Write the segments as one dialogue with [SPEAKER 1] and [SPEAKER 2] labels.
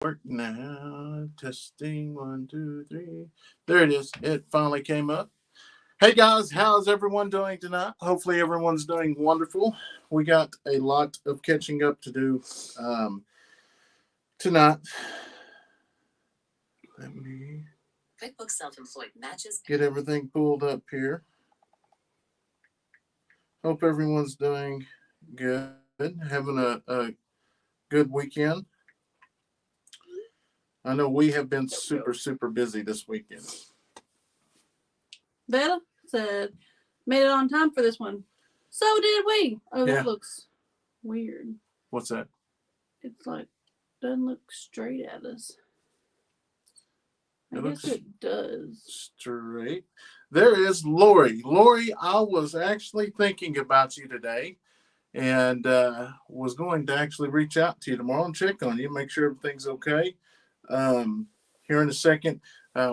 [SPEAKER 1] Work now. Testing 1, 2, 3. There it is. It finally came up. Hey guys, how's everyone doing tonight? Hopefully everyone's doing wonderful. We got a lot of catching up to do tonight. Let me get everything pulled up here. Hope everyone's doing good, having a good weekend. I know we have been super busy this weekend.
[SPEAKER 2] Bella said, made it on time for this one. So did we. Oh,
[SPEAKER 1] Yeah.
[SPEAKER 2] That looks weird.
[SPEAKER 1] What's that?
[SPEAKER 2] It's like, doesn't look straight at us. I
[SPEAKER 1] It
[SPEAKER 2] guess
[SPEAKER 1] looks
[SPEAKER 2] it does.
[SPEAKER 1] straight. There is Lori. Lori, I was actually thinking about you today and was going to actually reach out to you tomorrow and check on you, make sure everything's okay. Here in a second,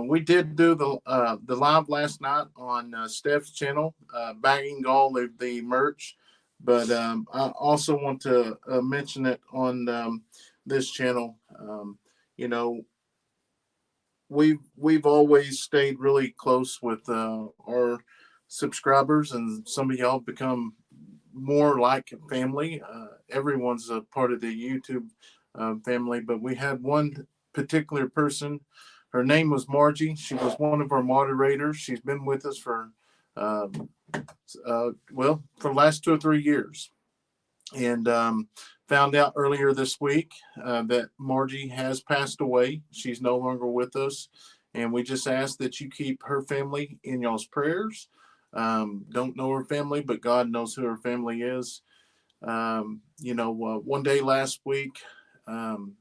[SPEAKER 1] we did do the live last night on Steph's channel, bagging all of the merch. But I also want to mention it on this channel. You know, we've always stayed really close with our subscribers, and some of y'all become more like family. Everyone's a part of the YouTube family, but we had one particular person. Her name was Margie. She was one of our moderators. She's been with us for um, for the last 2 or 3 years, and found out earlier this week that Margie has passed away. She's no longer with us, and we just ask that you keep her family in y'all's prayers. Don't know her family, but God knows who her family is. One day last week, um,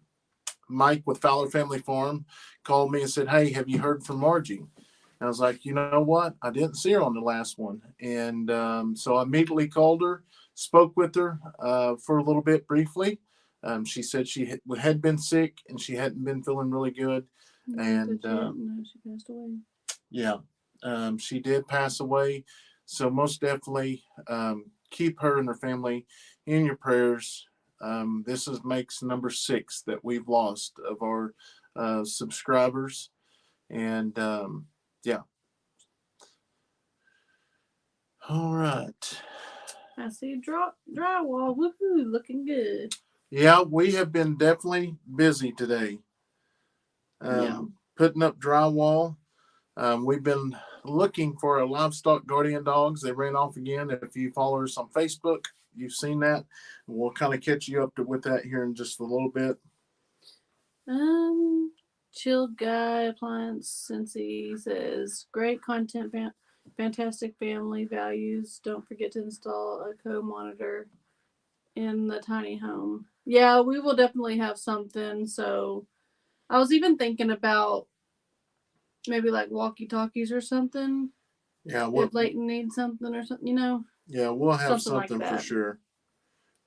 [SPEAKER 1] Mike with Fowler Family Farm called me and said, "Hey, have you heard from Margie?" And I was like, "You know what? I didn't see her on the last one." And so I immediately called her, spoke with her for a little bit briefly. She said she had been sick and she hadn't been feeling really good. And
[SPEAKER 2] she passed away.
[SPEAKER 1] Yeah, she did pass away. So most definitely keep her and her family in your prayers. This makes number 6 that we've lost of our subscribers. And yeah. All right.
[SPEAKER 2] I see drywall. Woohoo, looking good.
[SPEAKER 1] Yeah, we have been definitely busy today. Putting up drywall. We've been looking for a livestock guardian dogs. They ran off again. If you follow us on Facebook, you've seen that. We'll kind of catch you up with that here in just a little bit.
[SPEAKER 2] Chill Guy Appliance Cincy says, great content, fantastic family values. Don't forget to install a co-monitor in the tiny home. Yeah, we will definitely have something. So I was even thinking about maybe like walkie-talkies or something.
[SPEAKER 1] Yeah,
[SPEAKER 2] if Leighton needs something or something,
[SPEAKER 1] Yeah, we'll have something
[SPEAKER 2] like
[SPEAKER 1] for sure.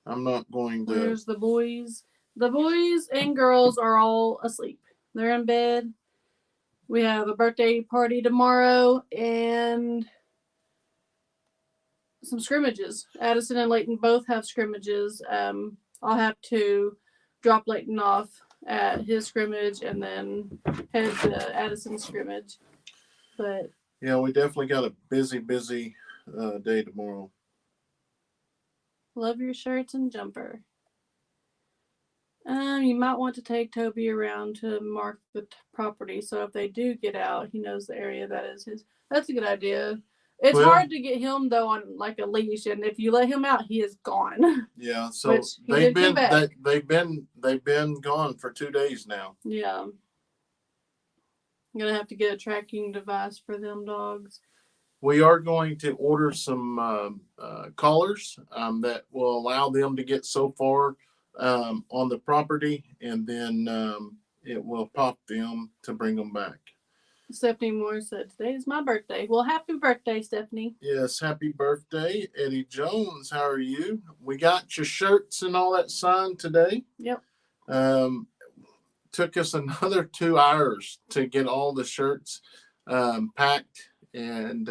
[SPEAKER 1] I'm not going to.
[SPEAKER 2] Where's the boys? The boys and girls are all asleep. They're in bed. We have a birthday party tomorrow and some scrimmages. Addison and Leighton both have scrimmages. I'll have to drop Leighton off at his scrimmage and then head to Addison's scrimmage. But
[SPEAKER 1] yeah, we definitely got a busy day tomorrow.
[SPEAKER 2] Love your shirts and jumper. You might want to take Toby around to mark the property, so if they do get out, he knows the area that is his. That's a good idea. It's hard to get him though on like a leash, and if you let him out, he is gone.
[SPEAKER 1] Yeah, so they've been gone for 2 days now.
[SPEAKER 2] Yeah, I'm gonna have to get a tracking device for them dogs.
[SPEAKER 1] We are going to order some collars that will allow them to get so far on the property, and then it will pop them to bring them back.
[SPEAKER 2] Stephanie Moore said, today is my birthday. Well, happy birthday, Stephanie.
[SPEAKER 1] Yes, happy birthday, Eddie Jones. How are you? We got your shirts and all that signed today.
[SPEAKER 2] Yep.
[SPEAKER 1] Took us another 2 hours to get all the shirts packed. And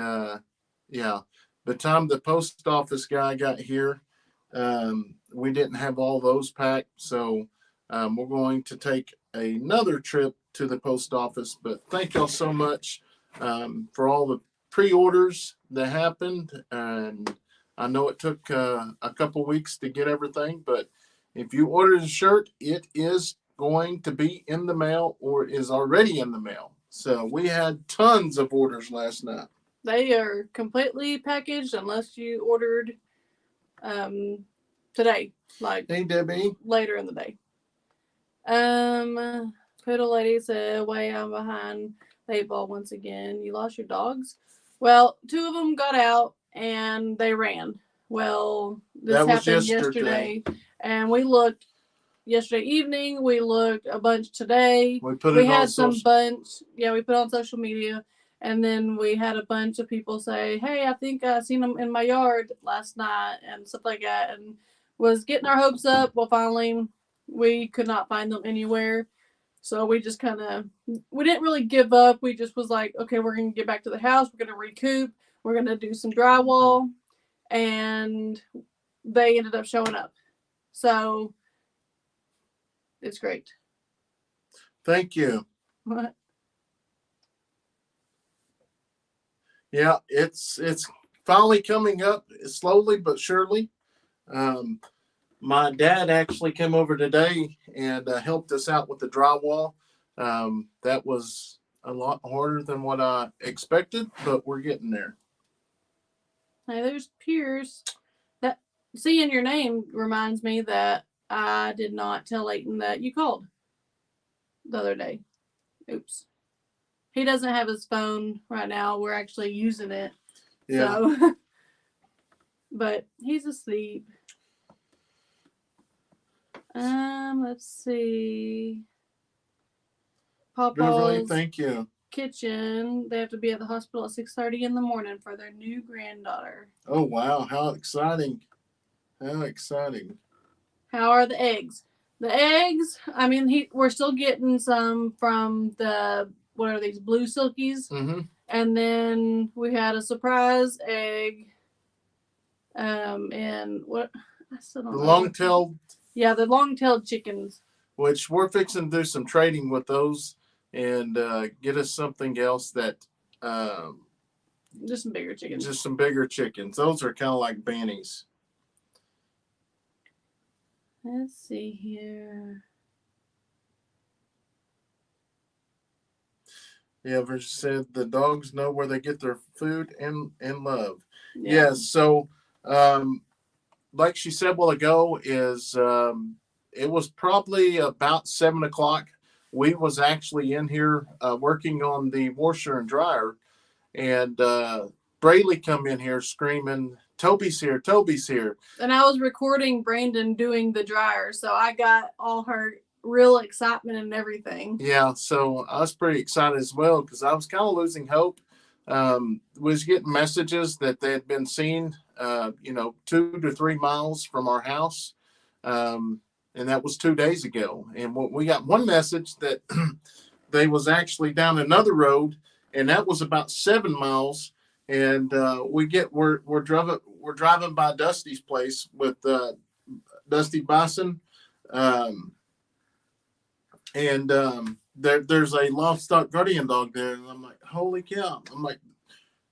[SPEAKER 1] yeah, the time the post office guy got here, we didn't have all those packed. So we're going to take another trip to the post office. But thank y'all so much for all the pre-orders that happened. And I know it took a couple weeks to get everything, but if you ordered a shirt, it is going to be in the mail or is already in the mail. So we had tons of orders last night.
[SPEAKER 2] They are completely packaged unless you ordered today, like
[SPEAKER 1] Hey, Debbie.
[SPEAKER 2] later in the day. Poodle Lady said, way I'm behind the 8 ball once again. You lost your dogs? Well, 2 of them got out and they ran. Well, this happened yesterday. And we looked yesterday evening. We looked a bunch today.
[SPEAKER 1] We
[SPEAKER 2] had some bunch. Yeah, we put on social media. And then we had a bunch of people say, hey, I think I seen them in my yard last night and stuff like that. And was getting our hopes up. Well, finally, we could not find them anywhere. So we just we didn't really give up. We just was like, okay, we're going to get back to the house. We're going to recoup. We're going to do some drywall. And they ended up showing up. So it's great.
[SPEAKER 1] Thank you.
[SPEAKER 2] What?
[SPEAKER 1] Yeah, it's finally coming up slowly but surely. My dad actually came over today and helped us out with the drywall. That was a lot harder than what I expected, but we're getting there.
[SPEAKER 2] Hey, there's Pierce. That seeing your name reminds me that I did not tell Leighton that you called the other day. Oops. He doesn't have his phone right now. We're actually using it.
[SPEAKER 1] Yeah.
[SPEAKER 2] So, but he's asleep. Let's see.
[SPEAKER 1] Beverly,
[SPEAKER 2] Papa's
[SPEAKER 1] thank you.
[SPEAKER 2] Kitchen. They have to be at the hospital at 6:30 in the morning for their new granddaughter.
[SPEAKER 1] Oh wow, how exciting! How exciting!
[SPEAKER 2] How are the eggs? The eggs, I mean, we're still getting some from the, what are these, blue silkies?
[SPEAKER 1] Mm-hmm.
[SPEAKER 2] And then we had a surprise egg. And what, I still don't know.
[SPEAKER 1] The long-tailed.
[SPEAKER 2] Yeah, the long-tailed chickens.
[SPEAKER 1] Which we're fixing to do some trading with those and get us something else that.
[SPEAKER 2] Just some bigger chickens.
[SPEAKER 1] Just some bigger chickens. Those are kind of like bannies.
[SPEAKER 2] Let's see here.
[SPEAKER 1] Yeah, Virgil said the dogs know where they get their food and love.
[SPEAKER 2] Yeah.
[SPEAKER 1] Yes. So, like she said a while ago, is it was probably about 7 o'clock. We was actually in here working on the washer and dryer, and Braylee come in here screaming, Toby's here, Toby's here.
[SPEAKER 2] And I was recording Brandon doing the dryer, so I got all her real excitement and everything.
[SPEAKER 1] Yeah, so I was pretty excited as well because I was kind of losing hope. Was getting messages that they had been seen, 2 to 3 miles from our house. And that was 2 days ago. And we got one message that they was actually down another road, and that was about 7 miles. And we're driving by Dusty's place with Dusty Bison, and there's a Livestock guardian dog there, and I'm like, holy cow! I'm like,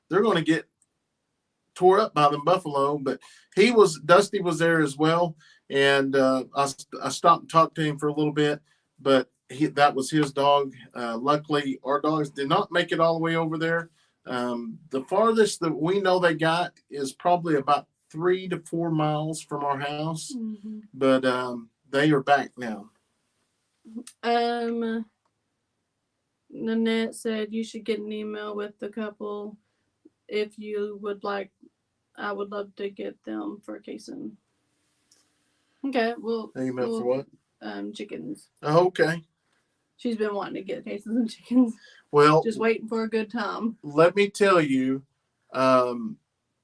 [SPEAKER 1] they're going to get tore up by the buffalo. But Dusty was there as well, and I stopped and talked to him for a little bit, but that was his dog. Luckily, our dogs did not make it all the way over there. The farthest that we know they got is probably about 3 to 4 miles from our house,
[SPEAKER 2] mm-hmm.
[SPEAKER 1] But they are back now.
[SPEAKER 2] Nanette said you should get an email with the couple if you would like. I would love to get them for Kayson. Okay,
[SPEAKER 1] email for what?
[SPEAKER 2] Chickens.
[SPEAKER 1] Oh, okay.
[SPEAKER 2] She's been wanting to get Kaysons and chickens.
[SPEAKER 1] Well,
[SPEAKER 2] just waiting for a good time.
[SPEAKER 1] Let me tell you, I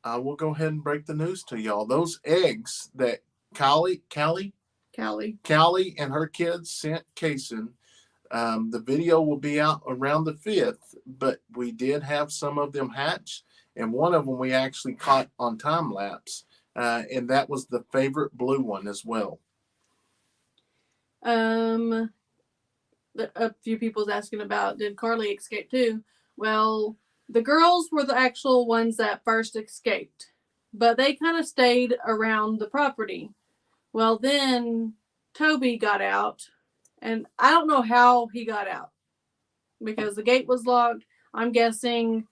[SPEAKER 1] will go ahead and break the news to y'all. Those eggs that Callie and her kids sent Kayson, the video will be out around the 5th, but we did have some of them hatch, and one of them we actually caught on time lapse, and that was the favorite blue one as well.
[SPEAKER 2] a few people's asking about, did Carly escape too? Well, the girls were the actual ones that first escaped, but they kind of stayed around the property. Well, then Toby got out, and I don't know how he got out because the gate was locked. I'm guessing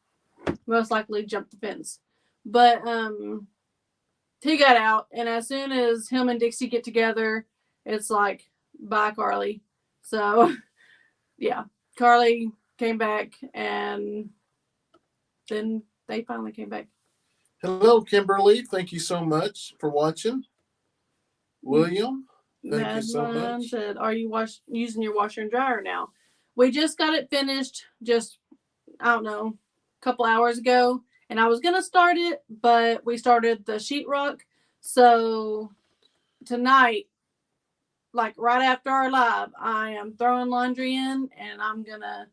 [SPEAKER 2] most likely jumped the fence. But he got out, and as soon as him and Dixie get together, it's like, bye, Carly. So, yeah, Carly came back, and then they finally came back.
[SPEAKER 1] Hello, Kimberly. Thank you so much for watching. William, thank you so much.
[SPEAKER 2] Said, are you using your washer and dryer now? We just got it finished just, I don't know, a couple hours ago. And I was going to start it, but we started the sheetrock. So tonight, like right after our live, I am throwing laundry in and I'm going to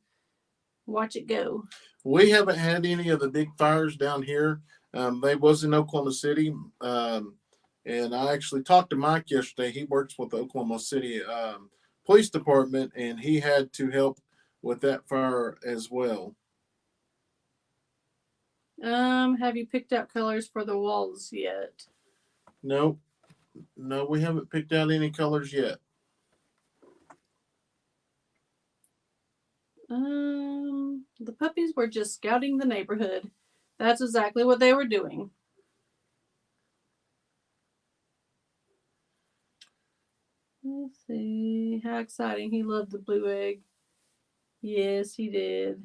[SPEAKER 2] watch it go.
[SPEAKER 1] We haven't had any of the big fires down here. They was in Oklahoma City. And I actually talked to Mike yesterday. He works with the Oklahoma City Police Department, and he had to help with that fire as well.
[SPEAKER 2] Have you picked out colors for the walls yet?
[SPEAKER 1] No, we haven't picked out any colors yet.
[SPEAKER 2] The puppies were just scouting the neighborhood. That's exactly what they were doing. Let's see. How exciting. He loved the blue egg. Yes, he did.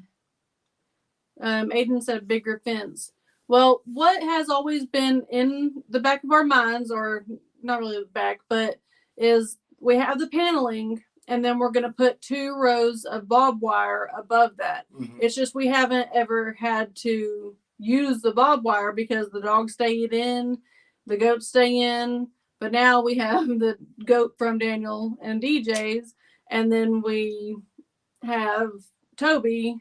[SPEAKER 2] Aiden said bigger fence. Well, what has always been in the back of our minds, or not really the back, but is we have the paneling, and then we're going to put 2 rows of barbed wire above that. Mm-hmm. It's just we haven't ever had to use the barbed wire because the dogs stay in, the goats stay in. But now we have the goat from Daniel and DJ's, and then we have Toby.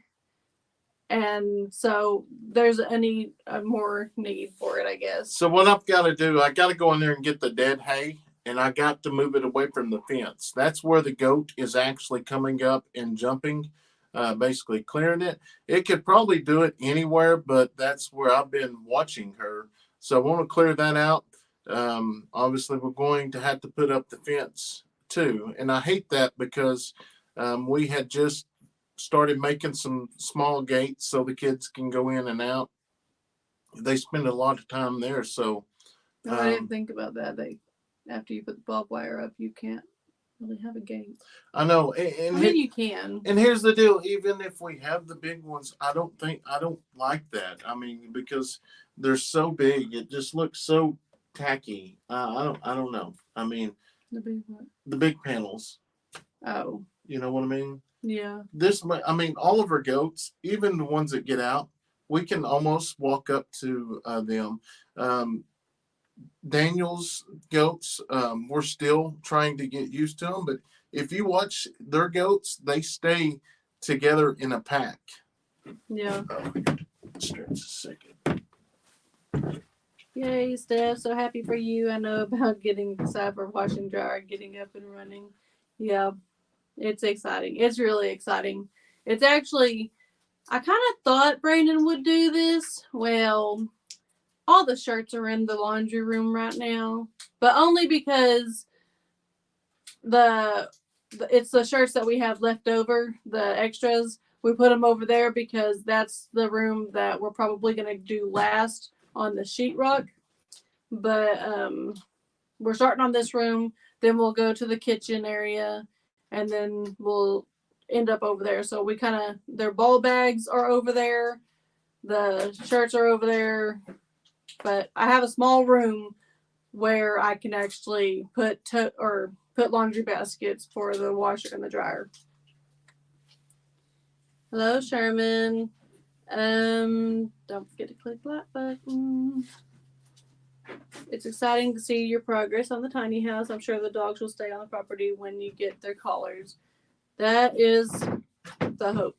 [SPEAKER 2] And so there's a more need for it, I guess.
[SPEAKER 1] So what I've got to do, I got to go in there and get the dead hay, and I got to move it away from the fence. That's where the goat is actually coming up and jumping, basically clearing it. It could probably do it anywhere, but that's where I've been watching her. So I want to clear that out. Obviously, we're going to have to put up the fence too. And I hate that because we had just started making some small gates so the kids can go in and out. They spend a lot of time there. So
[SPEAKER 2] I didn't think about that. After you put the barbed wire up, you can't really have a gate.
[SPEAKER 1] I know.
[SPEAKER 2] And I mean, you can.
[SPEAKER 1] And here's the deal. Even if we have the big ones, I don't like that. I mean, because they're so big, it just looks so tacky. I don't know. I mean,
[SPEAKER 2] the big what?
[SPEAKER 1] The big panels.
[SPEAKER 2] Oh.
[SPEAKER 1] You know what I mean?
[SPEAKER 2] Yeah.
[SPEAKER 1] All of our goats, even the ones that get out, we can almost walk up to them. Daniel's goats, we're still trying to get used to them, but if you watch their goats, they stay together in a pack.
[SPEAKER 2] Yeah.
[SPEAKER 1] Just a second.
[SPEAKER 2] Yay, Steph. So happy for you. I know about getting the cyber wash and dryer, getting up and running. Yeah. It's exciting. It's really exciting. It's actually, I kind of thought Brandon would do this. Well, all the shirts are in the laundry room right now, but only because it's the shirts that we have left over, the extras. We put them over there because that's the room that we're probably going to do last on the sheetrock. But we're starting on this room. Then we'll go to the kitchen area. And then we'll end up over there. So we their ball bags are over there. The shirts are over there. But I have a small room where I can actually put laundry baskets for the washer and the dryer. Hello, Sherman. Don't forget to click that button. It's exciting to see your progress on the tiny house. I'm sure the dogs will stay on the property when you get their collars. That is the hope.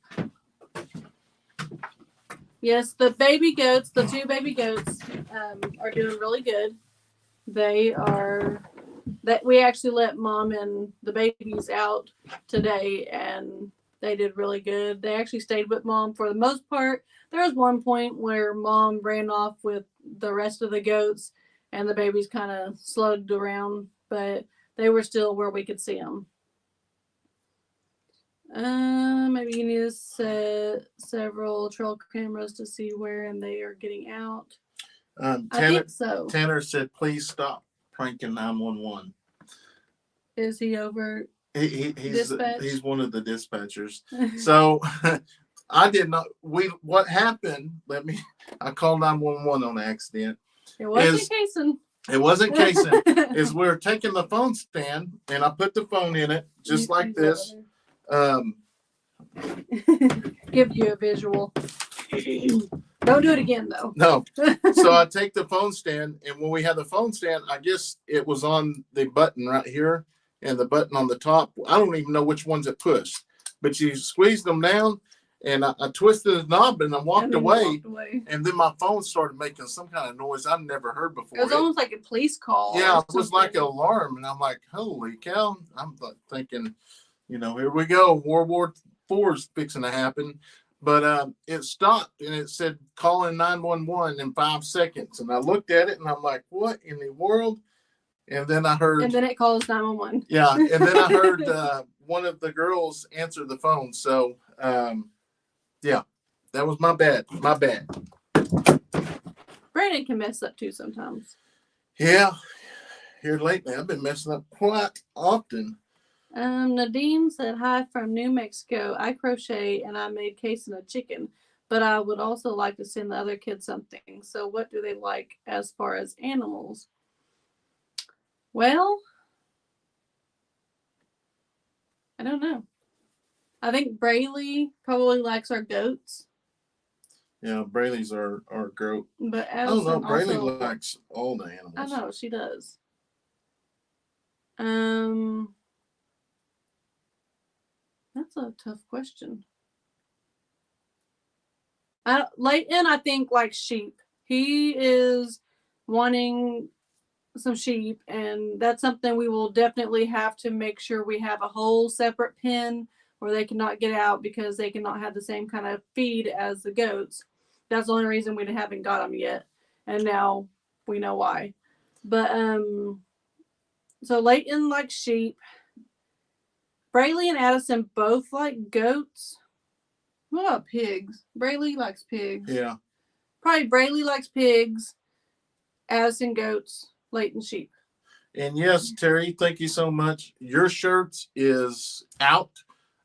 [SPEAKER 2] Yes, the 2 baby goats, are doing really good. They are that we actually let mom and the babies out today, and they did really good. They actually stayed with mom for the most part. There was one point where mom ran off with the rest of the goats, and the babies kind of slugged around, but they were still where we could see them. Maybe you need to set several trail cameras to see where and they are getting out. I think so.
[SPEAKER 1] Tanner said, "Please stop pranking 911."
[SPEAKER 2] Is he over?
[SPEAKER 1] He's one of the dispatchers. So I did not. What happened? I called 911 on accident.
[SPEAKER 2] It wasn't Kayson.
[SPEAKER 1] It wasn't Kayson. Is we're taking the phone stand and I put the phone in it just like this.
[SPEAKER 2] Give you a visual. Don't do it again though.
[SPEAKER 1] No. So I take the phone stand, and when we had the phone stand, I guess it was on the button right here and the button on the top. I don't even know which ones it pushed, but you squeezed them down, and I twisted the knob and I walked away. And then my phone started making some kind of noise I've never heard before.
[SPEAKER 2] It was almost like a police call.
[SPEAKER 1] Yeah, it was like an alarm, and I'm like, holy cow! I'm thinking, here we go. World War IV is fixing to happen. But it stopped, and it said, calling 911 in 5 seconds. And I looked at it, and I'm like, what in the world? And then I heard...
[SPEAKER 2] And then it calls 911.
[SPEAKER 1] Yeah, and then I heard one of the girls answer the phone. So, yeah, that was my bad. My bad.
[SPEAKER 2] Brandon can mess up, too, sometimes.
[SPEAKER 1] Yeah. Here lately, I've been messing up quite often.
[SPEAKER 2] Nadine said, hi from New Mexico. I crochet and I made Kayson a chicken, but I would also like to send the other kids something. So what do they like as far as animals? Well, I don't know. I think Braylee probably likes our goats.
[SPEAKER 1] Yeah, Braylee's our goat.
[SPEAKER 2] But
[SPEAKER 1] Addison,
[SPEAKER 2] I don't know.
[SPEAKER 1] Braylee likes all the animals.
[SPEAKER 2] I know, she does. That's a tough question. Leighton, I think, likes sheep. He is wanting some sheep, and that's something we will definitely have to make sure we have a whole separate pen where they cannot get out because they cannot have the same kind of feed as the goats. That's the only reason we haven't got them yet, and now we know why. But so Leighton likes sheep. Braylee and Addison both like goats. What about pigs? Braylee likes pigs.
[SPEAKER 1] Yeah.
[SPEAKER 2] Probably Braylee likes pigs. Addison goats. Leighton sheep.
[SPEAKER 1] And yes, Terry, thank you so much. Your shirts is out.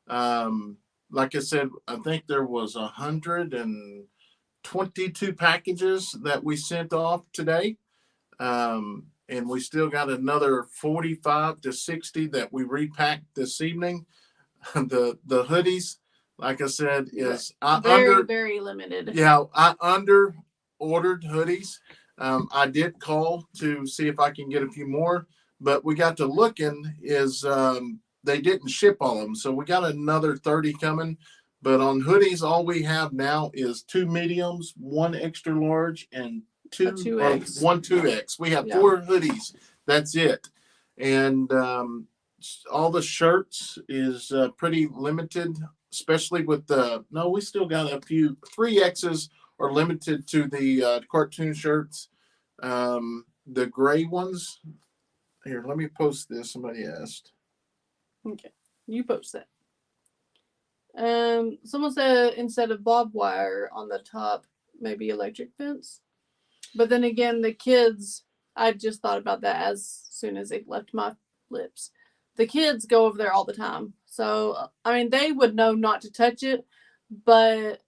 [SPEAKER 1] Like I said, I think there was 122 packages that we sent off today. And we still got another 45 to 60 that we repacked this evening. The hoodies, like I said, is
[SPEAKER 2] very limited.
[SPEAKER 1] Yeah, I under ordered hoodies. I did call to see if I can get a few more, but we got to looking they didn't ship all of them. So we got another 30 coming. But on hoodies, all we have now is 2 mediums, 1 extra large, and
[SPEAKER 2] 2X.
[SPEAKER 1] 1 2X. We have 4 hoodies. That's it. And all the shirts is pretty limited, especially with we still got a few 3Xs are limited to the cartoon shirts. The gray ones. Here, let me post this. Somebody asked.
[SPEAKER 2] Okay, you post that. Someone said instead of barbed wire on the top, maybe electric fence. But then again, the kids, I just thought about that as soon as it left my lips. The kids go over there all the time. So, I mean, they would know not to touch it, but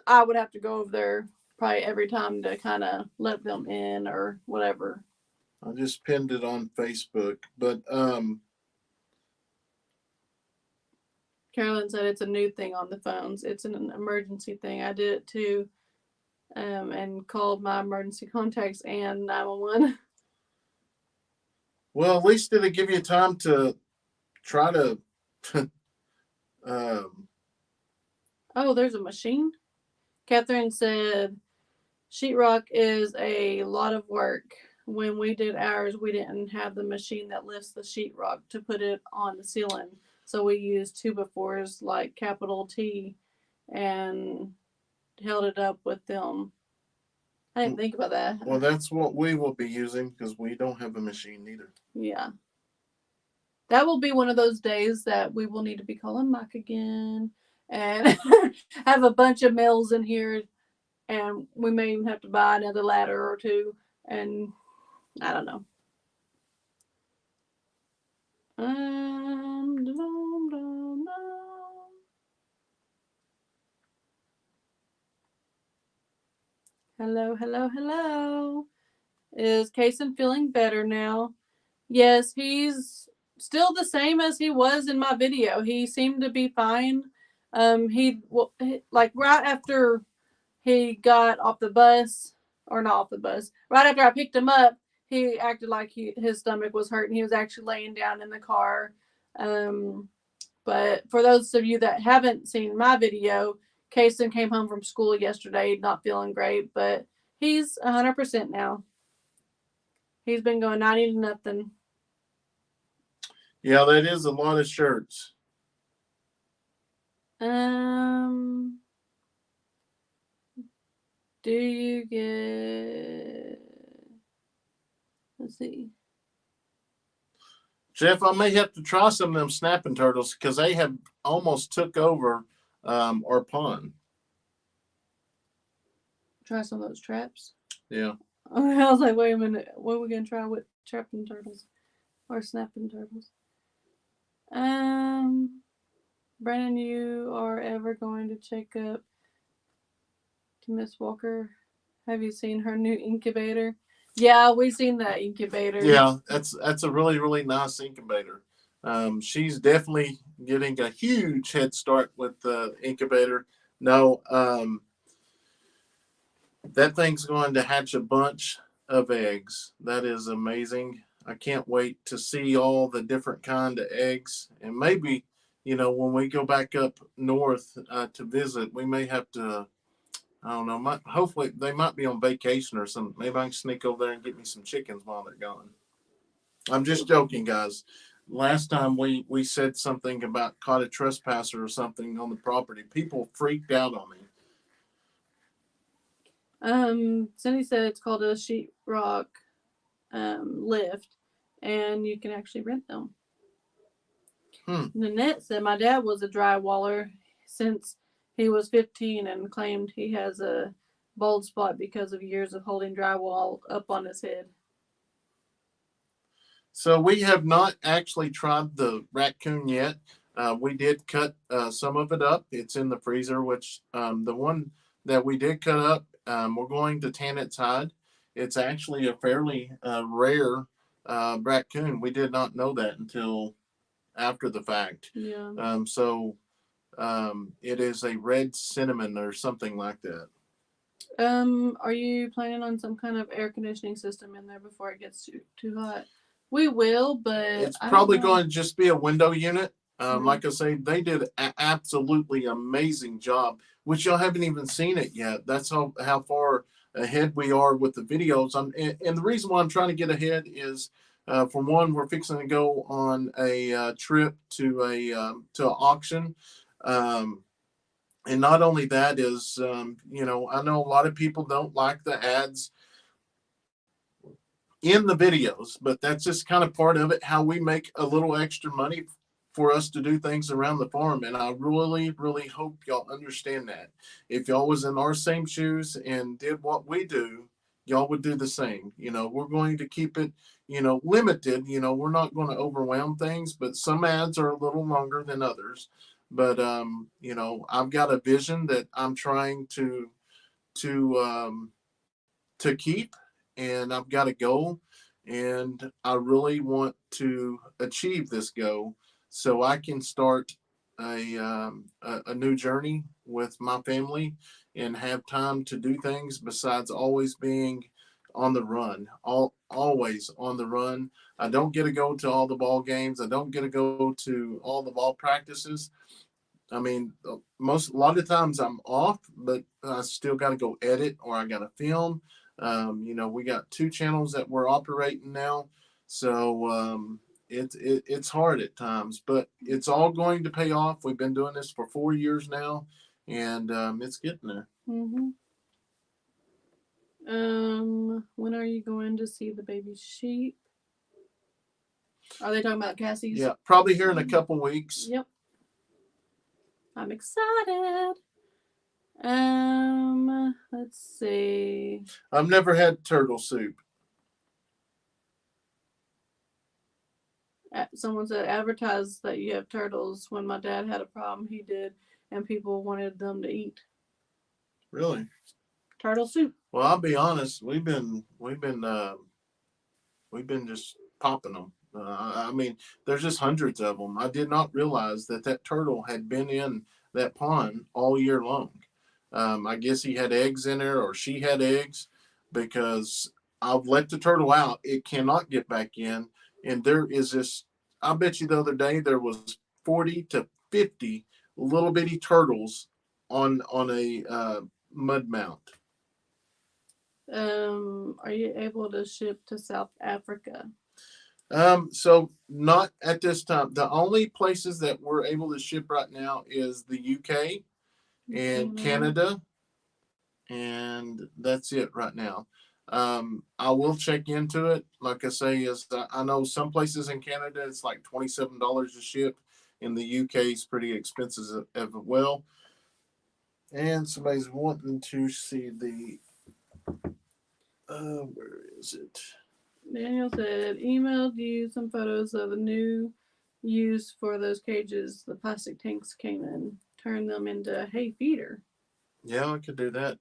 [SPEAKER 2] I would have to go over there probably every time to kind of let them in or whatever.
[SPEAKER 1] I just pinned it on Facebook, but
[SPEAKER 2] Carolyn said it's a new thing on the phones. It's an emergency thing. I did it too, and called my emergency contacts and 911.
[SPEAKER 1] Well, at least it'll give you time to try to.
[SPEAKER 2] Oh, there's a machine. Catherine said, sheetrock is a lot of work. when we did ours, we didn't have the machine that lifts the sheetrock to put it on the ceiling. So we used 2x4s like capital T and held it up with them. I didn't think about that.
[SPEAKER 1] Well, that's what we will be using because we don't have a machine either.
[SPEAKER 2] Yeah. That will be one of those days that we will need to be calling Mike again and have a bunch of males in here, and we may even have to buy another ladder or two, and I don't know. Dum, dum, dum. Hello, hello, hello. Is Kayson feeling better now? Yes, he's still the same as he was in my video. He seemed to be fine. Like right after he got off the bus, or not off the bus, right after I picked him up, he acted like his stomach was hurting. He was actually laying down in the car. But for those of you that haven't seen my video, Kayson came home from school yesterday not feeling great, but he's 100% now. He's been going 90 to nothing.
[SPEAKER 1] Yeah, that is a lot of shirts.
[SPEAKER 2] Do you get? Let's see.
[SPEAKER 1] Jeff, I may have to try some of them snapping turtles because they have almost took over our pond.
[SPEAKER 2] Try some of those traps.
[SPEAKER 1] Yeah.
[SPEAKER 2] I was like, wait a minute, what are we gonna try with trapping turtles or snapping turtles? Brandon, you are ever going to check up to Miss Walker? Have you seen her new incubator? Yeah, we've seen that incubator.
[SPEAKER 1] Yeah, that's a really, really nice incubator. She's definitely getting a huge head start with the incubator. No, that thing's going to hatch a bunch of eggs. That is amazing. I can't wait to see all the different kind of eggs. And maybe, when we go back up north to visit, we may have to, I don't know, hopefully they might be on vacation or something. Maybe I can sneak over there and get me some chickens while they're gone. I'm just joking, guys. Last time we said something about caught a trespasser or something on the property. People freaked out on me.
[SPEAKER 2] Cindy said it's called a sheetrock lift, and you can actually rent them. Nanette said my dad was a drywaller since he was 15 and claimed he has a bald spot because of years of holding drywall up on his head.
[SPEAKER 1] So we have not actually tried the raccoon yet. We did cut some of it up. It's in the freezer, which the one that we did cut up, we're going to tan its hide. It's actually a fairly rare raccoon. We did not know that until after the fact.
[SPEAKER 2] Yeah.
[SPEAKER 1] It is a red cinnamon or something like that.
[SPEAKER 2] Are you planning on some kind of air conditioning system in there before it gets too hot? We will, but
[SPEAKER 1] it's probably going to just be a window unit. Like I say, they did an absolutely amazing job, which y'all haven't even seen it yet. That's how far ahead we are with the videos. And the reason why I'm trying to get ahead is, for one, we're fixing to go on a trip to an auction. And not only that is, I know a lot of people don't like the ads in the videos, but that's just kind of part of it, how we make a little extra money for us to do things around the farm. And I really, really hope y'all understand that. If y'all was in our same shoes and did what we do, y'all would do the same. We're going to keep it, limited. We're not going to overwhelm things, but some ads are a little longer than others. But, I've got a vision that I'm trying to keep, and I've got a goal, and I really want to achieve this goal so I can start a new journey with my family and have time to do things besides always being on the run. Always on the run. I don't get to go to all the ball games. I don't get to go to all the ball practices. I mean, a lot of times I'm off, but I still got to go edit or I got to film. We got 2 channels that we're operating now, so it's hard at times, but it's all going to pay off. We've been doing this for 4 years now, and it's getting there.
[SPEAKER 2] Mm-hmm. When are you going to see the baby sheep? Are they talking about Cassie's?
[SPEAKER 1] Yeah, probably here in a couple weeks.
[SPEAKER 2] Yep. I'm excited. Let's see.
[SPEAKER 1] I've never had turtle soup.
[SPEAKER 2] Someone said advertise that you have turtles. When my dad had a problem, he did, and people wanted them to eat.
[SPEAKER 1] Really?
[SPEAKER 2] Turtle soup.
[SPEAKER 1] Well, I'll be honest. We've been just popping them. I mean, there's just hundreds of them. I did not realize that turtle had been in that pond all year long. I guess he had eggs in there, or she had eggs, because I've let the turtle out. It cannot get back in, and there is this. I bet you the other day there was 40 to 50 little bitty turtles on a mud mount.
[SPEAKER 2] Are you able to ship to South Africa?
[SPEAKER 1] So not at this time. The only places that we're able to ship right now is the UK and Canada, and that's it right now. I will check into it. Like I say, I know some places in Canada it's like $27 to ship. In the UK, it's pretty expensive as well. And somebody's wanting to see the. Where is it?
[SPEAKER 2] Daniel said, emailed you some photos of a new use for those cages the plastic tanks came in. Turn them into a hay feeder.
[SPEAKER 1] Yeah, I could do that.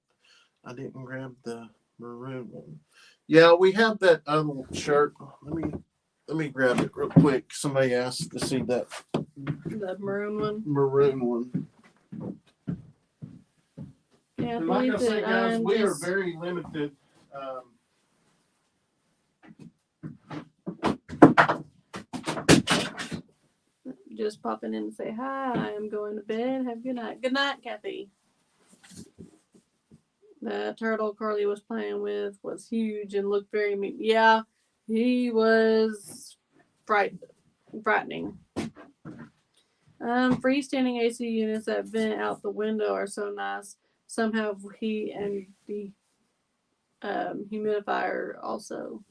[SPEAKER 1] I didn't grab the maroon one. Yeah, we have that other shirt. Let me grab it real quick. Somebody asked to see that.
[SPEAKER 2] The maroon one?
[SPEAKER 1] Maroon one.
[SPEAKER 2] Yeah,
[SPEAKER 1] and like I say, guys, we are very limited.
[SPEAKER 2] Just popping in and say hi. I'm going to bed. Have a good night. Good night, Kathy. The turtle Carly was playing with was huge and looked very mean. Yeah, he was frightening. Freestanding AC units that vent out the window are so nice. Some have heat and the humidifier also.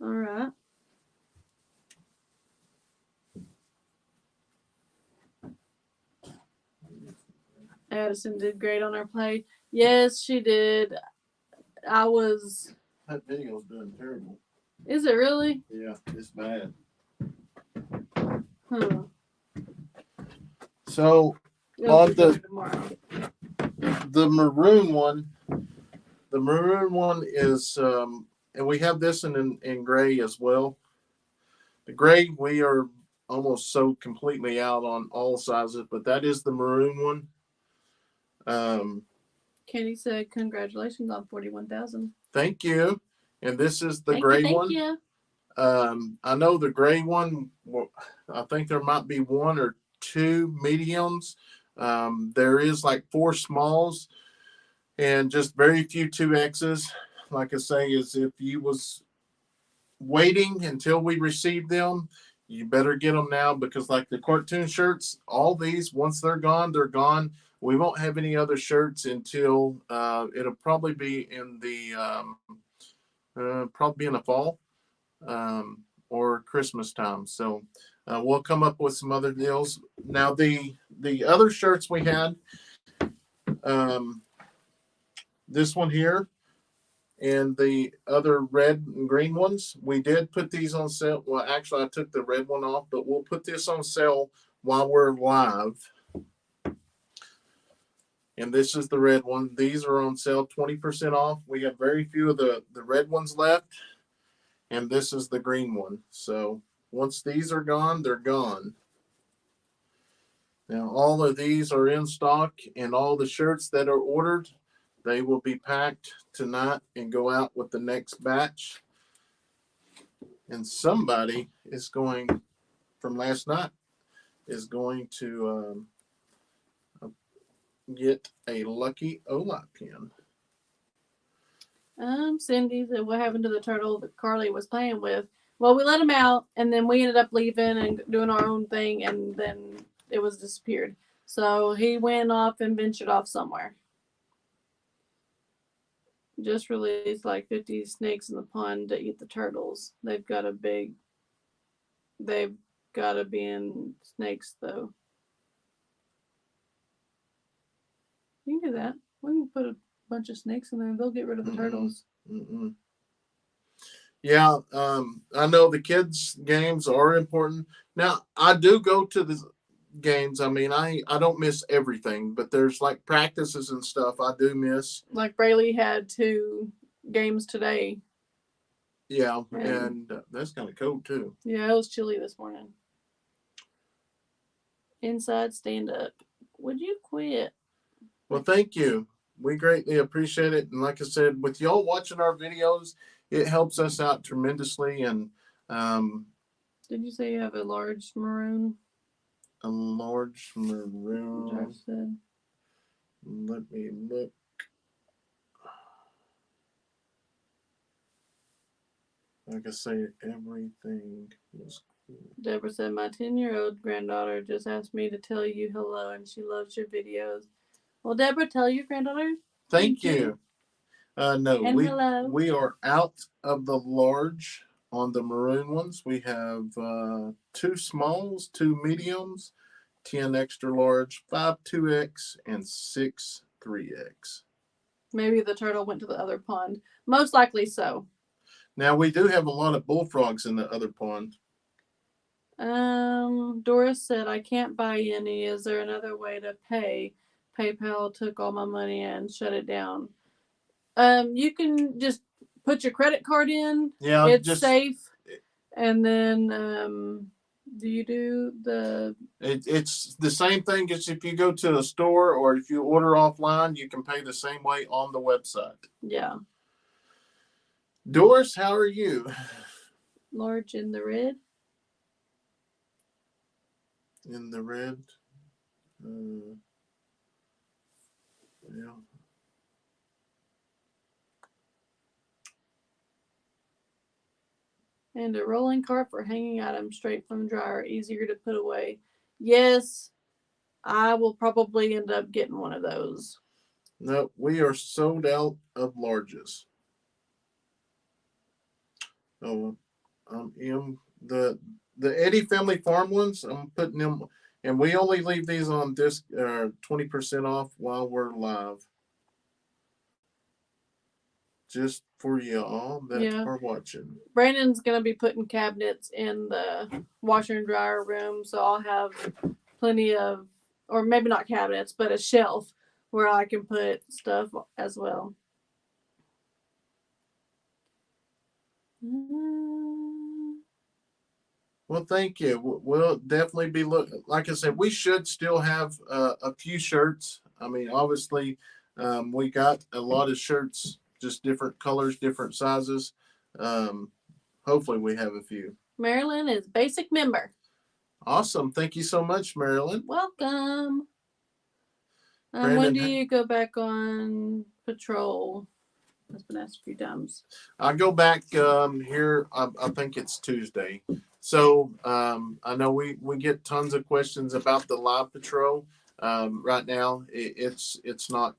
[SPEAKER 2] All right. Addison did great on her play. Yes, she did.
[SPEAKER 1] That video's doing terrible.
[SPEAKER 2] Is it really?
[SPEAKER 1] Yeah, it's bad.
[SPEAKER 2] Huh.
[SPEAKER 1] So on the maroon one is and we have this in gray as well. The gray we are almost so completely out on all sizes, but that is the maroon one.
[SPEAKER 2] Kenny said, "Congratulations on 41,000."
[SPEAKER 1] Thank you. And this is the gray one.
[SPEAKER 2] Thank you.
[SPEAKER 1] I know the gray one. I think there might be 1 or 2 mediums. There is like 4 smalls, and just very few 2Xs. Like I say, is if you was waiting until we receive them, you better get them now, because like the cartoon shirts, all these, once they're gone, they're gone. We won't have any other shirts until it'll probably be in the fall or Christmas time. So we'll come up with some other deals. Now the other shirts we had, this one here and the other red and green ones, we did put these on sale. Well, actually I took the red one off, but we'll put this on sale while we're live. And this is the red one. These are on sale, 20% off. We have very few of the red ones left. And this is the green one. So once these are gone, they're gone. Now, all of these are in stock, and all the shirts that are ordered, they will be packed tonight and go out with the next batch. And somebody is going, from last night, is going to get a lucky Olight pin.
[SPEAKER 2] Cindy said, what happened to the turtle that Carly was playing with? Well, we let him out, and then we ended up leaving and doing our own thing, and then it was disappeared. So he went off and ventured off somewhere. Just released like 50 snakes in the pond to eat the turtles. They've got to be in snakes, though. You can do that. We can put a bunch of snakes in there, and they'll get rid of the turtles.
[SPEAKER 1] Mm-mm. Yeah, I know the kids' games are important. Now, I do go to the games. I mean, I don't miss everything, but there's like practices and stuff I do miss.
[SPEAKER 2] Like Braylee had 2 games today.
[SPEAKER 1] Yeah, and that's kind of cold too.
[SPEAKER 2] Yeah, it was chilly this morning. Inside stand up. Would you quit?
[SPEAKER 1] Well, thank you. We greatly appreciate it. And like I said, with y'all watching our videos, it helps us out tremendously. And
[SPEAKER 2] did you say you have a large maroon?
[SPEAKER 1] A large maroon.
[SPEAKER 2] Josh said.
[SPEAKER 1] Let me look. Like I say, everything was cool.
[SPEAKER 2] Deborah said, my 10-year-old granddaughter just asked me to tell you hello, and she loves your videos. Well, Deborah, tell your granddaughter.
[SPEAKER 1] Thank you. No,
[SPEAKER 2] and hello.
[SPEAKER 1] We are out of the large on the maroon ones. We have 2 smalls, 2 mediums, 10 extra large, 5 2X, and 6 3X.
[SPEAKER 2] Maybe the turtle went to the other pond. Most likely so.
[SPEAKER 1] Now, we do have a lot of bullfrogs in the other pond.
[SPEAKER 2] Doris said, I can't buy any. Is there another way to pay? PayPal took all my money and shut it down. You can just put your credit card in.
[SPEAKER 1] Yeah,
[SPEAKER 2] it's safe. And then, do you do the?
[SPEAKER 1] It's the same thing as if you go to a store or if you order offline, you can pay the same way on the website.
[SPEAKER 2] Yeah.
[SPEAKER 1] Doris, how are you?
[SPEAKER 2] Large in the red.
[SPEAKER 1] In the red. Yeah.
[SPEAKER 2] And a rolling cart for hanging items straight from the dryer, easier to put away. Yes, I will probably end up getting one of those.
[SPEAKER 1] No, we are sold out of larges. Oh, the Eddy family farm ones. I'm putting them, and we only leave these on disc 20% off while we're live. Just for y'all that are watching.
[SPEAKER 2] Brandon's gonna be putting cabinets in the washer and dryer room, so I'll have plenty of, or maybe not cabinets, but a shelf where I can put stuff as well.
[SPEAKER 1] Well, thank you. We'll definitely be looking. Like I said, we should still have a few shirts. I mean, obviously, we got a lot of shirts, just different colors, different sizes. Hopefully, we have a few.
[SPEAKER 2] Marilyn is basic member.
[SPEAKER 1] Awesome. Thank you so much, Marilyn.
[SPEAKER 2] Welcome. When do you go back on patrol? That's been asked a few times.
[SPEAKER 1] I go back here. I think it's Tuesday. So I know we get tons of questions about the live patrol. Right now, it's not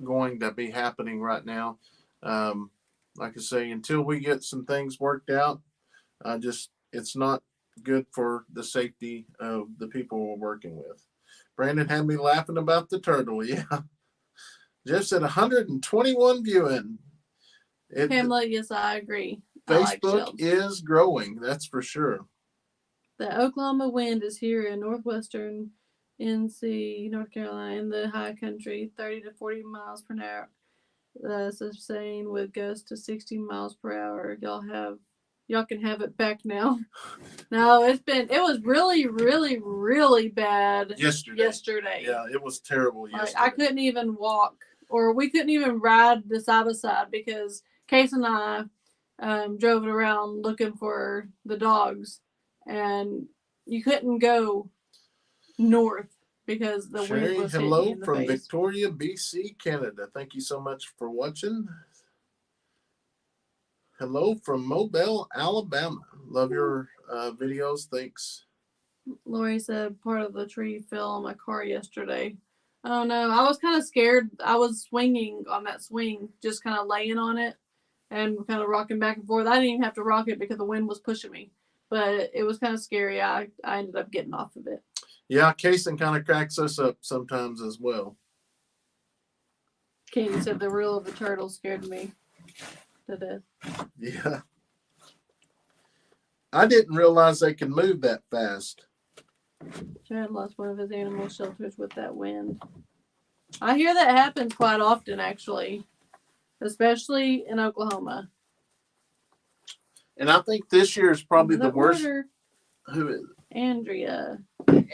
[SPEAKER 1] going to be happening right now. Like I say, until we get some things worked out, it's not good for the safety of the people we're working with. Brandon had me laughing about the turtle. Yeah. Jeff said 121 viewing.
[SPEAKER 2] Pamela, yes, I agree.
[SPEAKER 1] Facebook is growing, that's for sure.
[SPEAKER 2] The Oklahoma wind is here in northwestern NC, North Carolina, in the high country, 30 to 40 miles per hour. Sustained with gusts to 60 miles per hour. Y'all can have it back now. No, it was really, really, really bad yesterday.
[SPEAKER 1] Yeah, it was terrible yesterday.
[SPEAKER 2] I couldn't even walk, or we couldn't even ride the side by side because Kayson and I drove it around looking for the dogs, and you couldn't go north because the wind was hitting you in the
[SPEAKER 1] from
[SPEAKER 2] face.
[SPEAKER 1] Victoria, BC, Canada. Thank you so much for watching. Hello from Mobile, Alabama. Love your videos. Thanks.
[SPEAKER 2] Lori said part of the tree fell on my car yesterday. Oh no, I was kind of scared. I was swinging on that swing, just kind of laying on it and kind of rocking back and forth. I didn't even have to rock it because the wind was pushing me, but it was kind of scary. I ended up getting off of it.
[SPEAKER 1] Yeah, Kayson kind of cracks us up sometimes as well.
[SPEAKER 2] Katie said the reel of the turtle scared me to death.
[SPEAKER 1] Yeah. I didn't realize they could move that fast.
[SPEAKER 2] Chad lost one of his animal shelters with that wind. I hear that happens quite often, actually, especially in Oklahoma.
[SPEAKER 1] And I think this year is probably the worst.
[SPEAKER 2] Order.
[SPEAKER 1] Who is it?
[SPEAKER 2] Andrea.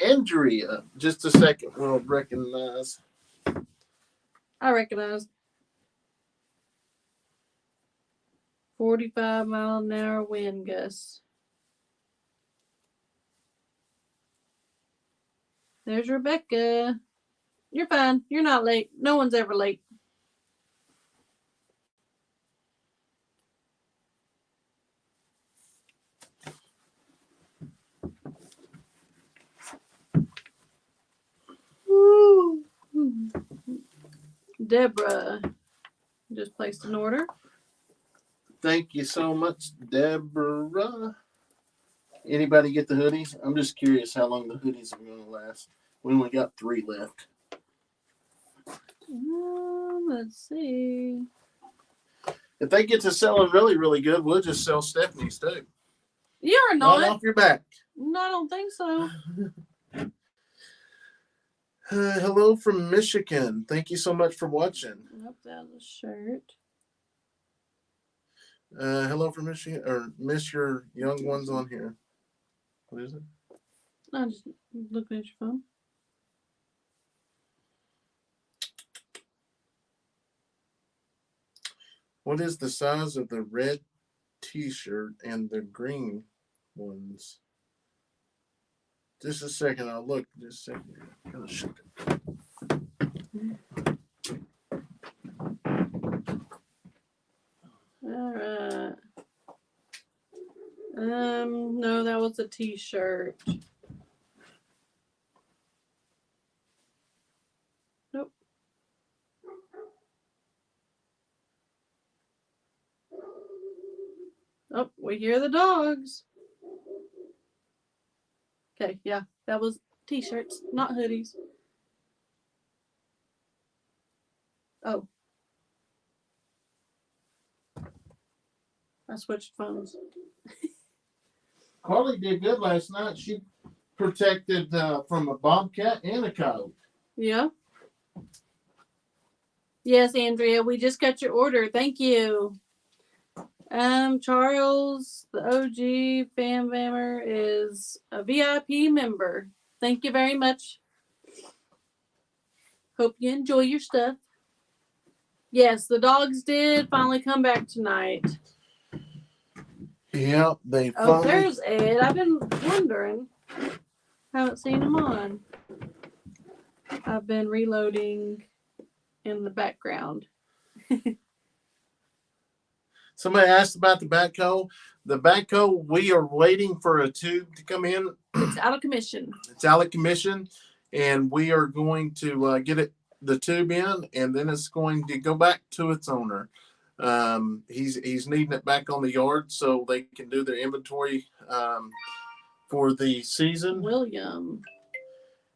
[SPEAKER 1] Andrea. Just a second. We'll recognize.
[SPEAKER 2] I recognize. 45-mile-an-hour wind gusts. There's Rebecca. You're fine. You're not late. No one's ever late. Woo. Deborah just placed an order.
[SPEAKER 1] Thank you so much, Deborah. Anybody get the hoodies? I'm just curious how long the hoodies are going to last. We only got 3 left.
[SPEAKER 2] Let's see.
[SPEAKER 1] If they get to selling really, really good, we'll just sell Stephanie's too.
[SPEAKER 2] You're not.
[SPEAKER 1] Right off your back.
[SPEAKER 2] No, I don't think so.
[SPEAKER 1] Hello from Michigan. Thank you so much for watching.
[SPEAKER 2] Nope, that was a shirt.
[SPEAKER 1] Hello from Michigan, or miss your young ones on here. What is it?
[SPEAKER 2] I'm just looking at your phone.
[SPEAKER 1] What is the size of the red t-shirt and the green ones? Just a second, I'll look. Just a second. Oh, shit.
[SPEAKER 2] All right. No, that was a t-shirt. Nope. Oh, we hear the dogs. Okay, yeah, that was t-shirts, not hoodies. Oh. I switched phones.
[SPEAKER 1] Carly did good last night. She protected from a bobcat and a coyote.
[SPEAKER 2] Yeah. Yes, Andrea, we just got your order. Thank you. Charles, the OG Bammer is a VIP member. Thank you very much. Hope you enjoy your stuff. Yes, the dogs did finally come back tonight.
[SPEAKER 1] Yeah, they finally...
[SPEAKER 2] Oh, there's Ed. I've been wondering. Haven't seen him on. I've been reloading in the background.
[SPEAKER 1] Somebody asked about the backhoe. The backhoe, we are waiting for a tube to come in.
[SPEAKER 2] It's out of commission.
[SPEAKER 1] It's out of commission, and we are going to get the tube in, and then it's going to go back to its owner. He's needing it back on the yard so they can do their inventory for the season.
[SPEAKER 2] William.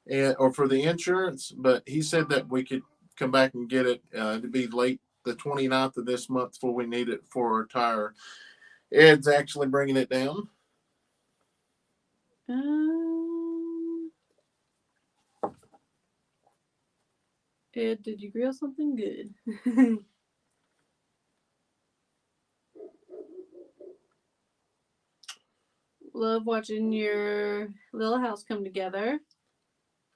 [SPEAKER 1] Or for the insurance, but he said that we could come back and get it to be late the 29th of this month before we need it for our tire. Ed's actually bringing it down.
[SPEAKER 2] Ed, did you grill something good? Love watching your little house come together.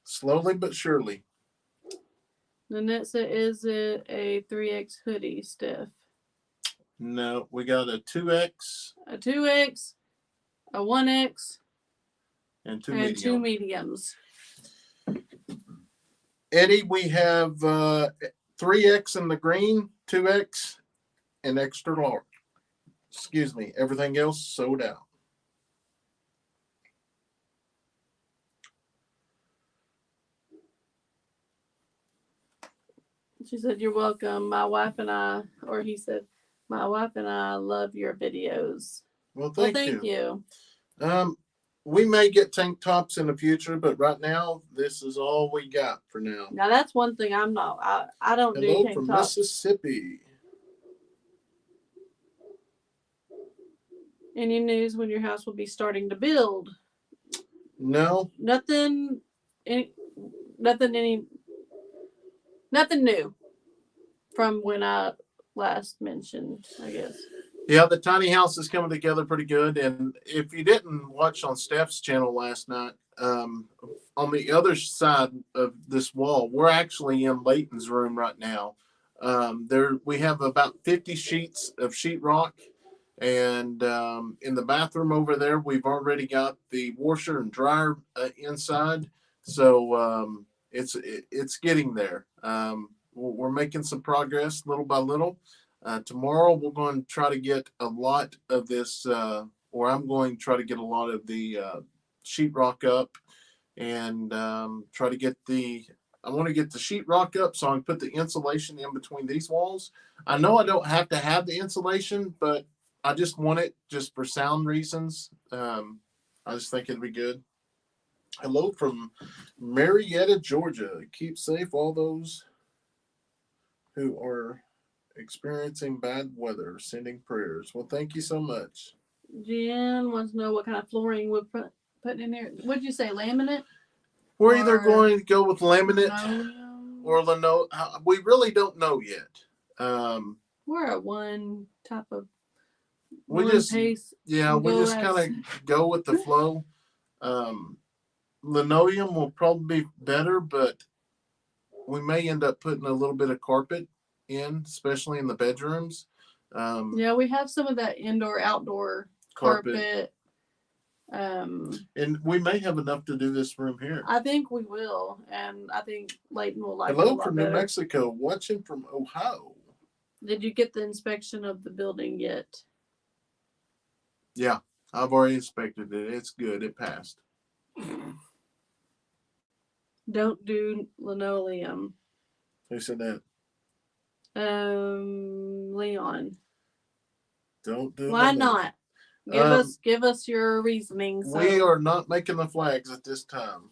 [SPEAKER 1] Slowly but surely.
[SPEAKER 2] Nanette said, is it a 3X hoodie, Steph?
[SPEAKER 1] No, we got a 2X.
[SPEAKER 2] A 2X, a 1X,
[SPEAKER 1] and
[SPEAKER 2] two mediums.
[SPEAKER 1] Eddy, we have 3X in the green, 2X, and extra large. excuse me, everything else sold out.
[SPEAKER 2] She said, "You're welcome. My wife and I," or he said, "My wife and I love your videos."
[SPEAKER 1] Well,
[SPEAKER 2] Well,
[SPEAKER 1] thank
[SPEAKER 2] you.
[SPEAKER 1] We may get tank tops in the future, but right now, this is all we got for now.
[SPEAKER 2] Now that's one thing I'm not. I don't do
[SPEAKER 1] Hello
[SPEAKER 2] tank
[SPEAKER 1] from
[SPEAKER 2] tops.
[SPEAKER 1] Mississippi.
[SPEAKER 2] Any news when your house will be starting to build?
[SPEAKER 1] No.
[SPEAKER 2] Nothing. Nothing new from when I last mentioned, I guess.
[SPEAKER 1] Yeah, the tiny house is coming together pretty good. And if you didn't watch on Steph's channel last night, on the other side of this wall, we're actually in Leighton's room right now. There we have about 50 sheets of sheetrock, and in the bathroom over there, we've already got the washer and dryer inside. So it's getting there. We're making some progress little by little. Tomorrow we're going to try to get a lot of this, or I'm going to try to get a lot of the sheetrock up, and try to get I want to get the sheetrock up so I can put the insulation in between these walls. I know I don't have to have the insulation, but I just want it just for sound reasons. I just think it'd be good. Hello from Marietta, Georgia. Keep safe, all those who are experiencing bad weather. Sending prayers. Well, thank you so much.
[SPEAKER 2] Jen wants to know what kind of flooring we're putting in there. What'd you say, laminate?
[SPEAKER 1] We're either going to go with laminate
[SPEAKER 2] linoleum?
[SPEAKER 1] or linoleum. We really don't know yet.
[SPEAKER 2] We're at one type of
[SPEAKER 1] We
[SPEAKER 2] one
[SPEAKER 1] just
[SPEAKER 2] pace.
[SPEAKER 1] yeah, we just kind of go with the flow. Linoleum will probably be better, but we may end up putting a little bit of carpet in, especially in the bedrooms.
[SPEAKER 2] Yeah, we have some of that indoor outdoor carpet.
[SPEAKER 1] And we may have enough to do this room here.
[SPEAKER 2] I think we will, and I think Leighton will like it a
[SPEAKER 1] Hello
[SPEAKER 2] lot
[SPEAKER 1] from
[SPEAKER 2] better.
[SPEAKER 1] New Mexico, watching from Ohio.
[SPEAKER 2] Did you get the inspection of the building yet?
[SPEAKER 1] Yeah, I've already inspected it. It's good. It passed.
[SPEAKER 2] Don't do linoleum.
[SPEAKER 1] Who said that?
[SPEAKER 2] Leon.
[SPEAKER 1] Don't do.
[SPEAKER 2] Why not? Give us your reasoning. So.
[SPEAKER 1] We are not making the flags at this time.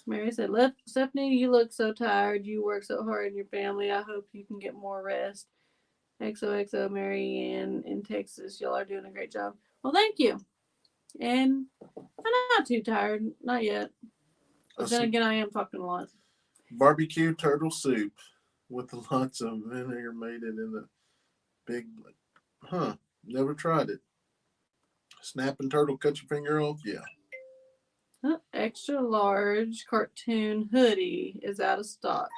[SPEAKER 2] Mary said, Stephanie, you look so tired. You work so hard in your family. I hope you can get more rest. XOXO, Mary Ann in Texas. Y'all are doing a great job. Well, thank you. And I'm not too tired. Not yet. But then again, I am talking a lot.
[SPEAKER 1] Barbecue turtle soup with lots of vinegar made it in the big. Never tried it. Snapping turtle, cut your finger off? Yeah.
[SPEAKER 2] Extra large cartoon hoodie is out of stock.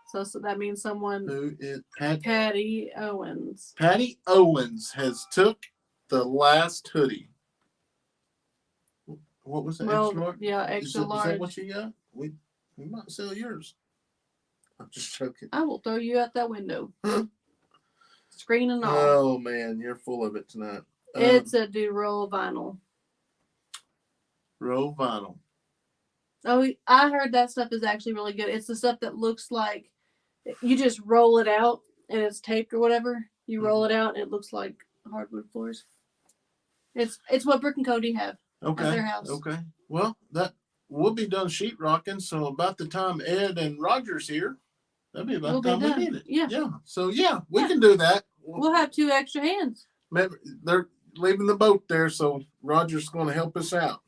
[SPEAKER 2] So that means someone.
[SPEAKER 1] Who is
[SPEAKER 2] Patty Owens.
[SPEAKER 1] Patty Owens has took the last hoodie. What was it? Extra large?
[SPEAKER 2] Yeah, extra large.
[SPEAKER 1] Is that what you got? We might sell yours. I'm just joking.
[SPEAKER 2] I will throw you out that window. Screen and all.
[SPEAKER 1] Oh man, you're full of it tonight.
[SPEAKER 2] It's a roll vinyl.
[SPEAKER 1] Roll vinyl.
[SPEAKER 2] Oh, I heard that stuff is actually really good. It's the stuff that looks like you just roll it out and it's taped or whatever. You roll it out and it looks like hardwood floors. It's what Brooke and Cody have at their house.
[SPEAKER 1] Okay. Well, we'll be done sheetrocking. So about the time Ed and Roger's here, that'll be about the time we need it. Yeah. So we can do that.
[SPEAKER 2] We'll have 2 extra hands.
[SPEAKER 1] Maybe they're leaving the boat there, so Roger's going to help us out.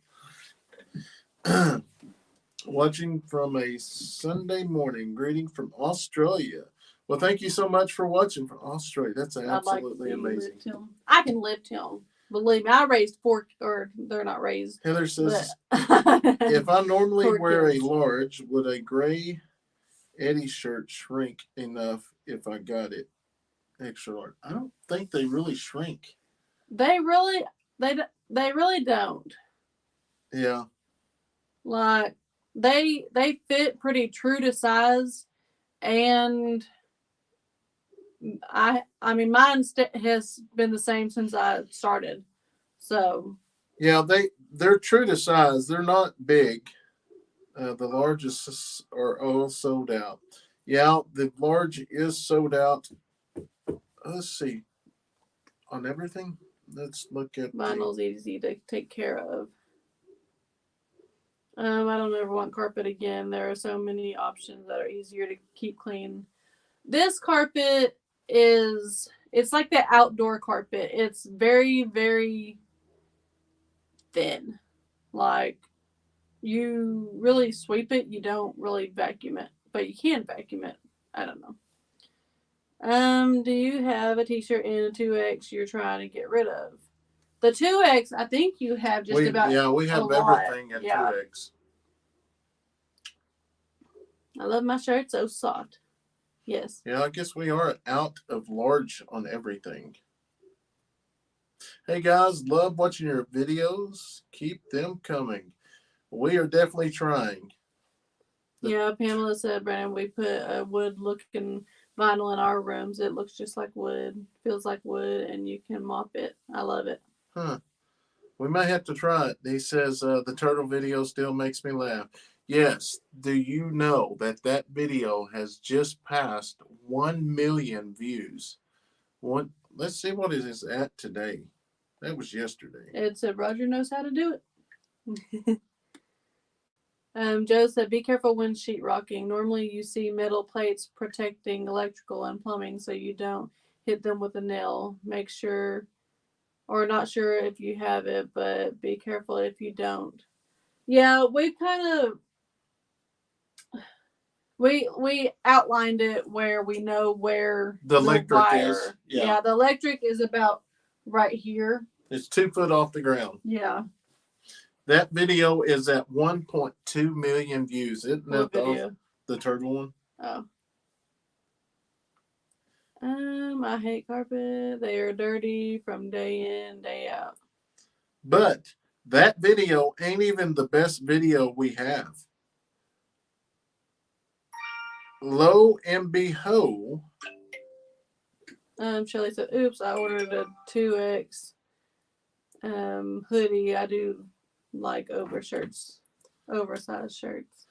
[SPEAKER 1] Watching from a Sunday morning. Greeting from Australia. Well, thank you so much for watching from Australia. That's absolutely amazing.
[SPEAKER 2] I can lift him. Believe me, I raised 4, or they're not raised.
[SPEAKER 1] Heather says, if I normally wear a large, would a gray Eddy shirt shrink enough if I got it extra large? I don't think they really shrink.
[SPEAKER 2] They really don't.
[SPEAKER 1] Yeah.
[SPEAKER 2] Like they fit pretty true to size, and I mean, mine has been the same since I started. So
[SPEAKER 1] Yeah, they're true to size. They're not big. The largest are all sold out. Yeah, the large is sold out. Let's see on everything. Let's look at the.
[SPEAKER 2] vinyl's easy to take care of. I don't ever want carpet again. There are so many options that are easier to keep clean. This carpet it's like the outdoor carpet. It's very, very thin. Like you really sweep it, you don't really vacuum it, but you can vacuum it. I don't know. Do you have a t-shirt in a 2X you're trying to get rid of? The 2X, I think you have just about
[SPEAKER 1] we have everything at 2X.
[SPEAKER 2] I love my shirt, so soft. Yes.
[SPEAKER 1] Yeah, I guess we are out of large on everything. Hey guys, love watching your videos. Keep them coming. We are definitely trying.
[SPEAKER 2] Yeah, Pamela said, Brandon, we put a wood looking vinyl in our rooms. It looks just like wood, feels like wood, and you can mop it. I love it.
[SPEAKER 1] Huh. We might have to try it. He says the turtle video still makes me laugh. Yes. Do you know that video has just passed 1 million views? Let's see what it is at today. That was yesterday.
[SPEAKER 2] It said Roger knows how to do it. Joe said, be careful when sheetrocking. Normally you see metal plates protecting electrical and plumbing so you don't hit them with a nail. Make sure, or not sure if you have it, but be careful if you don't. Yeah, we kind of, we outlined it where we know where
[SPEAKER 1] the electric
[SPEAKER 2] wire
[SPEAKER 1] is.
[SPEAKER 2] Yeah, the electric is about right here.
[SPEAKER 1] It's 2 foot off the ground.
[SPEAKER 2] Yeah.
[SPEAKER 1] That video is at 1.2 million views. Isn't that the turtle one?
[SPEAKER 2] Oh. I hate carpet. They are dirty from day in, day out.
[SPEAKER 1] But that video ain't even the best video we have. Lo and behold.
[SPEAKER 2] Shelly said, oops, I ordered a 2X hoodie. I do like oversized shirts.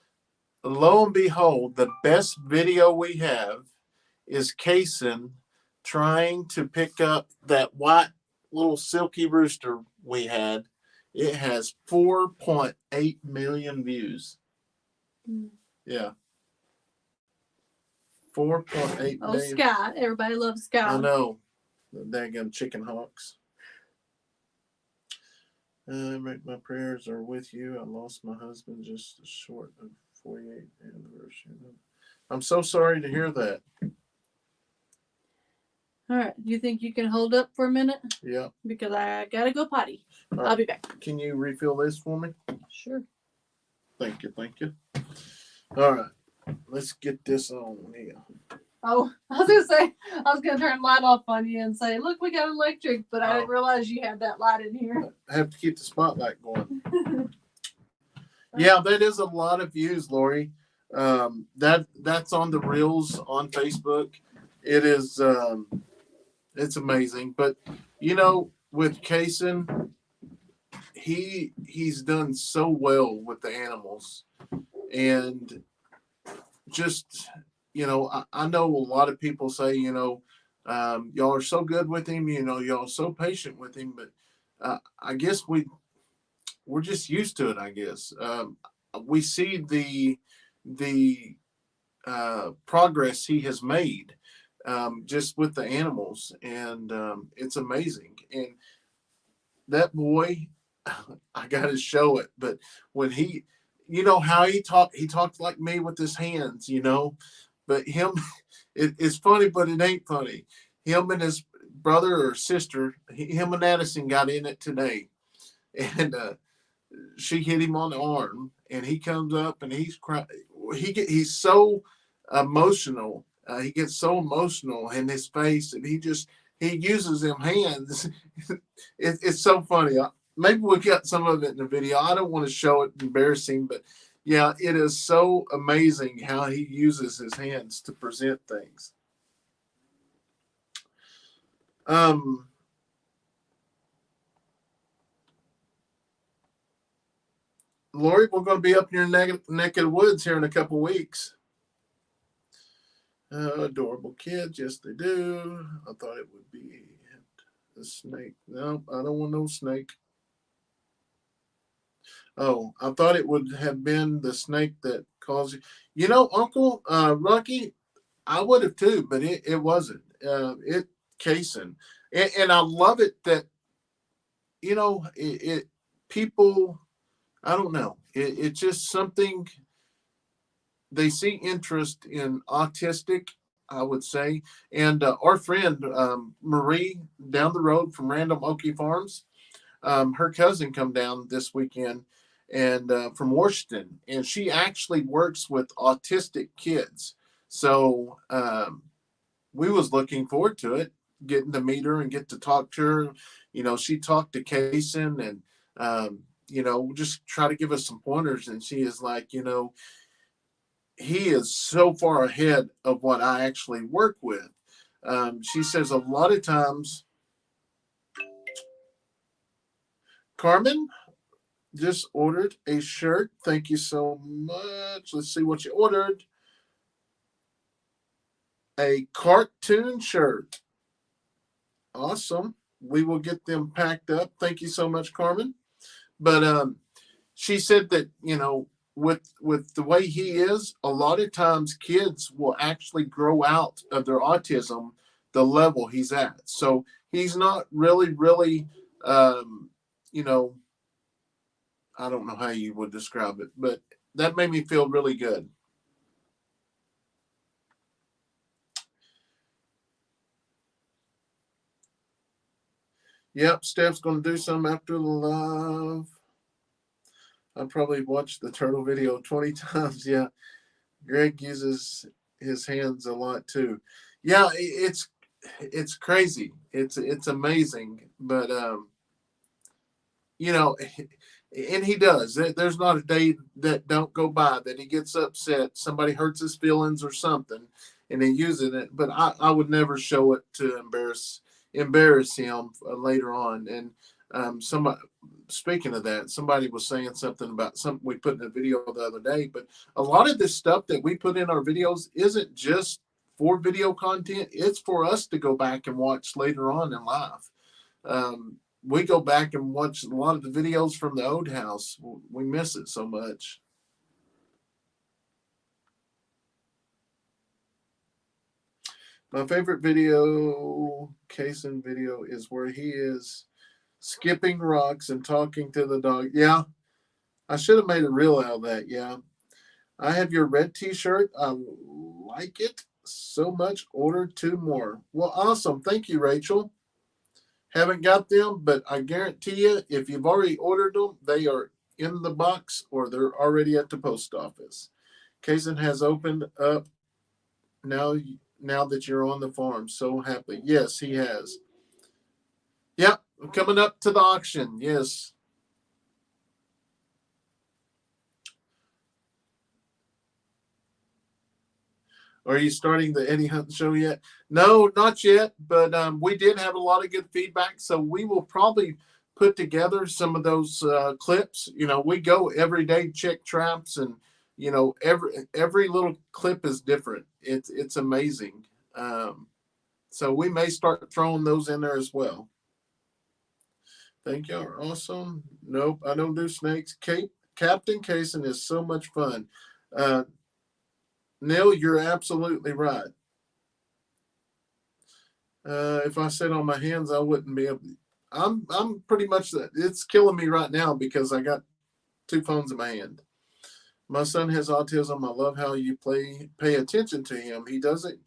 [SPEAKER 1] Lo and behold, the best video we have is Kayson trying to pick up that white little silky rooster we had. It has 4.8 million views. Yeah. 4.8
[SPEAKER 2] Oh,
[SPEAKER 1] million.
[SPEAKER 2] Sky. Everybody loves Sky.
[SPEAKER 1] I know. The daggum chicken hawks. My prayers are with you. I lost my husband just short of 48th anniversary. I'm so sorry to hear that.
[SPEAKER 2] All right. Do you think you can hold up for a minute?
[SPEAKER 1] Yeah.
[SPEAKER 2] Because I got to go potty.
[SPEAKER 1] Right.
[SPEAKER 2] I'll be back.
[SPEAKER 1] Can you refill this for me?
[SPEAKER 2] Sure.
[SPEAKER 1] Thank you. Thank you. All right. Let's get this on here.
[SPEAKER 2] Oh, I was going to say, I was going to turn the light off on you and say, look, we got electric, but I didn't realize you had that light in here.
[SPEAKER 1] I have to keep the spotlight going. Yeah, that is a lot of views, Lori. That's on the Reels on Facebook. It is, it's amazing. But, you know, with Kayson, he's done so well with the animals. And just, you know, I know a lot of people say, you know, y'all are so good with him, you know, y'all are so patient with him, but I guess we're just used to it, I guess. We see the progress he has made just with the animals, and it's amazing. And that boy, I got to show it, but when he, you know how he talks like me with his hands, you know, but him, it's funny, but it ain't funny. Him and his brother or sister, him and Addison got in it today, and she hit him on the arm, and he comes up and he's crying. He's so emotional. He gets so emotional in his face, and he uses them hands. It's so funny. Maybe we'll get some of it in the video. I don't want to show it embarrassing, but yeah, it is so amazing how he uses his hands to present things. Um, Lori, we're going to be up in your neck of the woods here in a couple weeks. Adorable kids. Yes, they do. I thought it would be a snake. No, I don't want no snake. Oh, I thought it would have been the snake that caused you. You know, Uncle Rocky, I would have too, but it wasn't. It Kayson, and I love it that it people. I don't know. It's just something they see interest in autistic. I would say, and our friend Marie down the road from Random Okie Farms, her cousin come down this weekend and from Washington, and she actually works with autistic kids. So we was looking forward to it, getting to meet her and get to talk to her. She talked to Kayson and just try to give us some pointers. And she is like, he is so far ahead of what I actually work with. She says a lot of times, Carmen just ordered a shirt. Thank you so much. Let's see what you ordered. A cartoon shirt. Awesome. We will get them packed up. Thank you so much, Carmen. But she said that, with the way he is, a lot of times kids will actually grow out of their autism the level he's at. So he's not really, you know, I don't know how you would describe it, but that made me feel really good. Yep, Steph's going to do some after the live. I probably watched the turtle video 20 times. Yeah, Greg uses his hands a lot too. Yeah, it's crazy. It's amazing, but you know, and he does. There's not a day that don't go by that he gets upset. Somebody hurts his feelings or something, and he uses it. But I would never show it to embarrass him later on. And somebody, speaking of that, somebody was saying something about something we put in a video the other day. But a lot of this stuff that we put in our videos isn't just for video content. It's for us to go back and watch later on in life. We go back and watch a lot of the videos from the old house. We miss it so much. My favorite video, Kayson video, is where he is skipping rocks and talking to the dog. Yeah, I should have made a reel out of that. Yeah. I have your red t-shirt. I like it so much. Order 2 more. Well, awesome. Thank you, Rachel. Haven't got them, but I guarantee you, if you've already ordered them, they are in the box or they're already at the post office. Kayson has opened up now that you're on the farm. So happy. Yes, he has. Yep, coming up to the auction. Yes. Are you starting the Eddy Hunt show yet? No, not yet. But we did have a lot of good feedback, so we will probably put together some of those clips. We go every day, check traps, and every little clip is different. It's amazing. So we may start throwing those in there as well. Thank you. Awesome. Nope, I don't do snakes. Captain Kayson is so much fun. Neil, you're absolutely right. If I sit on my hands, I wouldn't be able. I'm pretty much. It's killing me right now because I got 2 phones in my hand. My son has autism. I love how you pay attention to him. He doesn't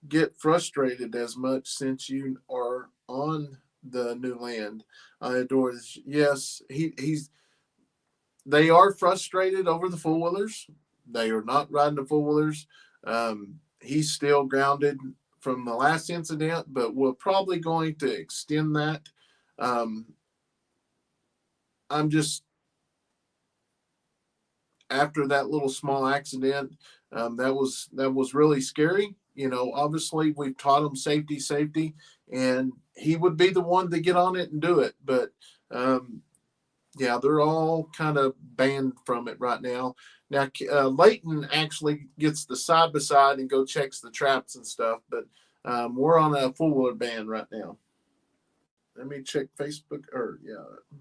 [SPEAKER 1] get frustrated as much since you are on the new land. I adore this. Yes, he's. They are frustrated over the 4-wheelers. They are not riding the 4-wheelers. He's still grounded from the last incident, but we're probably going to extend that. I'm just after that little small accident. That was really scary. Obviously we've taught him safety, and he would be the one to get on it and do it. But yeah, they're all kind of banned from it right now. Now, Leighton actually gets the side by side and go checks the traps and stuff, but we're on a full wheel ban right now. Let me check Facebook. Or yeah.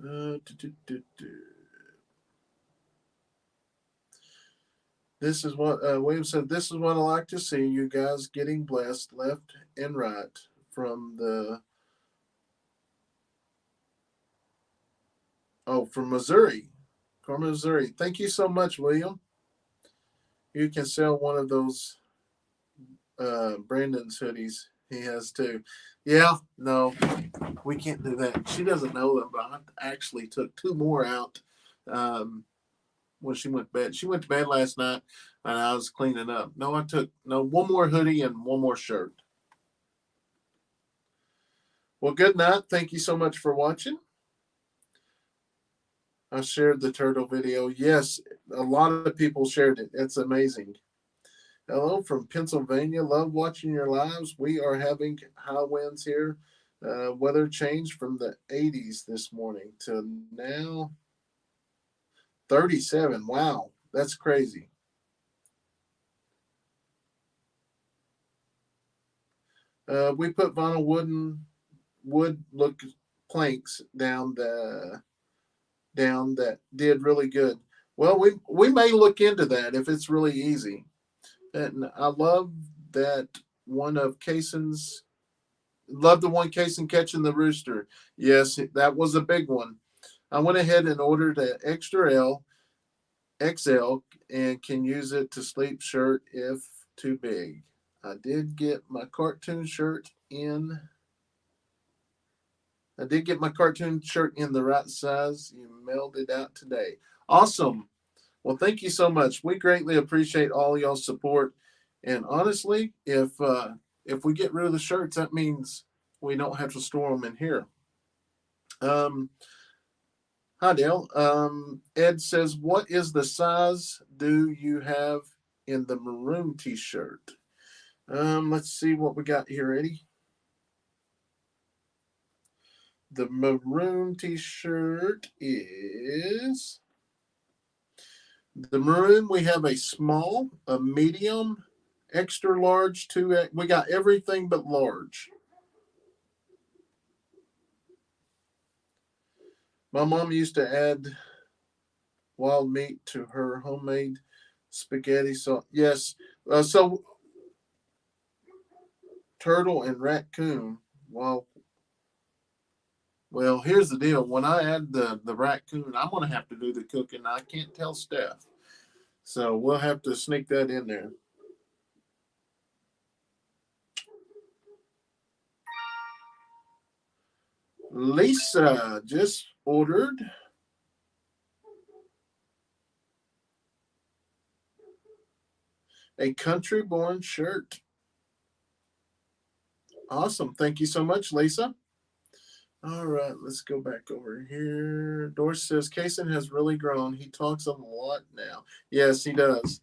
[SPEAKER 1] Do, do, do, do. This is what William said. This is what I like to see. You guys getting blessed left and right from the from Missouri, from Missouri. Thank you so much, William. You can sell one of those Brandon's hoodies. He has too. Yeah, no, we can't do that. She doesn't know that, but I actually took two more out when she went to bed. She went to bed last night, and I was cleaning up. No, I took one more hoodie and one more shirt. Well, good night. Thank you so much for watching. I shared the turtle video. Yes, a lot of people shared it. It's amazing. Hello from Pennsylvania. Love watching your lives. We are having high winds here. Weather changed from the 80s this morning to now 37. Wow, that's crazy. We put vinyl wood look planks down that did really good. Well, we may look into that if it's really easy. And I love that one of Kayson's. Love the one Kayson catching the rooster. Yes, that was a big one. I went ahead and ordered an extra XL, and can use it to sleep shirt if too big. I did get my cartoon shirt in. I did get my cartoon shirt in the right size. You mailed it out today. Awesome. Well, thank you so much. We greatly appreciate all y'all's support. And honestly, if we get rid of the shirts, that means we don't have to store them in here. Hi, Dale. Ed says, what is the size do you have in the maroon t-shirt? Let's see what we got here, Eddie. The maroon t-shirt is the maroon. We have a small, a medium, extra large, 2X. We got everything but large. My mom used to add wild meat to her homemade spaghetti. So yes, so turtle and raccoon. Well, here's the deal. When I add the raccoon, I'm gonna have to do the cooking. I can't tell Steph, so we'll have to sneak that in there. Lisa just ordered a country born shirt. Awesome. Thank you so much, Lisa. All right, let's go back over here. Doris says Kayson has really grown. He talks a lot now. Yes, he does.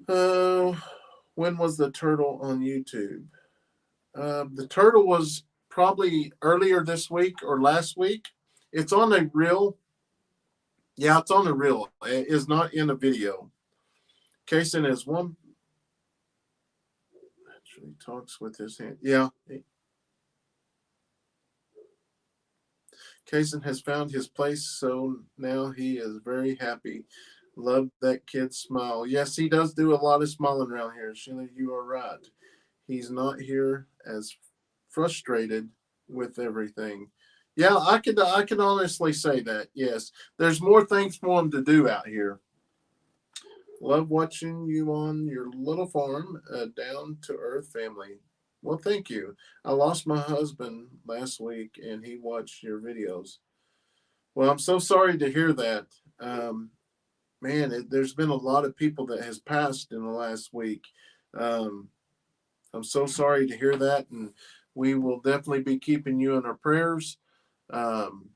[SPEAKER 1] When was the turtle on YouTube? The turtle was probably earlier this week or last week. It's on a reel. Yeah, it's on a reel. It is not in a video. Kayson is one. Actually, talks with his hand. Yeah. Kayson has found his place, so now he is very happy. Love that kid's smile. Yes, he does do a lot of smiling around here. Sheila, you are right. He's not here as frustrated with everything. Yeah, I can honestly say that. Yes, there's more things for him to do out here. Love watching you on your little farm, down to earth family. Well, thank you. I lost my husband last week, and he watched your videos. Well, I'm so sorry to hear that. Man, there's been a lot of people that has passed in the last week. Um, I'm so sorry to hear that, and we will definitely be keeping you in our prayers. Um,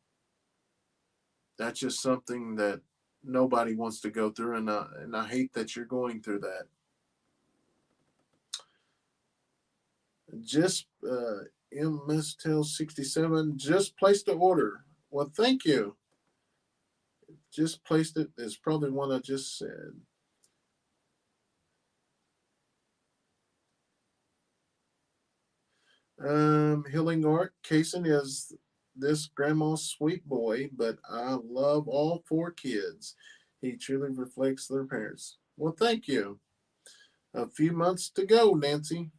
[SPEAKER 1] that's just something that nobody wants to go through, and I hate that you're going through that. Just MS Tel 67 just placed the order. Well, thank you. Just placed it. It's probably one I just said. Healing Art. Kayson is this grandma's sweet boy, but I love all four kids. He truly reflects their parents. Well, thank you. A few months to go, Nancy.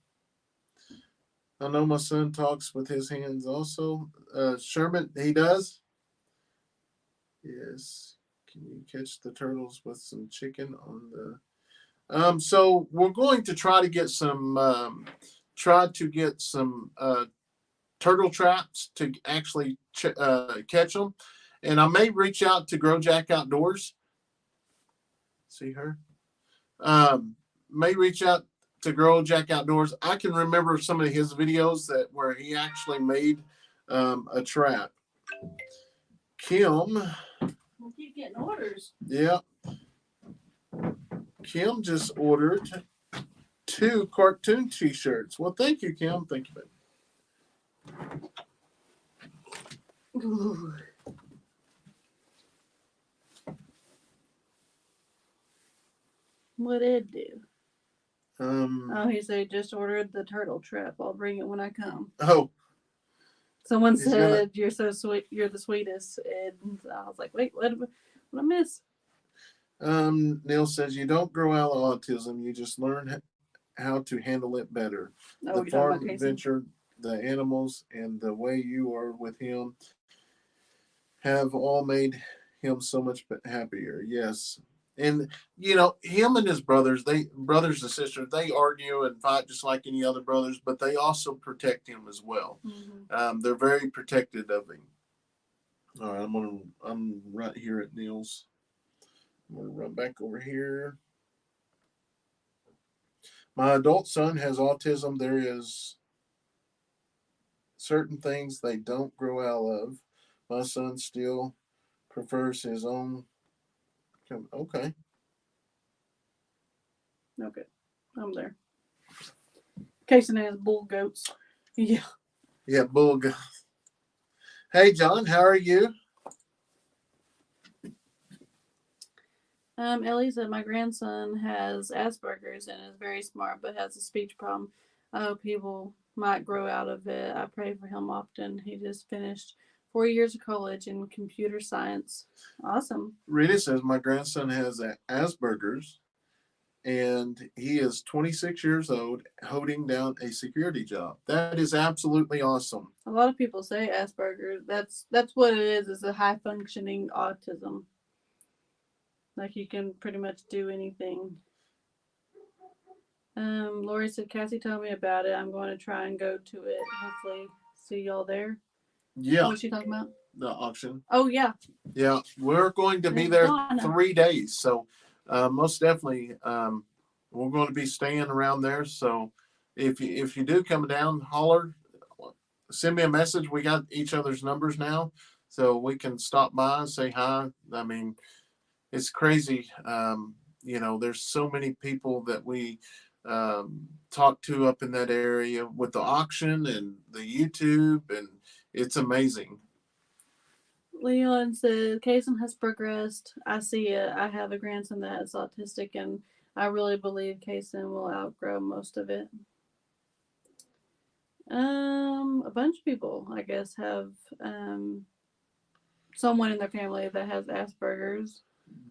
[SPEAKER 1] I know my son talks with his hands also. Sherman, he does? Yes. Can you catch the turtles with some chicken on the so we're going to try to get some turtle traps to actually catch them, and I may reach out to Grow Jack Outdoors. See her? May reach out to Grow Jack Outdoors. I can remember some of his videos that where he actually made a trap. Kim.
[SPEAKER 2] We keep getting orders.
[SPEAKER 1] Yeah. Kim just ordered 2 cartoon t-shirts. Well, thank you, Kim. Thank you, baby.
[SPEAKER 2] Ooh. What Ed do? He said just ordered the turtle trap. I'll bring it when I come.
[SPEAKER 1] Oh.
[SPEAKER 2] Someone said you're so sweet. You're the sweetest. And I was like, wait, what I miss?
[SPEAKER 1] Neil says you don't grow out of autism. You just learn how to handle it better.
[SPEAKER 2] Oh,
[SPEAKER 1] the farm adventure, the animals, and the way you are with him have all made him so much happier. Yes. And him and his brothers and sisters, they argue and fight just like any other brothers, but they also protect him as well.
[SPEAKER 2] Mm-hmm.
[SPEAKER 1] They're very protective of him. All right, I'm right here at Neil's. I'm gonna run back over here. My adult son has autism. There is certain things they don't grow out of. My son still prefers his own. Okay.
[SPEAKER 2] Okay. I'm there. Kayson has bull goats. Yeah.
[SPEAKER 1] Yeah, bull goats. Hey, John, how are you?
[SPEAKER 2] Ellie said my grandson has Asperger's and is very smart, but has a speech problem. I hope he might grow out of it. I pray for him often. He just finished 4 years of college in computer science. Awesome.
[SPEAKER 1] Rita says my grandson has Asperger's, and he is 26 years old, holding down a security job. That is absolutely awesome.
[SPEAKER 2] A lot of people say Asperger's. That's what it is. It's a high functioning autism. Like you can pretty much do anything. Lori said Cassie told me about it. I'm going to try and go to it. Hopefully see y'all there.
[SPEAKER 1] Yeah.
[SPEAKER 2] What was she talking about?
[SPEAKER 1] The auction.
[SPEAKER 2] Oh yeah.
[SPEAKER 1] Yeah, we're going to be there 3 days. So most definitely we're going to be staying around there. So if you do come down, holler, send me a message. We got each other's numbers now, so we can stop by and say hi. I mean, it's crazy. There's so many people that we talk to up in that area with the auction and the YouTube, and it's amazing.
[SPEAKER 2] Leon said Kayson has progressed. I see it. I have a grandson that is autistic, and I really believe Kayson will outgrow most of it. A bunch of people, I guess, have someone in their family that has Asperger's.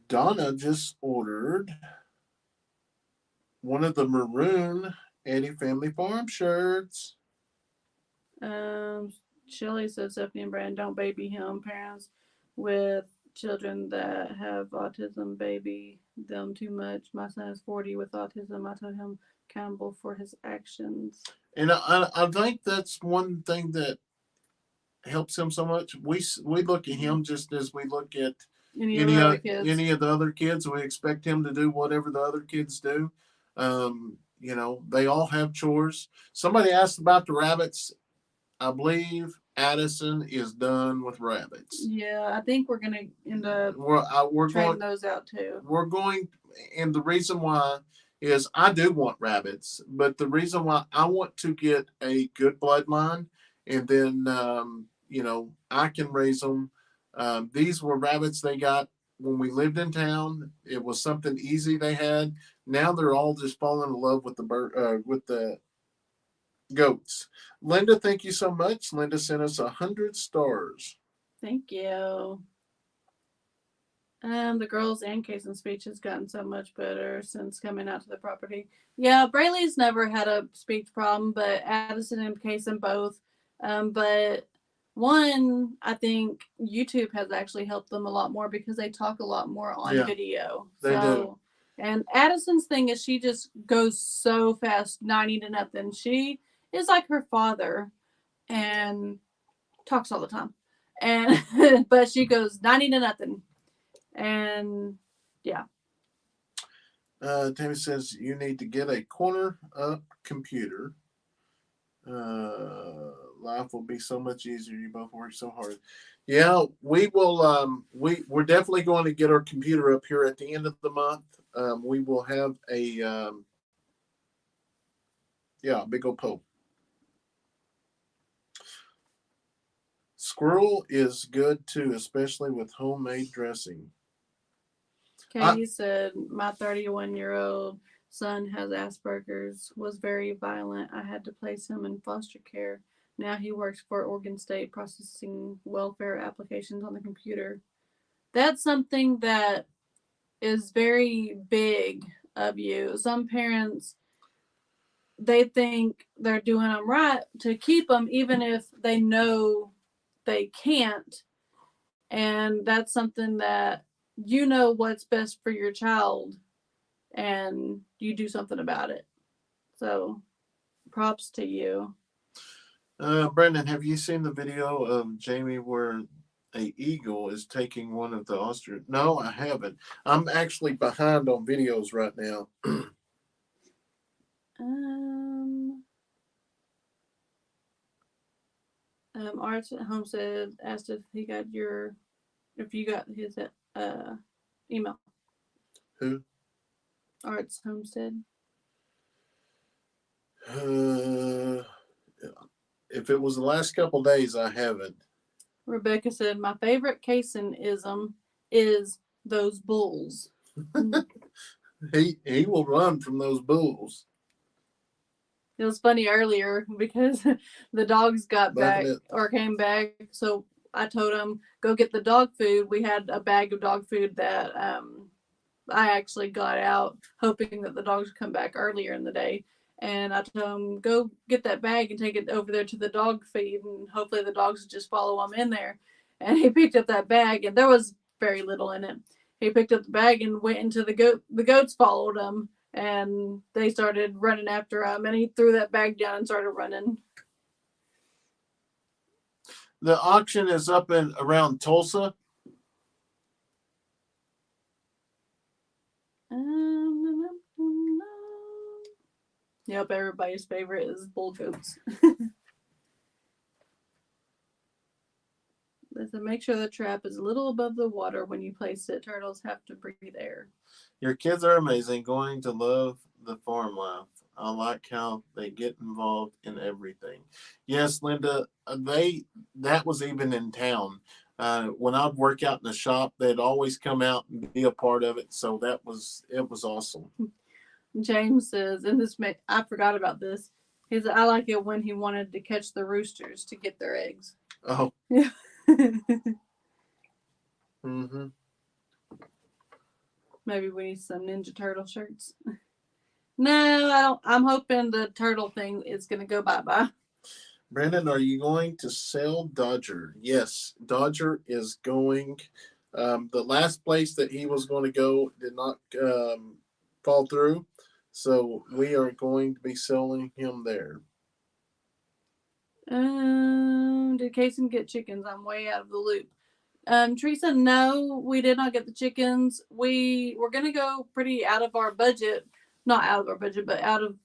[SPEAKER 1] Donna just ordered one of the maroon Eddy Family Farm shirts.
[SPEAKER 2] Shelly said Stephanie and Brandon don't baby him. Parents with children that have autism baby them too much. My son is 40 with autism. I told him accountable for his actions.
[SPEAKER 1] And I think that's one thing that helps him so much. We look at him just as we look at any of the other kids. We expect him to do whatever the other kids do. They all have chores. Somebody asked about the rabbits. I believe Addison is done with rabbits.
[SPEAKER 2] Yeah, I think we're going to end up
[SPEAKER 1] we're
[SPEAKER 2] trading those out too.
[SPEAKER 1] We're going, and the reason why is I do want rabbits, but the reason why I want to get a good bloodline, and then I can raise them. These were rabbits they got when we lived in town. It was something easy they had. Now they're all just falling in love with the with the goats. Linda, thank you so much. Linda sent us 100 stars.
[SPEAKER 2] Thank you. The girls and Kayson's speech has gotten so much better since coming out to the property. Yeah, Braylee's never had a speech problem, but Addison and Kayson both. But one, I think YouTube has actually helped them a lot more because they talk a lot more on video.
[SPEAKER 1] They do.
[SPEAKER 2] And Addison's thing is she just goes so fast, 90 to nothing. She is like her father and talks all the time. And but she goes 90 to nothing. And yeah.
[SPEAKER 1] Tammy says you need to get a corner up computer. Life will be so much easier. You both work so hard. Yeah, we will. We're definitely going to get our computer up here at the end of the month. We will have a big old pole. Squirrel is good too, especially with homemade dressing.
[SPEAKER 2] Katie said, my 31-year-old son has Asperger's, was very violent. I had to place him in foster care. Now he works for Oregon State processing welfare applications on the computer. That's something that is very big of you. Some parents, they think they're doing them right to keep them even if they know they can't. And that's something that you know what's best for your child and you do something about it. So props to you.
[SPEAKER 1] Brendan, have you seen the video of Jamie where a eagle is taking one of the ostrich? No, I haven't. I'm actually behind on videos right now.
[SPEAKER 2] Arts at Home said asked if you got his email.
[SPEAKER 1] Who?
[SPEAKER 2] Arts Homestead.
[SPEAKER 1] If it was the last couple days, I haven't.
[SPEAKER 2] Rebecca said my favorite Kayson-ism is those bulls.
[SPEAKER 1] He will run from those bulls.
[SPEAKER 2] It was funny earlier because the dogs got back or came back. So I told him, go get the dog food. We had a bag of dog food that I actually got out hoping that the dogs would come back earlier in the day. And I told him, go get that bag and take it over there to the dog feed. And hopefully the dogs would just follow him in there. And he picked up that bag and there was very little in it. He picked up the bag and went into the goat. The goats followed him. And they started running after him, and he threw that bag down and started running.
[SPEAKER 1] The auction is up in around Tulsa.
[SPEAKER 2] Yep, everybody's favorite is bull goats. So make sure the trap is a little above the water when you place it. Turtles have to breathe air.
[SPEAKER 1] Your kids are amazing. Going to love the farm life. I like how they get involved in everything. Yes, Linda, that was even in town. When I'd work out in the shop, they'd always come out and be a part of it. So it was awesome.
[SPEAKER 2] James says, I forgot about this. He said, I like it when he wanted to catch the roosters to get their eggs.
[SPEAKER 1] Oh.
[SPEAKER 2] Yeah.
[SPEAKER 1] Mm-hmm.
[SPEAKER 2] Maybe we need some Ninja Turtle shirts. No, I don't. I'm hoping the turtle thing is going to go bye-bye.
[SPEAKER 1] Brandon, are you going to sell Dodger? Yes, Dodger is going. The last place that he was going to go did not fall through. So we are going to be selling him there.
[SPEAKER 2] Did Kayson get chickens? I'm way out of the loop. Teresa, no, we did not get the chickens. We were going to go pretty out of our budget. Not out of our budget, but out of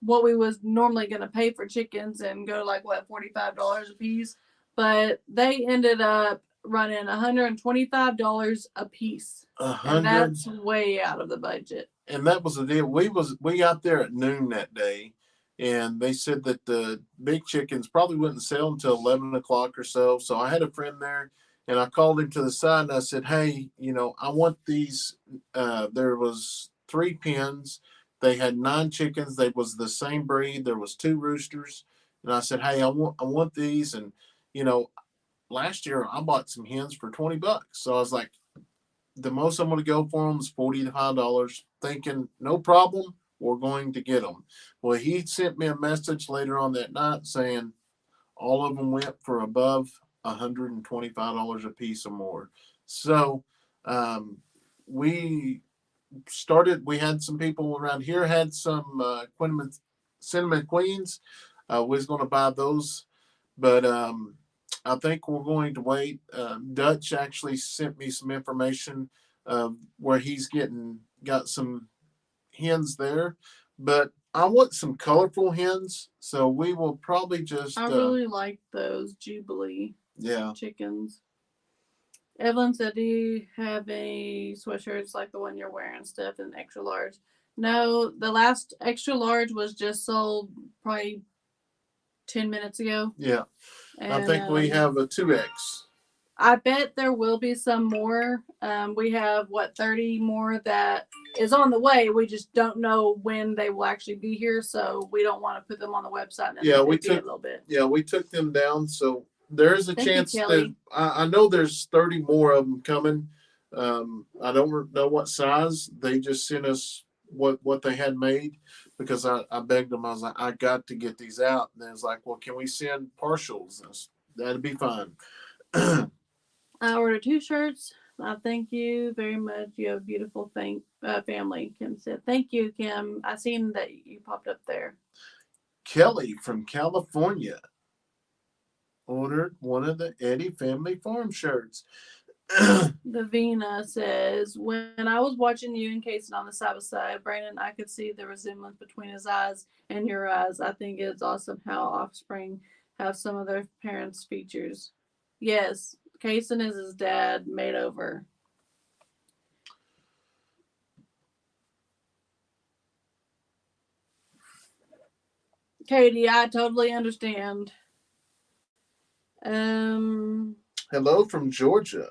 [SPEAKER 2] what we was normally going to pay for chickens and go like, $45 a piece. But they ended up running $125 a piece. And that's way out of the budget.
[SPEAKER 1] and that was the deal. We got there at noon that day, and they said that the big chickens probably wouldn't sell until 11 o'clock or so. So I had a friend there, and I called him to the side and I said, "Hey, I want these." There was 3 pens. They had 9 chickens. They was the same breed. There was 2 roosters, and I said, "Hey, I want these." And you know, last year I bought some hens for $20. So I was like, the most I'm going to go for them is $45, thinking no problem, we're going to get them. Well, he sent me a message later on that night saying all of them went for above $125 a piece or more. So um, we we had some people around here had some cinnamon queens. We was going to buy those, but I think we're going to wait. Dutch actually sent me some information where he's got some hens there, but I want some colorful hens, so we will probably just
[SPEAKER 2] I really like those Jubilee
[SPEAKER 1] yeah.
[SPEAKER 2] chickens. Evelyn said, "Do you have any sweatshirts like the one you're wearing, stuff in extra large?" No, the last extra large was just sold probably 10 minutes ago.
[SPEAKER 1] Yeah,
[SPEAKER 2] And
[SPEAKER 1] I think we have a 2X.
[SPEAKER 2] I bet there will be some more. We have 30 more that is on the way. We just don't know when they will actually be here, so we don't want to put them on the website. And
[SPEAKER 1] Yeah,
[SPEAKER 2] we took a little bit.
[SPEAKER 1] Yeah, we took them down, so there is a
[SPEAKER 2] Thank you,
[SPEAKER 1] chance
[SPEAKER 2] Kelly.
[SPEAKER 1] that I know there's 30 more of them coming. I don't know what size. They just sent us what they had made because I begged them. I was like, I got to get these out, and they was like, well, can we send partials? That'd be fine.
[SPEAKER 2] I ordered 2 shirts. I thank you very much. You have a beautiful family. Kim said, "Thank you, Kim. I seen that you popped up there."
[SPEAKER 1] Kelly from California ordered one of the Eddy Family Farm shirts.
[SPEAKER 2] Davina says, "When I was watching you and Kayson on the side by side, Brandon, I could see the resemblance between his eyes and your eyes. I think it's awesome how offspring have some of their parents' features." Yes, Kayson is his dad made over. Katie, I totally understand.
[SPEAKER 1] Hello from Georgia.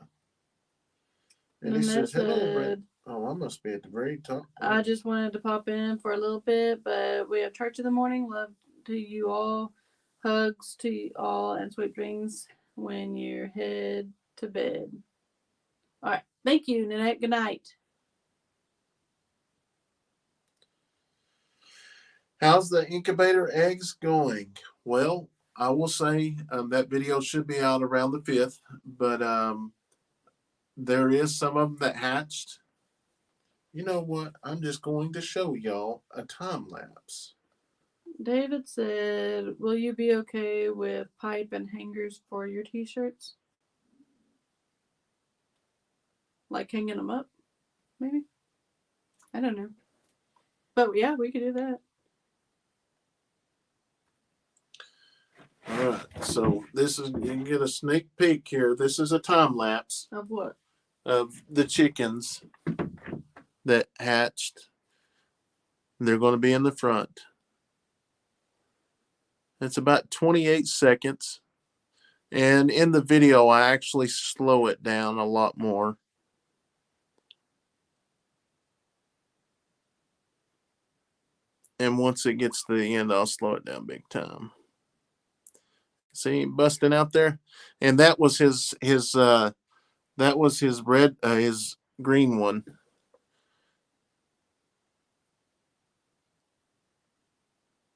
[SPEAKER 1] And he says,
[SPEAKER 2] Vanessa,
[SPEAKER 1] hello, Brent. Oh, I must be at the very top.
[SPEAKER 2] I just wanted to pop in for a little bit, but we have church in the morning. Love to you all. Hugs to you all and sweet dreams when you head to bed. All right. Thank you, Nanette. Good night.
[SPEAKER 1] How's the incubator eggs going? Well, I will say that video should be out around the 5th, but there is some of them that hatched. You know what? I'm just going to show y'all a time lapse.
[SPEAKER 2] David said, "Will you be okay with pipe and hangers for your t-shirts? Like hanging them up, maybe? I don't know. But yeah, we could do that."
[SPEAKER 1] All right, so this is, you can get a sneak peek here. This is a time lapse
[SPEAKER 2] Of what?
[SPEAKER 1] of the chickens that hatched. They're going to be in the front. It's about 28 seconds. And in the video, I actually slow it down a lot more. And once it gets to the end, I'll slow it down big time. See, busting out there, and that was his red his green one.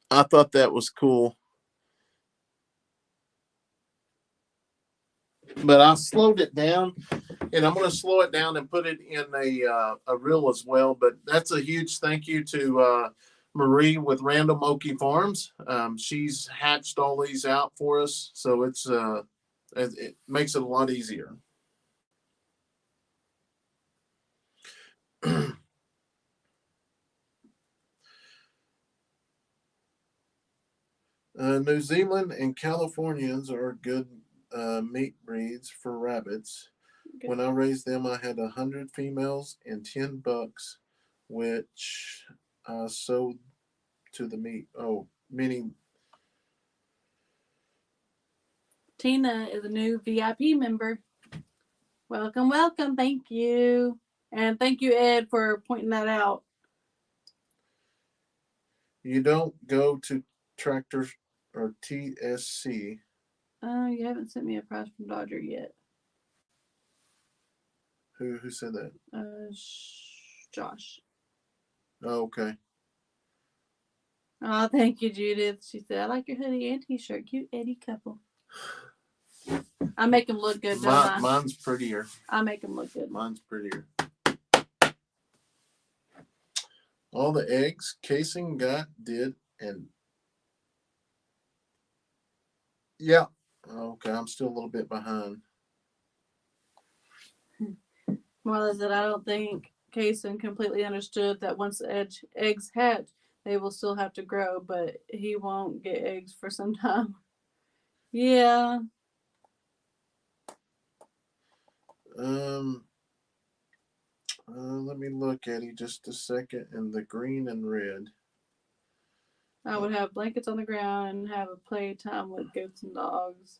[SPEAKER 1] I thought that was cool, but I slowed it down, and I'm going to slow it down and put it in a reel as well. But that's a huge thank you to Marie with Random Okie Farms. She's hatched all these out for us, so it makes it a lot easier. New Zealand and Californians are good meat breeds for rabbits. Okay. When I raised them, I had 100 females and 10 bucks which sold to the meat. Oh, meaning
[SPEAKER 2] Tina is a new VIP member. Welcome, welcome. Thank you. And thank you, Ed, for pointing that out.
[SPEAKER 1] you don't go to Tractor or TSC.
[SPEAKER 2] You haven't sent me a price from Dodger yet.
[SPEAKER 1] Who said that?
[SPEAKER 2] Josh.
[SPEAKER 1] Oh, okay.
[SPEAKER 2] Oh, thank you, Judith. She said, I like your hoodie and t-shirt. Cute Eddy couple. I make them look good, don't I?
[SPEAKER 1] Mine's prettier.
[SPEAKER 2] I make them look good.
[SPEAKER 1] Mine's prettier. All the eggs Kayson did, and yeah. Okay, I'm still a little bit behind.
[SPEAKER 2] Marla said, I don't think Kayson completely understood that once the eggs hatch, they will still have to grow, but he won't get eggs for some time. Yeah.
[SPEAKER 1] Let me look at it just a second. In the green and red.
[SPEAKER 2] I would have blankets on the ground and have a playtime with goats and dogs.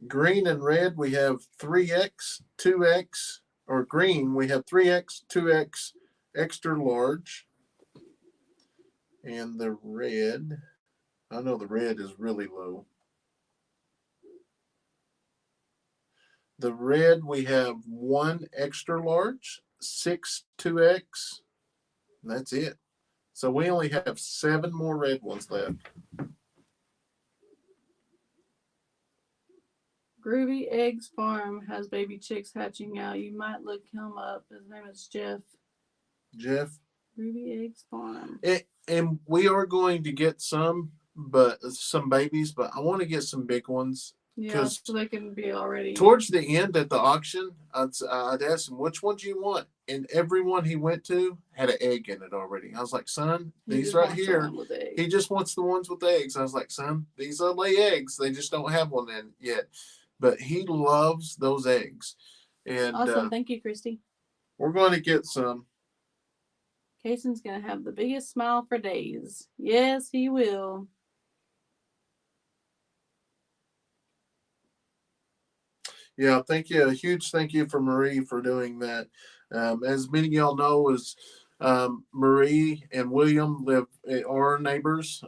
[SPEAKER 1] Green and red, we have 3X, 2X, or green, we have 3X, 2X, extra large. And the red, I know the red is really low. The red, we have 1 extra large, 6 2X, and that's it. So we only have 7 more red ones left.
[SPEAKER 2] Groovy Eggs Farm has baby chicks hatching out. You might look him up. His name is Jeff.
[SPEAKER 1] Jeff?
[SPEAKER 2] Groovy Eggs Farm.
[SPEAKER 1] And we are going to get some babies, but I want to get some big ones.
[SPEAKER 2] Yeah, so they can be already.
[SPEAKER 1] Towards the end at the auction, I'd ask him, which one do you want? And everyone he went to had an egg in it already. I was like, son, these right here. He just wants the ones with eggs. I was like, son, these are lay eggs. They just don't have one in yet. But he loves those eggs. And
[SPEAKER 2] awesome. Thank you, Christy.
[SPEAKER 1] We're going to get some.
[SPEAKER 2] Kayson's going to have the biggest smile for days. Yes, he will.
[SPEAKER 1] Yeah, thank you. A huge thank you for Marie for doing that. As many of y'all know, is Marie and William are neighbors.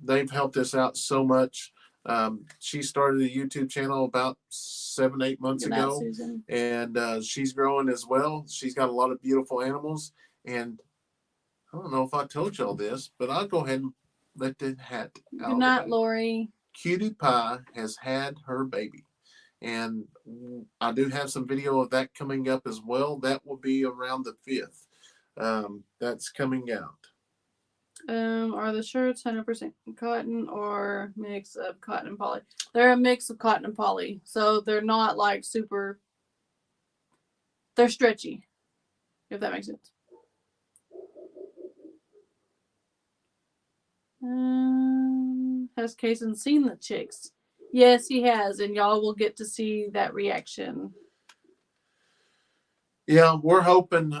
[SPEAKER 1] They've helped us out so much. She started a YouTube channel about 7-8 months ago,
[SPEAKER 2] Susan.
[SPEAKER 1] And she's growing as well. She's got a lot of beautiful animals, and I don't know if I told y'all this, but I'll go ahead and let the hat out.
[SPEAKER 2] Good night, Lori.
[SPEAKER 1] Cutie Pie has had her baby, and I do have some video of that coming up as well. That will be around the 5th. That's coming out.
[SPEAKER 2] Are the shirts 100% cotton or mix of cotton and poly? They're a mix of cotton and poly, so they're not like super. They're stretchy, if that makes sense. Has Kayson seen the chicks? Yes, he has, and y'all will get to see that reaction.
[SPEAKER 1] Yeah, we're hoping.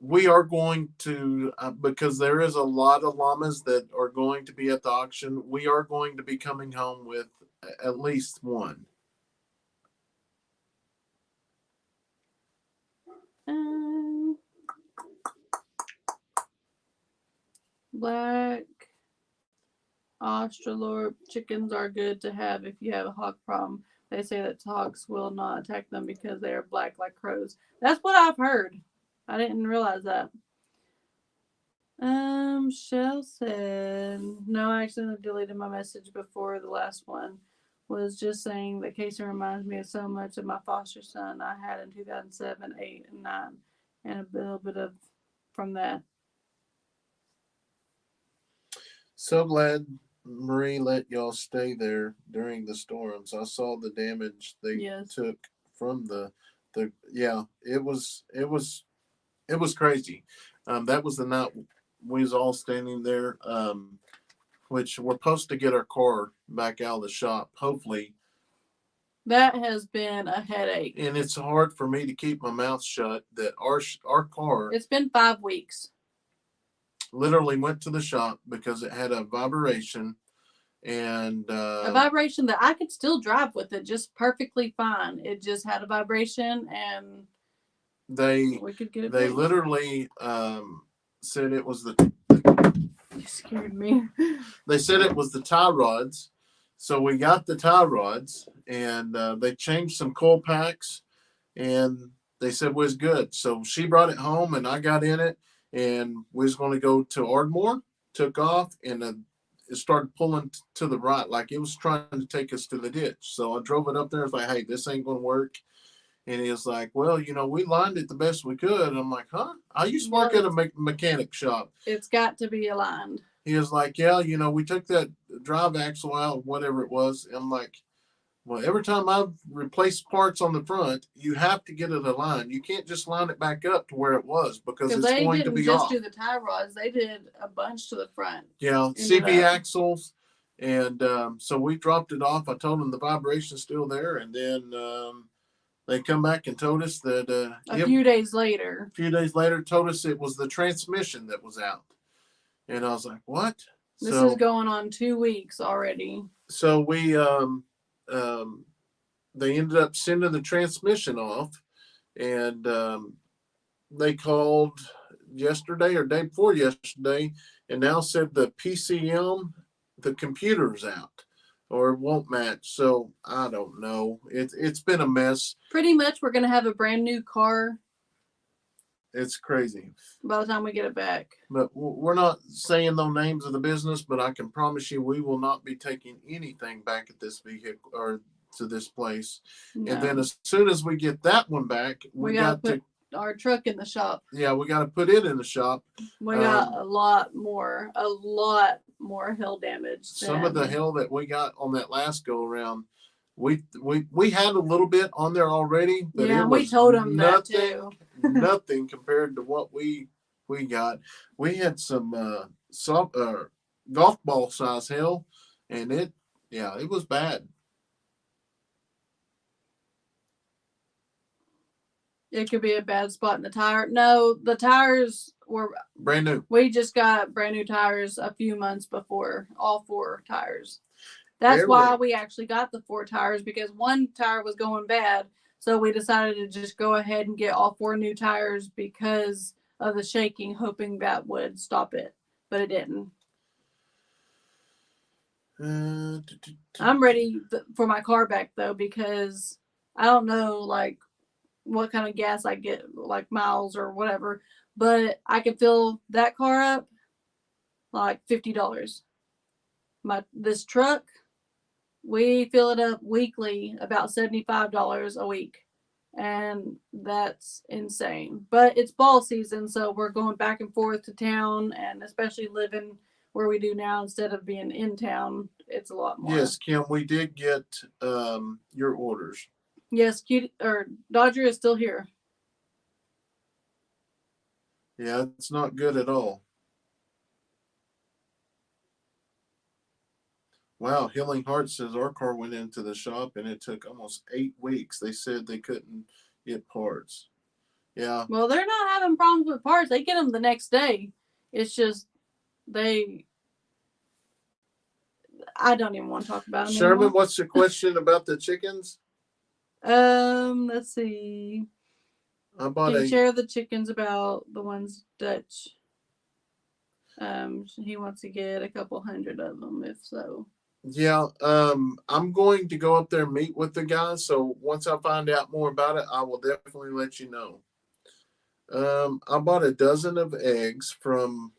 [SPEAKER 1] We are going to, because there is a lot of llamas that are going to be at the auction. We are going to be coming home with at least one.
[SPEAKER 2] Black Australorp chickens are good to have if you have a hawk problem. They say that hawks will not attack them because they are black like crows. That's what I've heard. I didn't realize that. Shell said, no, I accidentally deleted my message before the last one. Was just saying that Kayson reminds me of so much of my foster son I had in 2007, 8, and 9, and a little bit of from that.
[SPEAKER 1] So glad Marie let y'all stay there during the storms. I saw the damage they took from the yeah, it was crazy. That was the night we was all standing there, which we're supposed to get our car back out of the shop. Hopefully
[SPEAKER 2] That has been a headache.
[SPEAKER 1] And it's hard for me to keep my mouth shut that our car
[SPEAKER 2] It's been 5 weeks.
[SPEAKER 1] literally went to the shop because it had a vibration and
[SPEAKER 2] A vibration that I could still drive with it just perfectly fine. It just had a vibration and we could get it
[SPEAKER 1] they
[SPEAKER 2] fixed.
[SPEAKER 1] literally said it was
[SPEAKER 2] You scared me.
[SPEAKER 1] they said it was the tie rods. So we got the tie rods and they changed some coil packs and they said was good. So she brought it home and I got in it and we was going to go to Ardmore, took off and it started pulling to the right like it was trying to take us to the ditch. So I drove it up there. I was like, hey, this ain't going to work. And he was like, well, we lined it the best we could. And I'm like, huh? I used to work at a mechanic shop.
[SPEAKER 2] It's got to be aligned.
[SPEAKER 1] He was like, yeah, we took that drive axle out, whatever it was. And I'm like, well, every time I've replaced parts on the front, you have to get it aligned. You can't just line it back up to where it was because it's going to be
[SPEAKER 2] they didn't just
[SPEAKER 1] off.
[SPEAKER 2] do the tie rods. They did a bunch to the front.
[SPEAKER 1] Yeah, CV axles. And so we dropped it off. I told them the vibration's still there. And then they come back and told us that
[SPEAKER 2] a few days later,
[SPEAKER 1] told us it was the transmission that was out. And I was like, what?
[SPEAKER 2] This is going on 2 weeks already.
[SPEAKER 1] So we, they ended up sending the transmission off and they called yesterday or day before yesterday and now said the PCM, the computer's out or it won't match. So I don't know. It's been a mess.
[SPEAKER 2] Pretty much we're going to have a brand new car.
[SPEAKER 1] It's crazy.
[SPEAKER 2] By the time we get it back.
[SPEAKER 1] But we're not saying the names of the business, but I can promise you we will not be taking anything back at this vehicle or to this place. No. And then as soon as we get that one back, we got to put
[SPEAKER 2] our truck in the shop.
[SPEAKER 1] Yeah, we got to put it in the shop.
[SPEAKER 2] We got a lot more hail damage.
[SPEAKER 1] Some of the hail that we got on that last go around. We had a little bit on there already, but
[SPEAKER 2] yeah,
[SPEAKER 1] it was
[SPEAKER 2] we told them that too.
[SPEAKER 1] Nothing compared to what we got. We had some golf ball size hail, and it was bad.
[SPEAKER 2] It could be a bad spot in the tire. No, the tires were
[SPEAKER 1] brand new.
[SPEAKER 2] We just got brand new tires a few months before, all 4 tires. That's why we actually got the 4 tires because one tire was going bad. So we decided to just go ahead and get all 4 new tires because of the shaking, hoping that would stop it. But it didn't. I'm ready for my car back though because I don't know like what kind of gas I get, like miles or whatever. But I can fill that car up like $50. This truck, we fill it up weekly about $75 a week. And that's insane. But it's fall season, so we're going back and forth to town, and especially living where we do now instead of being in town, it's a lot more.
[SPEAKER 1] Yes, Kim, we did get your orders.
[SPEAKER 2] Yes, Dodger is still here.
[SPEAKER 1] Yeah, it's not good at all. Wow, Healing Heart says our car went into the shop and it took almost 8 weeks. They said they couldn't get parts. Yeah.
[SPEAKER 2] Well, they're not having problems with parts. They get them the next day. It's just I don't even want to talk about them
[SPEAKER 1] Sherman,
[SPEAKER 2] anymore.
[SPEAKER 1] what's the question about the chickens?
[SPEAKER 2] Let's see.
[SPEAKER 1] Can
[SPEAKER 2] you share the chickens about the ones Dutch? He wants to get a couple hundred of them, if so.
[SPEAKER 1] Yeah, I'm going to go up there and meet with the guys. So once I find out more about it, I will definitely let you know. I bought a dozen of eggs from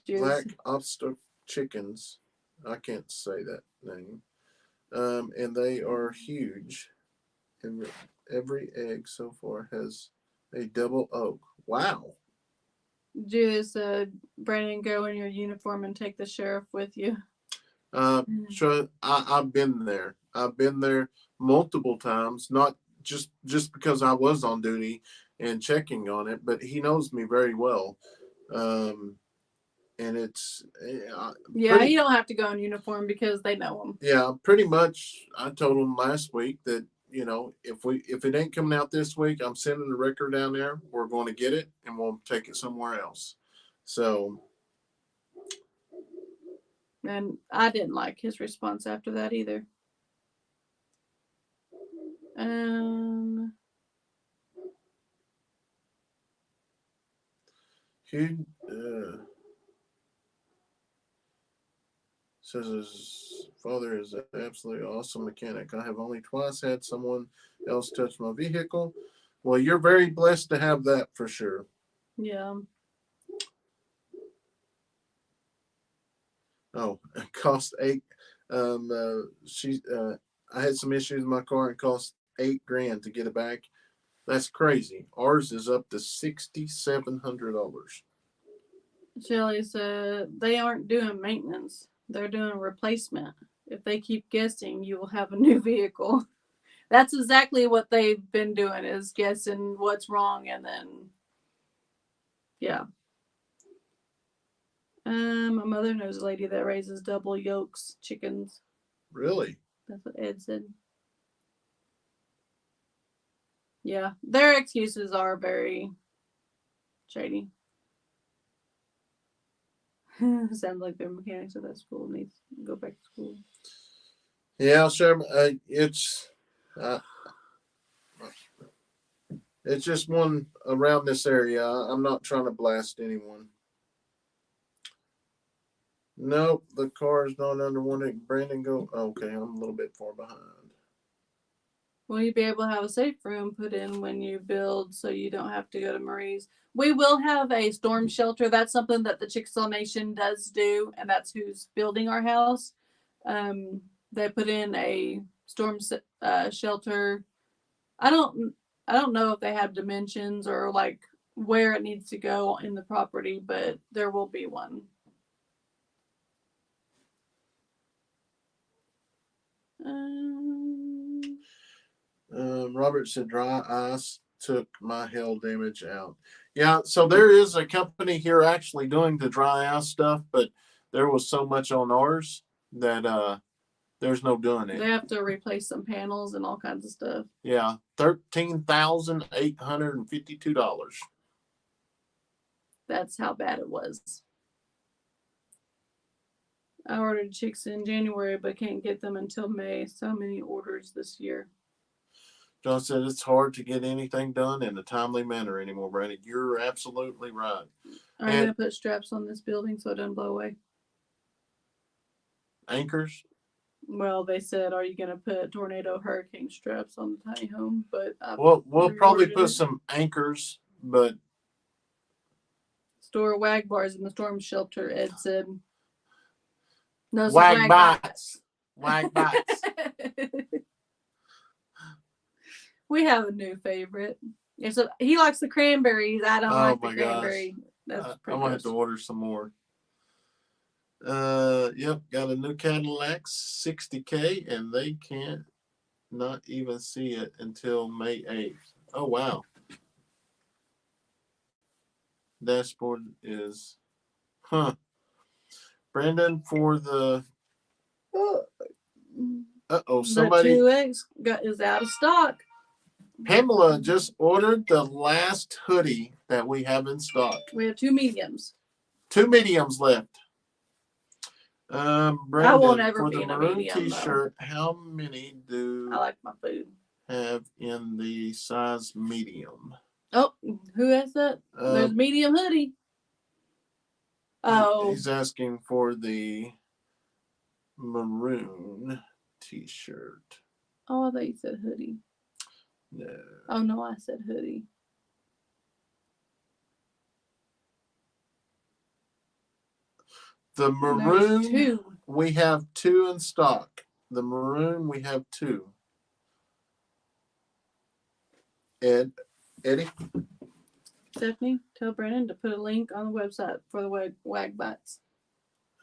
[SPEAKER 1] Black Obstacle Chickens. I can't say that name. And they are huge. And every egg so far has a double oak. Wow.
[SPEAKER 2] Julius said, Brandon, go in your uniform and take the sheriff with you.
[SPEAKER 1] Sure, I've been there. I've been there multiple times, not just because I was on duty and checking on it, but he knows me very well. and it's
[SPEAKER 2] Yeah, you don't have to go in uniform because they know them.
[SPEAKER 1] Yeah, pretty much. I told them last week that, you know, if it ain't coming out this week, I'm sending the record down there. We're going to get it and we'll take it somewhere else. So,
[SPEAKER 2] And I didn't like his response after that either.
[SPEAKER 1] he says his father is an absolutely awesome mechanic. I have only twice had someone else touch my vehicle. Well, you're very blessed to have that for sure.
[SPEAKER 2] Yeah.
[SPEAKER 1] Oh, it cost $8. I had some issues in my car. It cost $8,000 to get it back. That's crazy. Ours is up to $6,700.
[SPEAKER 2] Shelly said they aren't doing maintenance. They're doing replacement. If they keep guessing, you will have a new vehicle. That's exactly what they've been doing, is guessing what's wrong, and then yeah. My mother knows a lady that raises double yolks chickens.
[SPEAKER 1] Really?
[SPEAKER 2] That's what Ed said. Yeah, their excuses are very shady. Sounds like their mechanics at that school needs to go back to school.
[SPEAKER 1] Yeah, sure. It's just one around this area. I'm not trying to blast anyone. Nope, the car is not under warranty. Brandon, go. Okay, I'm a little bit far behind.
[SPEAKER 2] Will you be able to have a safe room put in when you build so you don't have to go to Marie's? We will have a storm shelter. That's something that the Chickasaw Nation does do, and that's who's building our house. They put in a storm shelter. I don't know if they have dimensions or like where it needs to go in the property, but there will be one.
[SPEAKER 1] Robert said dry ice took my hail damage out. Yeah, so there is a company here actually doing the dry ice stuff, but there was so much on ours that there's no doing it.
[SPEAKER 2] They have to replace some panels and all kinds of stuff.
[SPEAKER 1] Yeah, $13,852.
[SPEAKER 2] That's how bad it was. I ordered chicks in January, but can't get them until May. So many orders this year.
[SPEAKER 1] John said it's hard to get anything done in a timely manner anymore, Brandon. You're absolutely right.
[SPEAKER 2] I'm going to put straps on this building so it doesn't blow away.
[SPEAKER 1] Anchors?
[SPEAKER 2] Well, they said, are you going to put tornado hurricane straps on the tiny home? But
[SPEAKER 1] we'll probably put some anchors, but
[SPEAKER 2] store Wag Bars in the storm shelter, Ed said. No,
[SPEAKER 1] Wag Bites. Wag Bites.
[SPEAKER 2] We have a new favorite. Yeah, so he likes the cranberries. I don't like the cranberry.
[SPEAKER 1] Gosh. I'm gonna have to order some more. Yep, got a new Cadillac, $60K, and they can't not even see it until May 8th. Oh wow. Dashboard is Brandon for the somebody
[SPEAKER 2] the 2X is out of stock.
[SPEAKER 1] Pamela just ordered the last hoodie that we have in stock.
[SPEAKER 2] We have 2 mediums.
[SPEAKER 1] 2 mediums left. Brandon,
[SPEAKER 2] I won't ever
[SPEAKER 1] for
[SPEAKER 2] be
[SPEAKER 1] the
[SPEAKER 2] in a
[SPEAKER 1] maroon
[SPEAKER 2] medium,
[SPEAKER 1] t-shirt, how many do
[SPEAKER 2] I like my food
[SPEAKER 1] have in the size medium?
[SPEAKER 2] Oh, who has that? There's medium hoodie. Oh,
[SPEAKER 1] he's asking for the maroon t-shirt.
[SPEAKER 2] Oh, I thought you said hoodie.
[SPEAKER 1] No.
[SPEAKER 2] Oh no, I said hoodie.
[SPEAKER 1] The maroon, we have 2 in stock. The maroon, we have 2. Eddie?
[SPEAKER 2] Stephanie, tell Brandon to put a link on the website for the Wag Bites.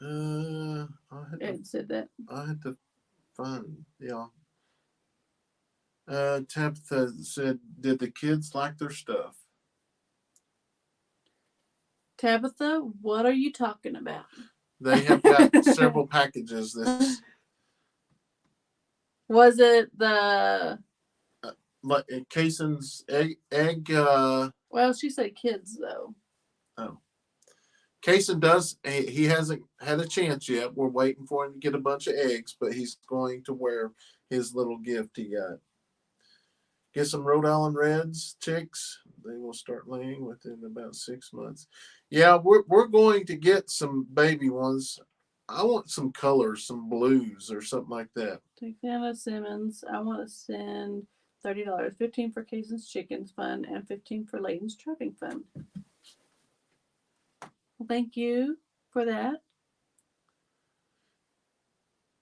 [SPEAKER 2] Ed said that.
[SPEAKER 1] I had to find, yeah. Tabitha said, did the kids like their stuff?
[SPEAKER 2] Tabitha, what are you talking about?
[SPEAKER 1] They have got several packages. This
[SPEAKER 2] was it the
[SPEAKER 1] like Kayson's egg.
[SPEAKER 2] well, she said kids though.
[SPEAKER 1] Oh, Kayson does. He hasn't had a chance yet. We're waiting for him to get a bunch of eggs, but he's going to wear his little gift he got. Get some Rhode Island Reds chicks. They will start laying within about 6 months. Yeah, we're going to get some baby ones. I want some colors, some blues or something like that.
[SPEAKER 2] Tatiana Simmons, I want to send $30, 15 for Kayson's Chickens Fund, and 15 for Leighton's Trapping Fund. Well, thank you for that.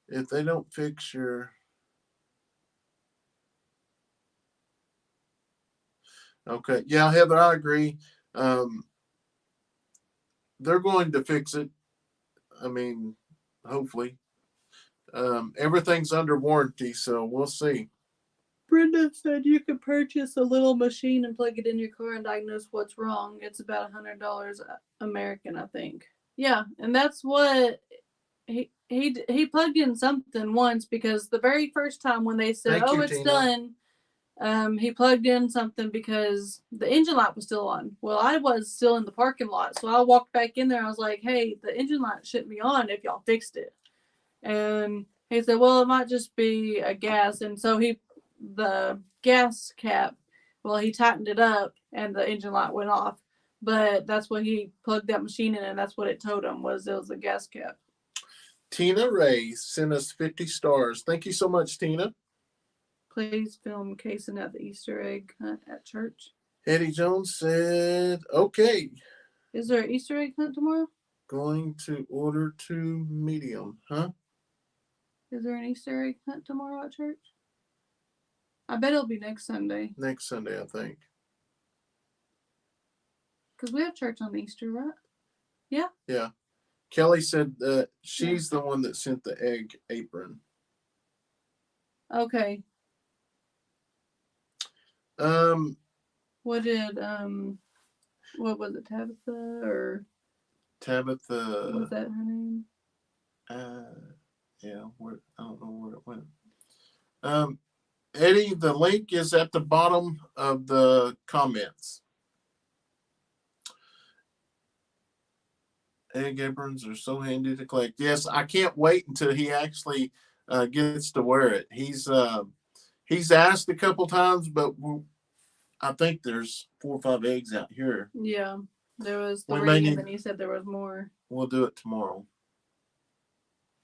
[SPEAKER 1] If they don't fix your okay, yeah, Heather, I agree. They're going to fix it. I mean, hopefully. Everything's under warranty, so we'll see.
[SPEAKER 2] Brenda said you could purchase a little machine and plug it in your car and diagnose what's wrong. It's about $100 American, I think. Yeah, and that's what he plugged in something once because the very first time when they said,
[SPEAKER 1] Thank you,
[SPEAKER 2] it's
[SPEAKER 1] Tina.
[SPEAKER 2] done, he plugged in something because the engine light was still on. Well, I was still in the parking lot, so I walked back in there. I was like, hey, the engine light shouldn't be on if y'all fixed it. And he said, well, it might just be a gas. And so the gas cap, well, he tightened it up and the engine light went off. But that's what he plugged that machine in, and that's what it told him was it was a gas cap.
[SPEAKER 1] Tina Ray sent us 50 stars. Thank you so much, Tina.
[SPEAKER 2] Please film Kayson at the Easter egg hunt at church.
[SPEAKER 1] Eddie Jones said, okay.
[SPEAKER 2] Is there an Easter egg hunt tomorrow?
[SPEAKER 1] Going to order 2 medium, huh?
[SPEAKER 2] Is there an Easter egg hunt tomorrow at church? I bet it'll be next Sunday.
[SPEAKER 1] Next Sunday, I think.
[SPEAKER 2] Because we have church on Easter, right? Yeah.
[SPEAKER 1] Yeah. Kelly said that she's the one that sent the egg apron.
[SPEAKER 2] Okay. What was it, Tabitha or
[SPEAKER 1] Tabitha?
[SPEAKER 2] Was that her name?
[SPEAKER 1] Yeah. I don't know where it went. Eddie, the link is at the bottom of the comments. Egg aprons are so handy to collect. Yes, I can't wait until he actually gets to wear it. He's asked a couple times, but I think there's 4 or 5 eggs out here.
[SPEAKER 2] Yeah, there was 3, and then he said there was more.
[SPEAKER 1] We'll do it tomorrow.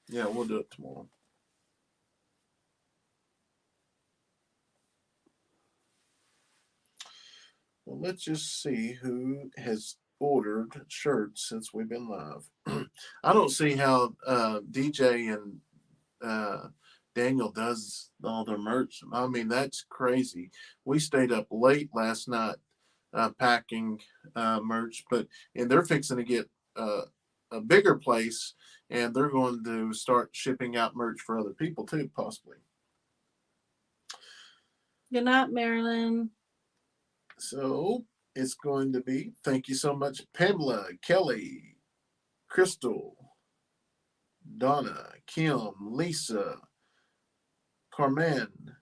[SPEAKER 1] Yeah, we'll do it tomorrow. Well, let's just see who has ordered shirts since we've been live. I don't see how DJ and Daniel does all their merch. I mean, that's crazy. We stayed up late last night packing merch, and they're fixing to get a bigger place, and they're going to start shipping out merch for other people too, possibly.
[SPEAKER 2] Good night, Marilyn.
[SPEAKER 1] So it's going to be, thank you so much, Pamela, Kelly, Crystal, Donna, Kim, Lisa, Carmen,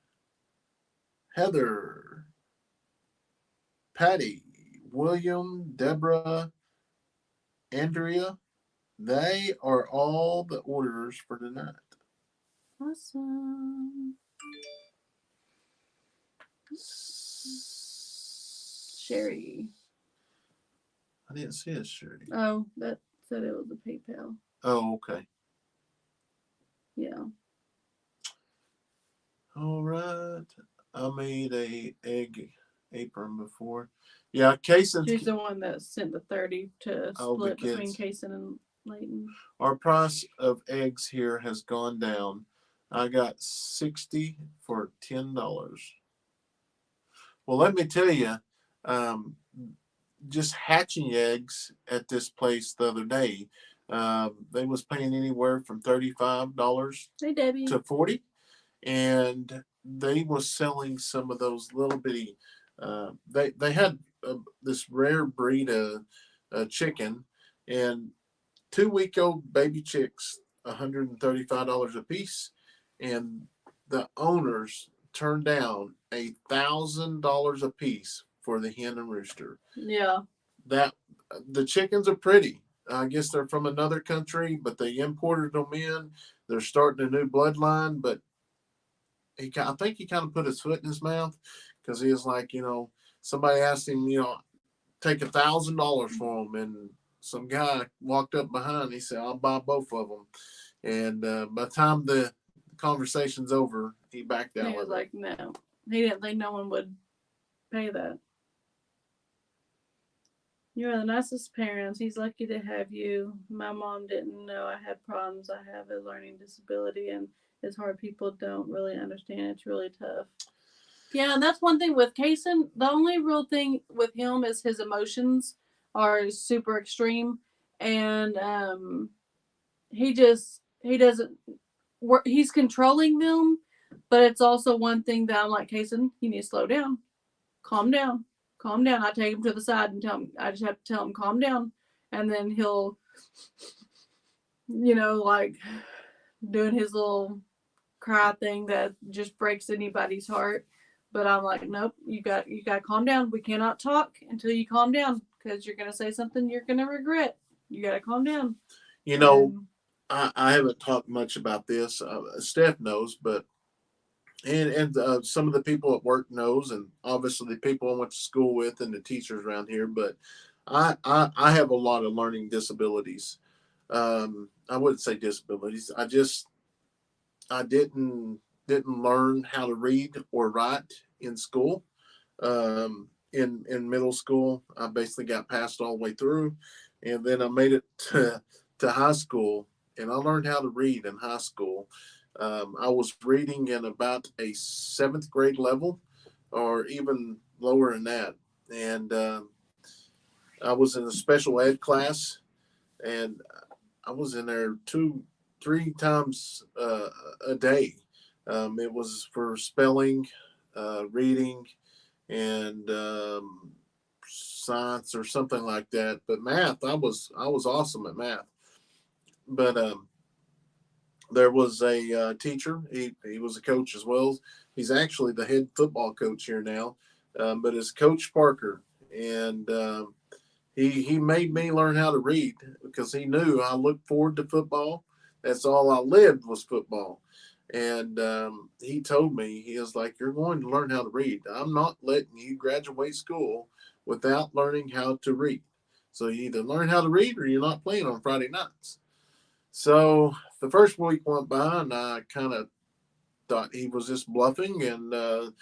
[SPEAKER 1] Heather, Patty, William, Deborah, Andrea. They are all the orders for tonight.
[SPEAKER 2] Awesome. Sherry.
[SPEAKER 1] I didn't see a Sherry.
[SPEAKER 2] Oh, that said it was a PayPal.
[SPEAKER 1] Oh, okay.
[SPEAKER 2] Yeah.
[SPEAKER 1] All right. I made a egg apron before. Yeah, Kayson.
[SPEAKER 2] She's the one that sent the 30 to split between Kayson and Leighton.
[SPEAKER 1] Our price of eggs here has gone down. I got 60 for $10. Well, let me tell you, just hatching eggs at this place the other day, they was paying anywhere from $35
[SPEAKER 2] hey, Debbie.
[SPEAKER 1] to $40, and they was selling some of those little bitty. They had this rare breed of chicken, and 2-week-old baby chicks, $135 a piece, and the owners turned down $1,000 a piece for the hen and rooster.
[SPEAKER 2] Yeah.
[SPEAKER 1] That the chickens are pretty. I guess they're from another country, but they imported them in. They're starting a new bloodline, but I think he kind of put his foot in his mouth because he was like, somebody asked him, take $1,000 for them, and some guy walked up behind. He said, "I'll buy both of them." And by the time the conversation's over, he backed out.
[SPEAKER 2] He was like, "No." He didn't think no one would pay that. You are the nicest parents. He's lucky to have you. My mom didn't know I had problems. I have a learning disability, and it's hard. People don't really understand. It's really tough. Yeah, and that's one thing with Kayson. The only real thing with him is his emotions are super extreme, and he doesn't work. He's controlling them, but it's also one thing that I'm like, Kayson, you need to slow down, calm down, calm down. I take him to the side and tell him. I just have to tell him calm down, and then he'll, like doing his little cry thing that just breaks anybody's heart. But I'm like, nope, you got to calm down. We cannot talk until you calm down because you're gonna say something you're gonna regret. You got to calm down.
[SPEAKER 1] I haven't talked much about this. Steph knows, but and some of the people at work knows, and obviously the people I went to school with and the teachers around here. But I have a lot of learning disabilities. I wouldn't say disabilities. I didn't learn how to read or write in school. In middle school, I basically got passed all the way through, and then I made it to high school, and I learned how to read in high school. I was reading in about a 7th grade level, or even lower than that, and I was in a special ed class, and I was in there 3 times a day. It was for spelling, reading, and science or something like that. But math, I was awesome at math. But there was a teacher. He was a coach as well. He's actually the head football coach here now. But it's Coach Parker, and he made me learn how to read because he knew I looked forward to football. That's all I lived was football. And he told me, he was like, "You're going to learn how to read. I'm not letting you graduate school without learning how to read. So you either learn how to read or you're not playing on Friday nights." So the first week went by, and I kind of thought he was just bluffing. And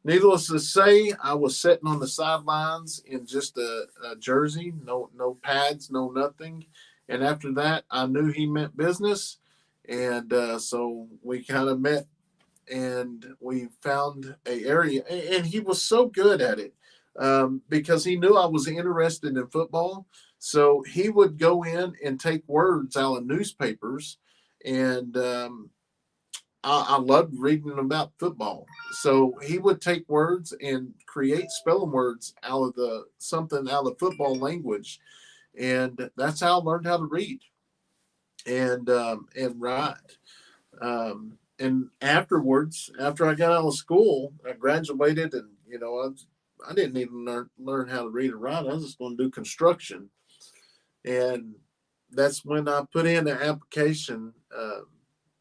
[SPEAKER 1] needless to say, I was sitting on the sidelines in just a jersey, no pads, no nothing. And after that, I knew he meant business. And so we kind of met, and we found a area. And he was so good at it because he knew I was interested in football. So he would go in and take words out of newspapers, and I loved reading about football. So he would take words and create spelling words out of something out of football language, and that's how I learned how to read and write. And afterwards, after I got out of school, I graduated, and I didn't even learn how to read or write. I was just going to do construction, and that's when I put in an application.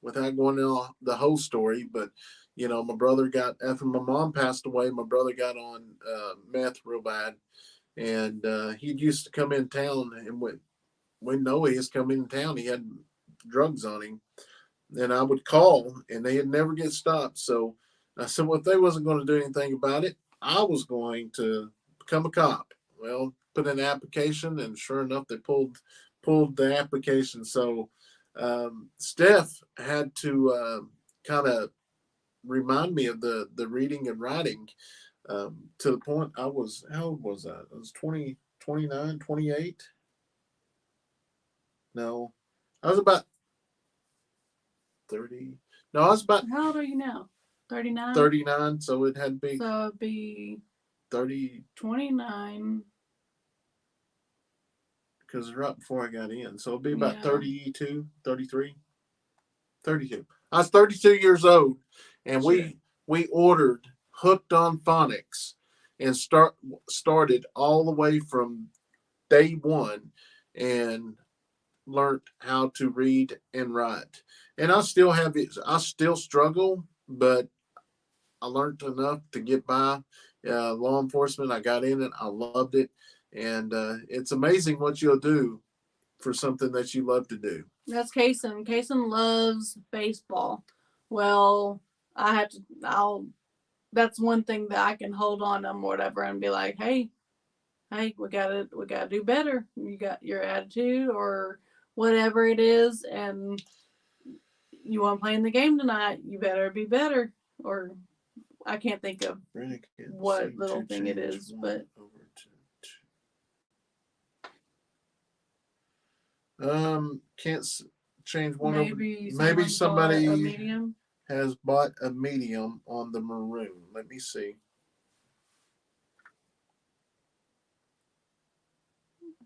[SPEAKER 1] Without going into the whole story, but my brother got, after my mom passed away, my brother got on meth real bad, and he used to come in town, and when Noe has come in town, he had drugs on him, and I would call, and they'd never get stopped. So I said, well, if they wasn't going to do anything about it, I was going to become a cop. Well, put in an application, and sure enough, they pulled the application. So Steph had to kind of remind me of the reading and writing to the point I was, how old was I? I was 20, 29, 28. No, I was about 30. No, I was about,
[SPEAKER 2] how old are you now? 39?
[SPEAKER 1] 39. So it had to be,
[SPEAKER 2] so it'd be
[SPEAKER 1] 30.
[SPEAKER 2] 29.
[SPEAKER 1] because right before I got in. So it'll be about
[SPEAKER 2] Yeah.
[SPEAKER 1] 32, 33, 32. I was 32 years old, and
[SPEAKER 2] Sure.
[SPEAKER 1] we ordered Hooked on Phonics and started all the way from day one and learned how to read and write. And I still have it. I still struggle, but I learned enough to get by. Law enforcement, I got in it. I loved it, and it's amazing what you'll do for something that you love to do.
[SPEAKER 2] That's Kayson. Kayson loves baseball. Well, I have to. That's one thing that I can hold on to him, or whatever, and be like, hey, we gotta do better. You got your attitude or whatever it is, and you want to play in the game tonight. You better be better. Or I can't think of what little thing it is, but
[SPEAKER 1] can't change one
[SPEAKER 2] maybe
[SPEAKER 1] over. Maybe somebody
[SPEAKER 2] a medium.
[SPEAKER 1] has bought a medium on the maroon. Let me see.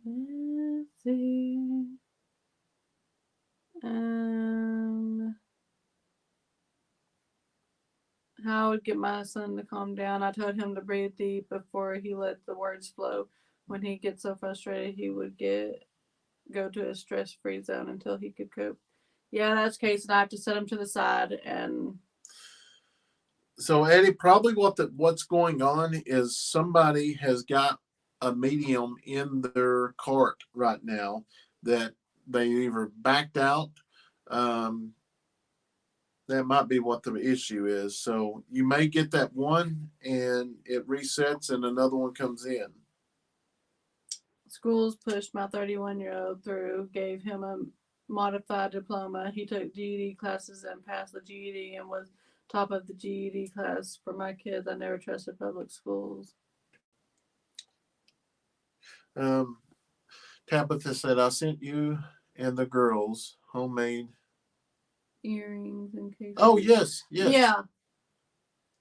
[SPEAKER 2] Let's see. How I would get my son to calm down. I told him to breathe deep before he let the words flow. When he gets so frustrated, he would go to a stress-free zone until he could cope. Yeah, that's the case, and I have to set him to the side. And
[SPEAKER 1] so, Eddie, probably what's going on is somebody has got a medium in their cart right now that they either backed out. Um, that might be what the issue is. So you may get that one and it resets and another one comes in.
[SPEAKER 2] schools pushed my 31-year-old through, gave him a modified diploma. He took GED classes and passed the GED and was top of the GED class. For my kids, I never trusted public schools.
[SPEAKER 1] Um, Tabitha said, I sent you and the girls homemade
[SPEAKER 2] Earrings in case.
[SPEAKER 1] Oh, yes, yes.
[SPEAKER 2] Yeah.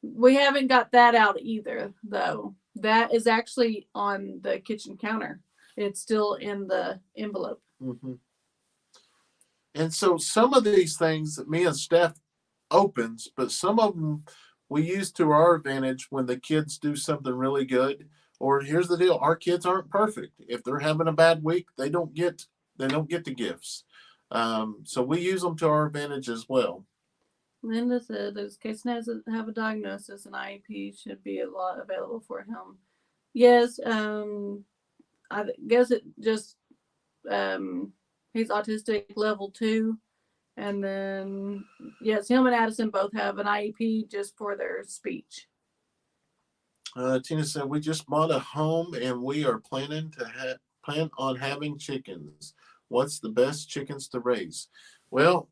[SPEAKER 2] We haven't got that out either, though. That is actually on the kitchen counter. It's still in the envelope.
[SPEAKER 1] Mm-hmm. And so some of these things that me and Steph opens, but some of them we use to our advantage when the kids do something really good. Or here's the deal: our kids aren't perfect. If they're having a bad week, they don't get the gifts. So we use them to our advantage as well.
[SPEAKER 2] Linda said this case has have a diagnosis, and IEP should be a lot available for him. Yes, I guess it just he's autistic level 2, and then yes, him and Addison both have an IEP just for their speech.
[SPEAKER 1] Tina said we just bought a home and we are plan on having chickens. What's the best chickens to raise? Well,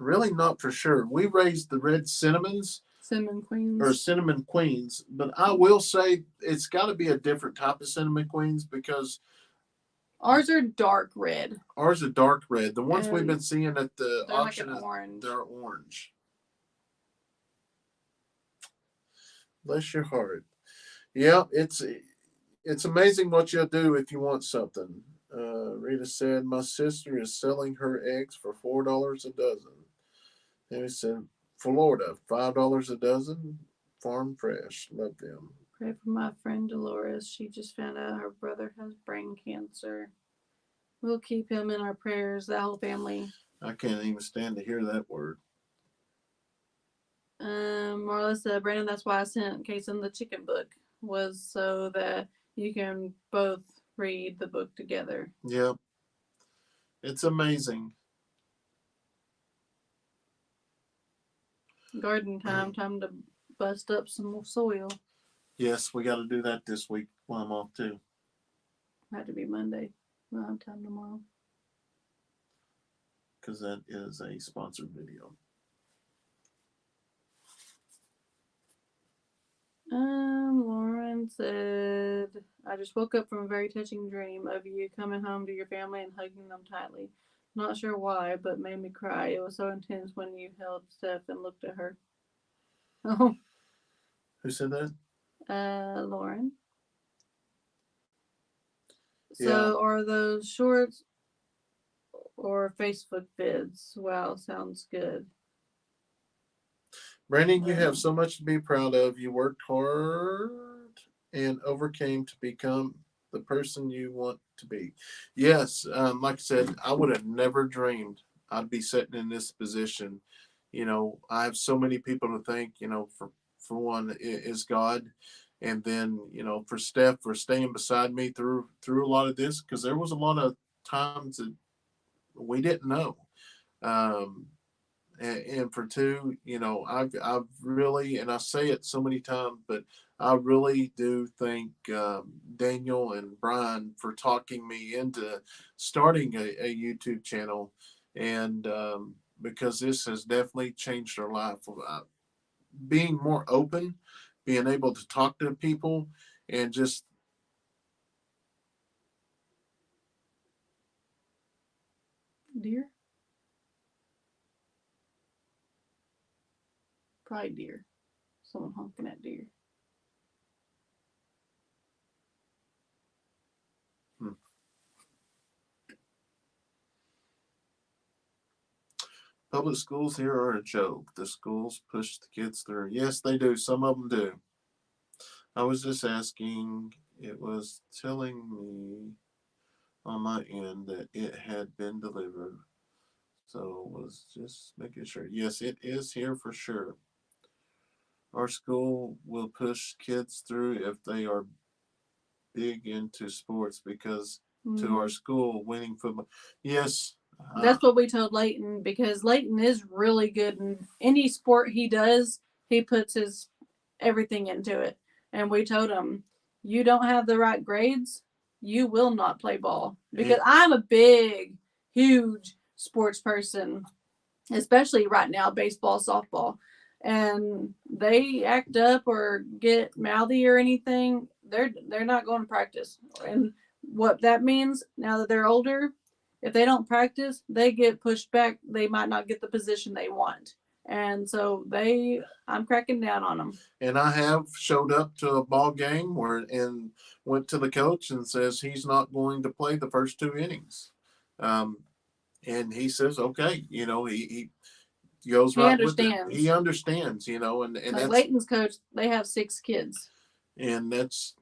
[SPEAKER 1] really not for sure. We raised the red cinnamons
[SPEAKER 2] Cinnamon queens
[SPEAKER 1] or cinnamon queens, but I will say it's got to be a different type of cinnamon queens because
[SPEAKER 2] ours are dark red.
[SPEAKER 1] Ours are dark red. The ones we've been seeing at the auction,
[SPEAKER 2] like orange.
[SPEAKER 1] They're orange. Bless your heart. Yeah, it's amazing what you'll do if you want something. Rita said, my sister is selling her eggs for $4 a dozen. And he said, Florida, $5 a dozen, farm fresh. Love them.
[SPEAKER 2] Pray for my friend Dolores. She just found out her brother has brain cancer. We'll keep him in our prayers, the whole family.
[SPEAKER 1] I can't even stand to hear that word.
[SPEAKER 2] Marla said, Brandon, that's why I sent Kayson the chicken book, was so that you can both read the book together.
[SPEAKER 1] Yep. It's amazing.
[SPEAKER 2] Garden time to bust up some more soil.
[SPEAKER 1] Yes, we got to do that this week while I'm off too.
[SPEAKER 2] Had to be Monday. We'll have time tomorrow.
[SPEAKER 1] Because that is a sponsored video.
[SPEAKER 2] Lauren said, I just woke up from a very touching dream of you coming home to your family and hugging them tightly. Not sure why, but made me cry. It was so intense when you held Steph and looked at her. Oh.
[SPEAKER 1] Who said that?
[SPEAKER 2] Lauren. So are those shorts or Facebook vids? Wow, sounds good.
[SPEAKER 1] Brandon, you have so much to be proud of. You worked hard and overcame to become the person you want to be. Yes, like I said, I would have never dreamed I'd be sitting in this position. I have so many people to thank. For one is God, and then for Steph for staying beside me through a lot of this, because there was a lot of times that we didn't know. Um, and for two, I've really, and I say it so many times, but I really do thank Daniel and Brian for talking me into starting a YouTube channel, and because this has definitely changed our life. Being more open, being able to talk to people, and just
[SPEAKER 2] Deer? Probably deer. Someone honking at deer.
[SPEAKER 1] public schools here are a joke. The schools push the kids through. Yes, they do. Some of them do. I was just asking, it was telling me on my end that it had been delivered. So was just making sure. Yes, it is here for sure. Our school will push kids through if they are big into sports because to our school winning football. Yes.
[SPEAKER 2] That's what we told Leighton, because Leighton is really good in any sport he does. He puts his everything into it. And we told him, you don't have the right grades, you will not play ball. Because I'm a big, huge sports person, especially right now, baseball, softball. And they act up or get mouthy or anything, they're not going to practice. And what that means now that they're older, if they don't practice, they get pushed back. They might not get the position they want. And so I'm cracking down on them.
[SPEAKER 1] And I have showed up to a ball game and went to the coach and says he's not going to play the first two innings. And he says, okay, he goes right with it. He understands, and
[SPEAKER 2] like
[SPEAKER 1] that's
[SPEAKER 2] Leighton's coach. They have 6 kids.
[SPEAKER 1] And that's,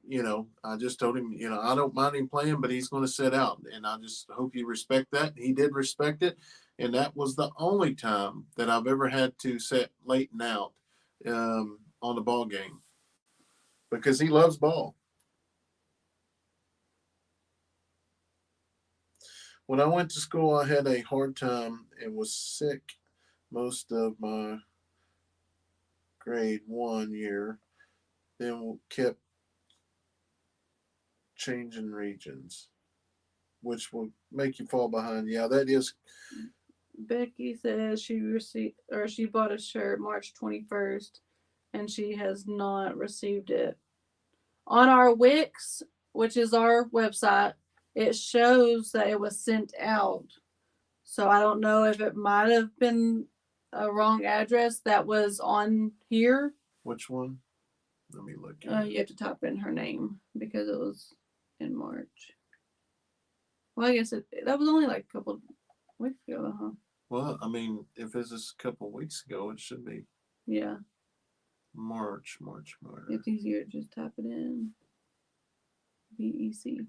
[SPEAKER 1] I just told him, I don't mind him playing, but he's going to sit out. And I just hope you respect that. He did respect it. And that was the only time that I've ever had to set Leighton out on the ball game because he loves ball. When I went to school, I had a hard time and was sick most of my grade 1 year, then kept changing regions, which will make you fall behind. Yeah, that is.
[SPEAKER 2] Becky says she bought a shirt March 21st, and she has not received it. On our Wix, which is our website, it shows that it was sent out. So I don't know if it might have been a wrong address that was on here.
[SPEAKER 1] Which one? Let me look.
[SPEAKER 2] You have to type in her name because it was in March. Well, I guess that was only like a couple weeks ago, huh?
[SPEAKER 1] Well, I mean, if it's just a couple of weeks ago, it should be.
[SPEAKER 2] Yeah.
[SPEAKER 1] March.
[SPEAKER 2] It's easier to just type it in. VEC.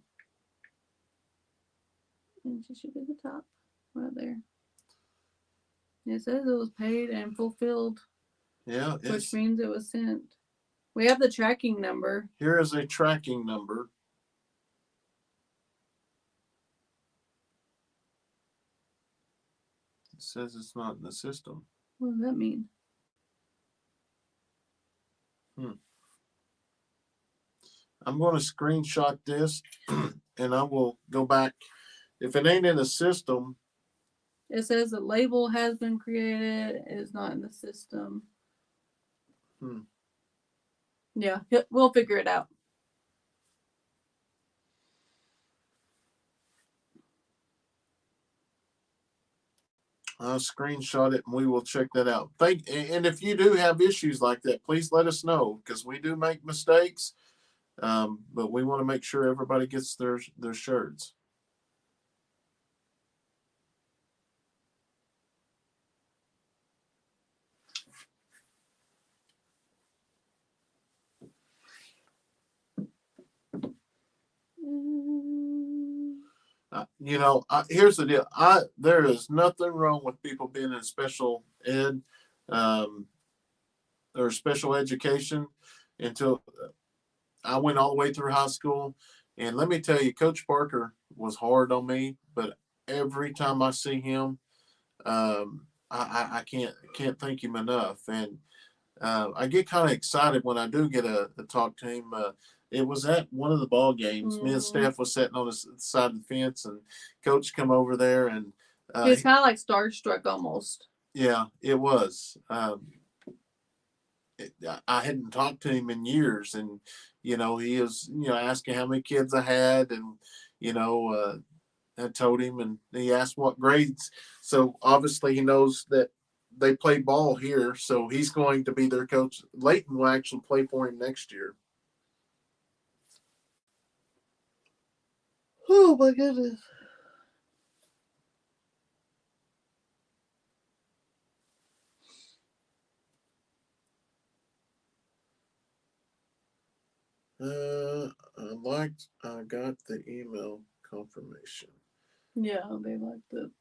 [SPEAKER 2] And she should be at the top. Right there. It says it was paid and fulfilled.
[SPEAKER 1] Yeah.
[SPEAKER 2] Which means it was sent. We have the tracking number.
[SPEAKER 1] Here is a tracking number. It says it's not in the system.
[SPEAKER 2] What does that mean?
[SPEAKER 1] I'm going to screenshot this and I will go back. If it ain't in the system.
[SPEAKER 2] It says the label has been created. It is not in the system. Yeah, we'll figure it out.
[SPEAKER 1] I'll screenshot it and we will check that out. And if you do have issues like that, please let us know because we do make mistakes. But we want to make sure everybody gets their shirts. Here's the deal. There is nothing wrong with people being in special ed, um, or special education until I went all the way through high school. And let me tell you, Coach Parker was hard on me, but every time I see him, I can't thank him enough. And I get kind of excited when I do get a talk to him. It was at one of the ball games. Me and staff was sitting on the side of the fence, and Coach come over there, and
[SPEAKER 2] he was kind of like starstruck almost.
[SPEAKER 1] Yeah, it was. I hadn't talked to him in years, and he was asking how many kids I had, and I told him, and he asked what grades. So obviously he knows that they play ball here, so he's going to be their coach. Leighton will actually play for him next year. Oh my goodness. I got the email confirmation.
[SPEAKER 2] Yeah, they liked it.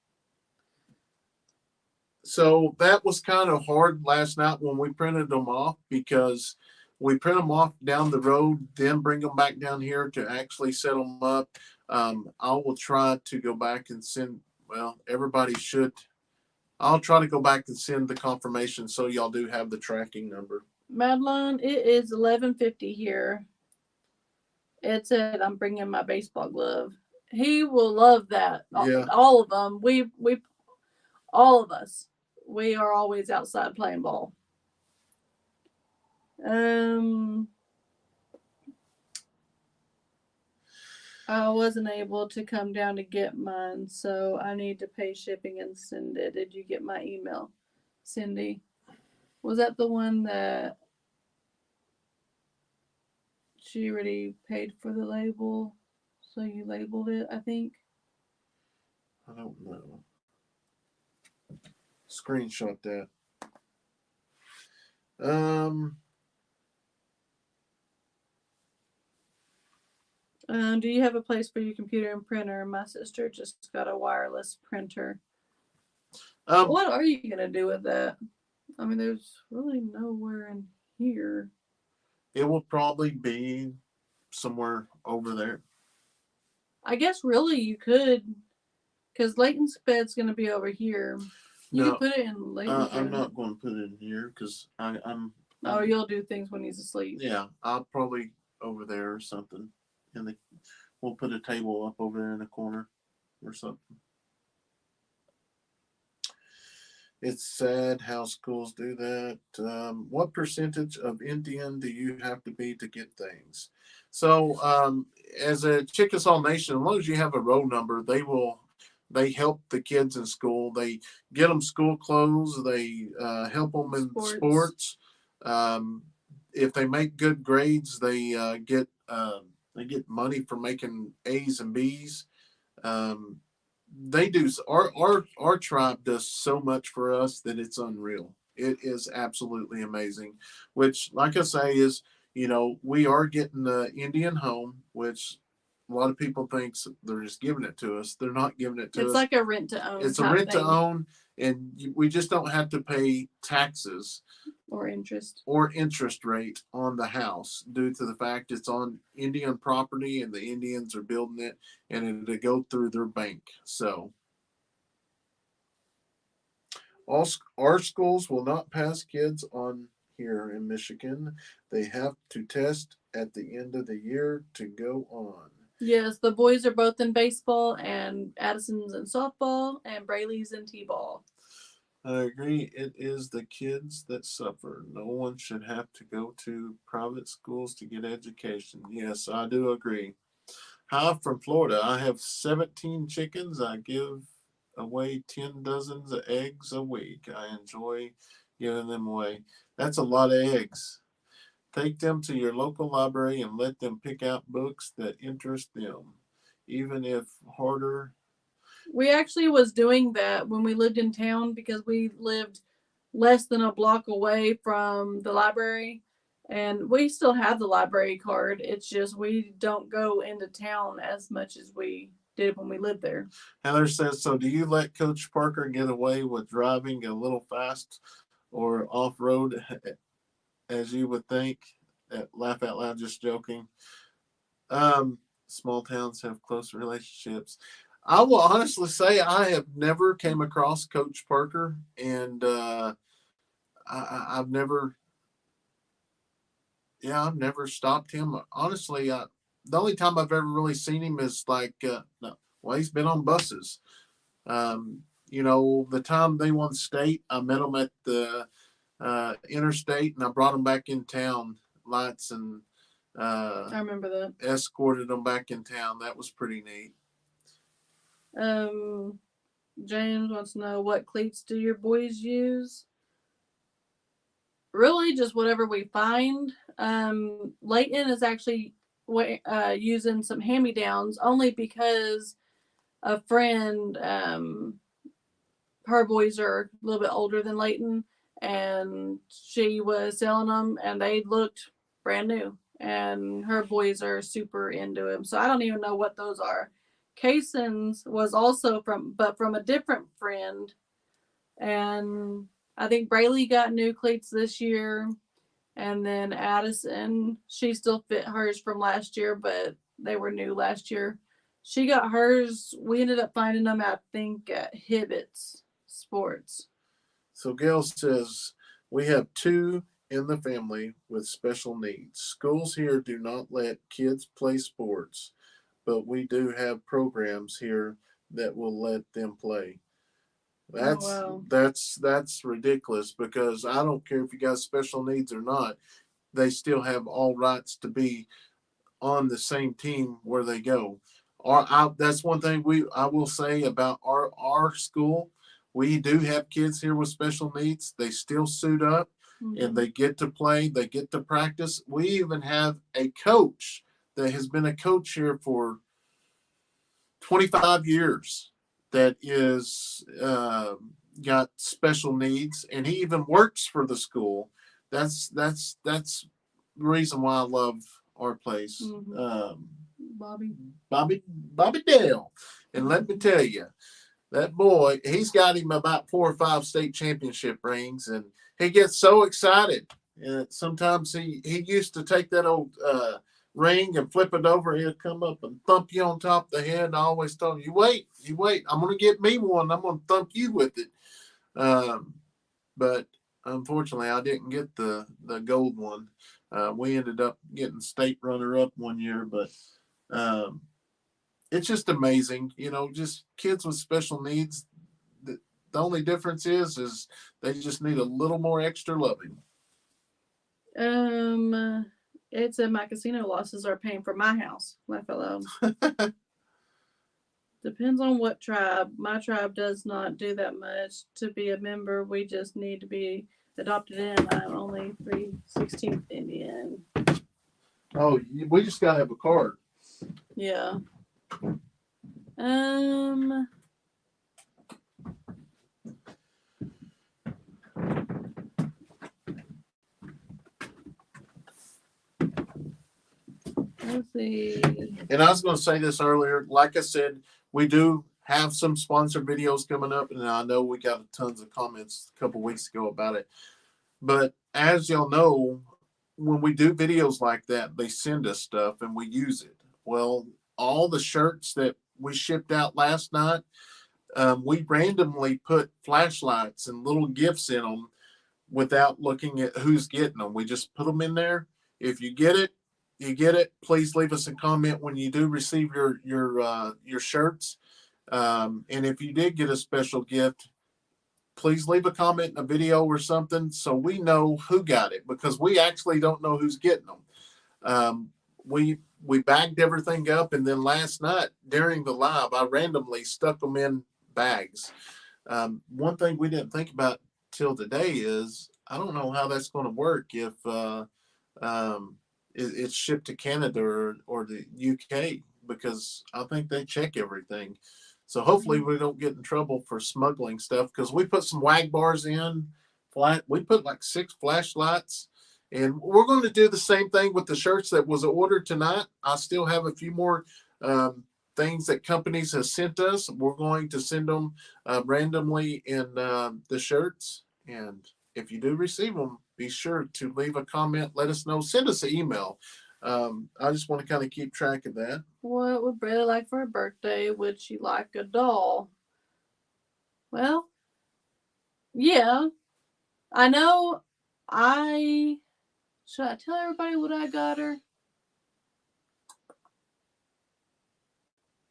[SPEAKER 1] So that was kind of hard last night when we printed them off, because we print them off down the road, then bring them back down here to actually set them up. I will try to go back and send, everybody should. I'll try to go back and send the confirmation so y'all do have the tracking number.
[SPEAKER 2] Madeline, it is 11:50 here. Ed said I'm bringing my baseball glove. He will love that.
[SPEAKER 1] Yeah.
[SPEAKER 2] All of them. We all of us. We are always outside playing ball. I wasn't able to come down to get mine, so I need to pay shipping and send it. Did you get my email, Cindy? Was that the one that she already paid for the label? So you labeled it, I think.
[SPEAKER 1] I don't know. Screenshot that.
[SPEAKER 2] Do you have a place for your computer and printer? My sister just got a wireless printer. What are you gonna do with that? I mean, there's really nowhere in here.
[SPEAKER 1] It will probably be somewhere over there.
[SPEAKER 2] I guess really you could, because Leighton's bed's gonna be over here. You can put it in Leighton's
[SPEAKER 1] I'm not going to put it in here because I'm.
[SPEAKER 2] Oh, you'll do things when he's asleep.
[SPEAKER 1] Yeah, I'll probably over there or something. We'll put a table up over there in the corner or something. It's sad how schools do that. What percentage of Indian do you have to be to get things? So, as a Chickasaw Nation, as long as you have a roll number, they help the kids in school. They get them school clothes. They help them in sports. If they make good grades, they get money for making A's and B's. They do. Our tribe does so much for us that it's unreal. It is absolutely amazing. Which, like I say, is we are getting the Indian home, which a lot of people thinks they're just giving it to us. They're not giving it to us.
[SPEAKER 2] It's like a rent to own.
[SPEAKER 1] It's a rent to own, and we just don't have to pay taxes
[SPEAKER 2] or interest
[SPEAKER 1] rate on the house due to the fact it's on Indian property and the Indians are building it, and it'll go through their bank. So our schools will not pass kids on here in Michigan. They have to test at the end of the year to go on.
[SPEAKER 2] Yes, the boys are both in baseball, and Addison's in softball, and Braylee's in t-ball.
[SPEAKER 1] I agree. It is the kids that suffer. No one should have to go to private schools to get education. Yes, I do agree. Hi, from Florida. I have 17 chickens. I give away 10 dozens of eggs a week. I enjoy giving them away. That's a lot of eggs. Take them to your local library and let them pick out books that interest them, even if harder.
[SPEAKER 2] We actually was doing that when we lived in town because we lived less than a block away from the library, and we still have the library card. It's just we don't go into town as much as we did when we lived there.
[SPEAKER 1] Heather says, so do you let Coach Parker get away with driving a little fast or off road as you would think? Laugh out loud, just joking. Small towns have close relationships. I will honestly say I have never came across Coach Parker, and I've never, yeah, I've never stopped him. Honestly, the only time I've ever really seen him is like, no, well, he's been on buses. The time they won state, I met him at the interstate, and I brought him back in town, lights, and
[SPEAKER 2] I remember that.
[SPEAKER 1] escorted them back in town. That was pretty neat.
[SPEAKER 2] James wants to know, what cleats do your boys use? Really, just whatever we find. Leighton is actually using some hand-me-downs only because a friend, her boys are a little bit older than Leighton, and she was selling them, and they looked brand new. And her boys are super into them, so I don't even know what those are. Kayson's was also from a different friend, and I think Braylee got new cleats this year, and then Addison, she still fit hers from last year, but they were new last year. She got hers. We ended up finding them, I think, at Hibbett's Sports.
[SPEAKER 1] So Gail says, we have two in the family with special needs. Schools here do not let kids play sports, but we do have programs here that will let them play. That's
[SPEAKER 2] wow.
[SPEAKER 1] that's ridiculous, because I don't care if you got special needs or not, they still have all rights to be on the same team where they go. That's one thing I will say about our school. We do have kids here with special needs. They still suit up, and they get to play. They get to practice. We even have a coach that has been a coach here for 25 years that is got special needs, and he even works for the school. That's the reason why I love our place. Bobby Dale. And let me tell you, that boy, he's got him about 4 or 5 state championship rings, and he gets so excited. And sometimes he used to take that old ring and flip it over. He'll come up and thump you on top of the head. And I always told him, you wait. I'm going to get me one. I'm going to thump you with it. But unfortunately, I didn't get the gold one. We ended up getting state runner-up one year, but it's just amazing. Just kids with special needs. The only difference is they just need a little more extra loving.
[SPEAKER 2] It said my casino losses are paying for my house. Laugh out loud. Depends on what tribe. My tribe does not do that much to be a member. We just need to be adopted in. I'm only 3/16 Indian.
[SPEAKER 1] Oh, we just gotta have a card.
[SPEAKER 2] Yeah. Let's see.
[SPEAKER 1] And I was going to say this earlier. Like I said, we do have some sponsor videos coming up, and I know we got tons of comments a couple weeks ago about it. But as y'all know, when we do videos like that, they send us stuff and we use it. Well, all the shirts that we shipped out last night, we randomly put flashlights and little gifts in them without looking at who's getting them. We just put them in there. If you get it, you get it. Please leave us a comment when you do receive your shirts. And if you did get a special gift, please leave a comment in a video or something so we know who got it, because we actually don't know who's getting them. We bagged everything up, and then last night during the live, I randomly stuck them in bags. One thing we didn't think about till today is I don't know how that's going to work if it's shipped to Canada or the UK, because I think they check everything. So hopefully we don't get in trouble for smuggling stuff, because we put some Wag bars in. We put like 6 flashlights, and we're going to do the same thing with the shirts that was ordered tonight. I still have a few more things that companies have sent us. We're going to send them randomly in the shirts, and if you do receive them, be sure to leave a comment. Let us know. Send us an email. I just want to kind of keep track of that.
[SPEAKER 2] What would Braylee like for her birthday? Would she like a doll? Well, yeah. I know. Should I tell everybody what I got her?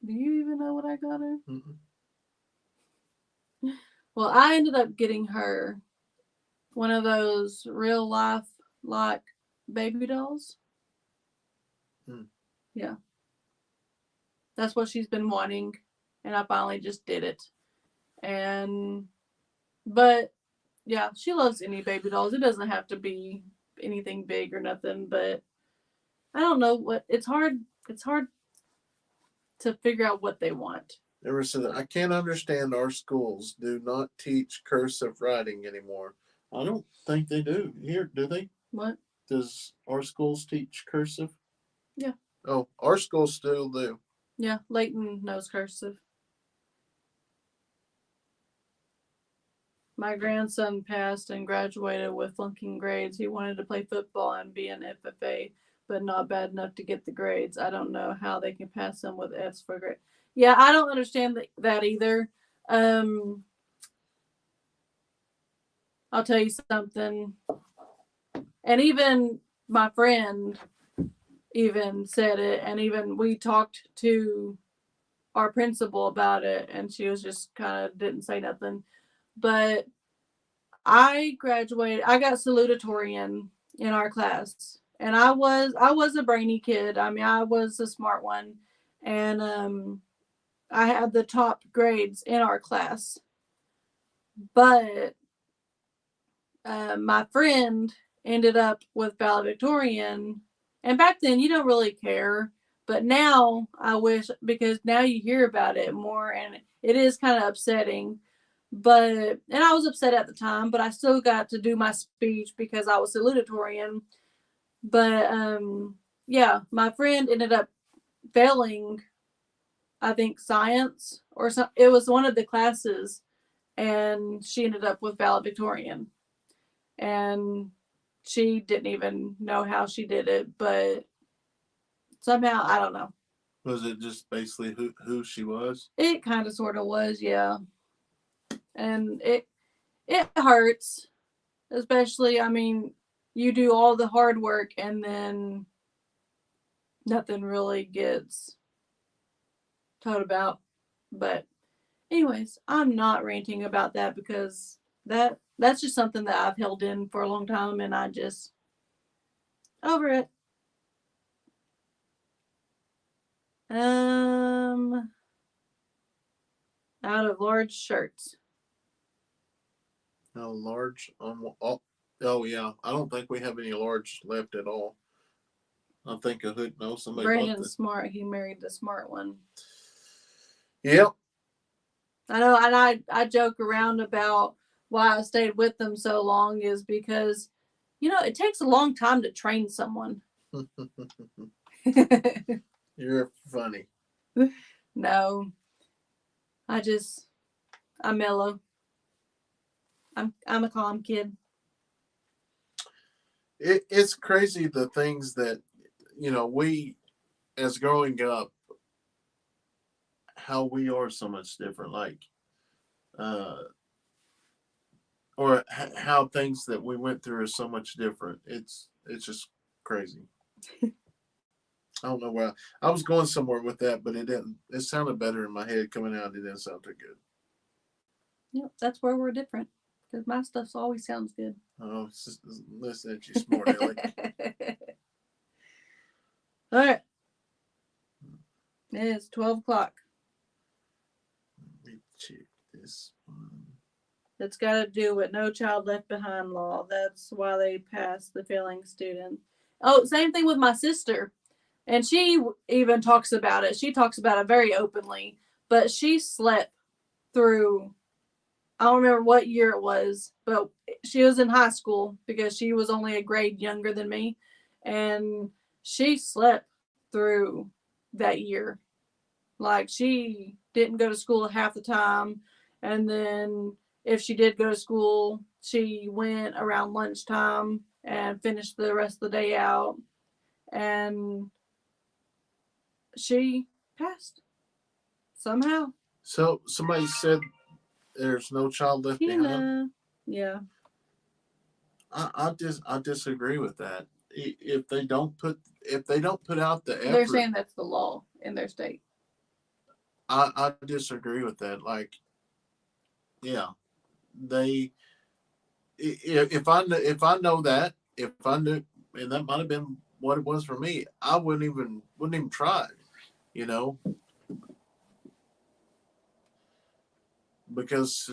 [SPEAKER 2] Do you even know what I got her?
[SPEAKER 1] Mm-hmm.
[SPEAKER 2] Well, I ended up getting her one of those real life like baby dolls. Yeah. That's what she's been wanting, and I finally just did it. But yeah, she loves any baby dolls. It doesn't have to be anything big or nothing, but I don't know what it's hard to figure out what they want.
[SPEAKER 1] Ever said, I can't understand our schools do not teach cursive writing anymore. I don't think they do. Here, do they?
[SPEAKER 2] What?
[SPEAKER 1] Does our schools teach cursive?
[SPEAKER 2] Yeah.
[SPEAKER 1] Oh, our schools still do.
[SPEAKER 2] Yeah, Leighton knows cursive. My grandson passed and graduated with flunking grades. He wanted to play football and be an FFA, but not bad enough to get the grades. I don't know how they can pass them with F's for grade. Yeah, I don't understand that either. I'll tell you something. And even my friend even said it, and even we talked to our principal about it, and she was just kind of didn't say nothing. But I graduated. I got salutatorian in our class, and I was a brainy kid. I mean, I was a smart one, and I had the top grades in our class. But my friend ended up with valedictorian, and back then you don't really care. But now I wish, because now you hear about it more, and it is kind of upsetting. And I was upset at the time, but I still got to do my speech because I was salutatorian. But yeah, my friend ended up failing, I think, science or something. It was one of the classes, and she ended up with valedictorian. And she didn't even know how she did it, but somehow, I don't know.
[SPEAKER 1] Was it just basically who she was?
[SPEAKER 2] It kind of sort of was, yeah. And it hurts, especially, I mean, you do all the hard work and then nothing really gets told about. But anyways, I'm not ranting about that because that's just something that I've held in for a long time, and I just over it. Out of large shirts.
[SPEAKER 1] No, large. Oh yeah. I don't think we have any large left at all. I think a hood. No, somebody bought
[SPEAKER 2] Brandon's
[SPEAKER 1] this.
[SPEAKER 2] smart. He married the smart one.
[SPEAKER 1] Yep.
[SPEAKER 2] I know, and I joke around about why I stayed with them so long is because, it takes a long time to train someone.
[SPEAKER 1] You're funny.
[SPEAKER 2] No, I'm mellow. I'm a calm kid.
[SPEAKER 1] It's crazy the things that we, as growing up, how we are so much different. Like, uh, or how things that we went through are so much different. It's just crazy. I don't know where I was going somewhere with that, but it didn't. It sounded better in my head coming out. It didn't sound too good.
[SPEAKER 2] Yep, that's where we're different. Because my stuff always sounds good.
[SPEAKER 1] Oh, listen at you, smart aleck.
[SPEAKER 2] All right. It's 12 o'clock.
[SPEAKER 1] Let me check this one.
[SPEAKER 2] It's got to do with No Child Left Behind law. That's why they passed the failing student. Oh, same thing with my sister. And she even talks about it. She talks about it very openly. But she slept through, I don't remember what year it was, but she was in high school because she was only a grade younger than me. And she slept through that year. Like, she didn't go to school half the time. And then if she did go to school, she went around lunchtime and finished the rest of the day out. And she passed somehow.
[SPEAKER 1] So somebody said there's no child left behind.
[SPEAKER 2] Tina. Yeah.
[SPEAKER 1] I disagree with that. If they don't put out the effort,
[SPEAKER 2] They're saying that's the law in their state.
[SPEAKER 1] I disagree with that. Like, yeah, they. If I know that, if I knew, and that might have been what it was for me, I wouldn't even try it, you know, because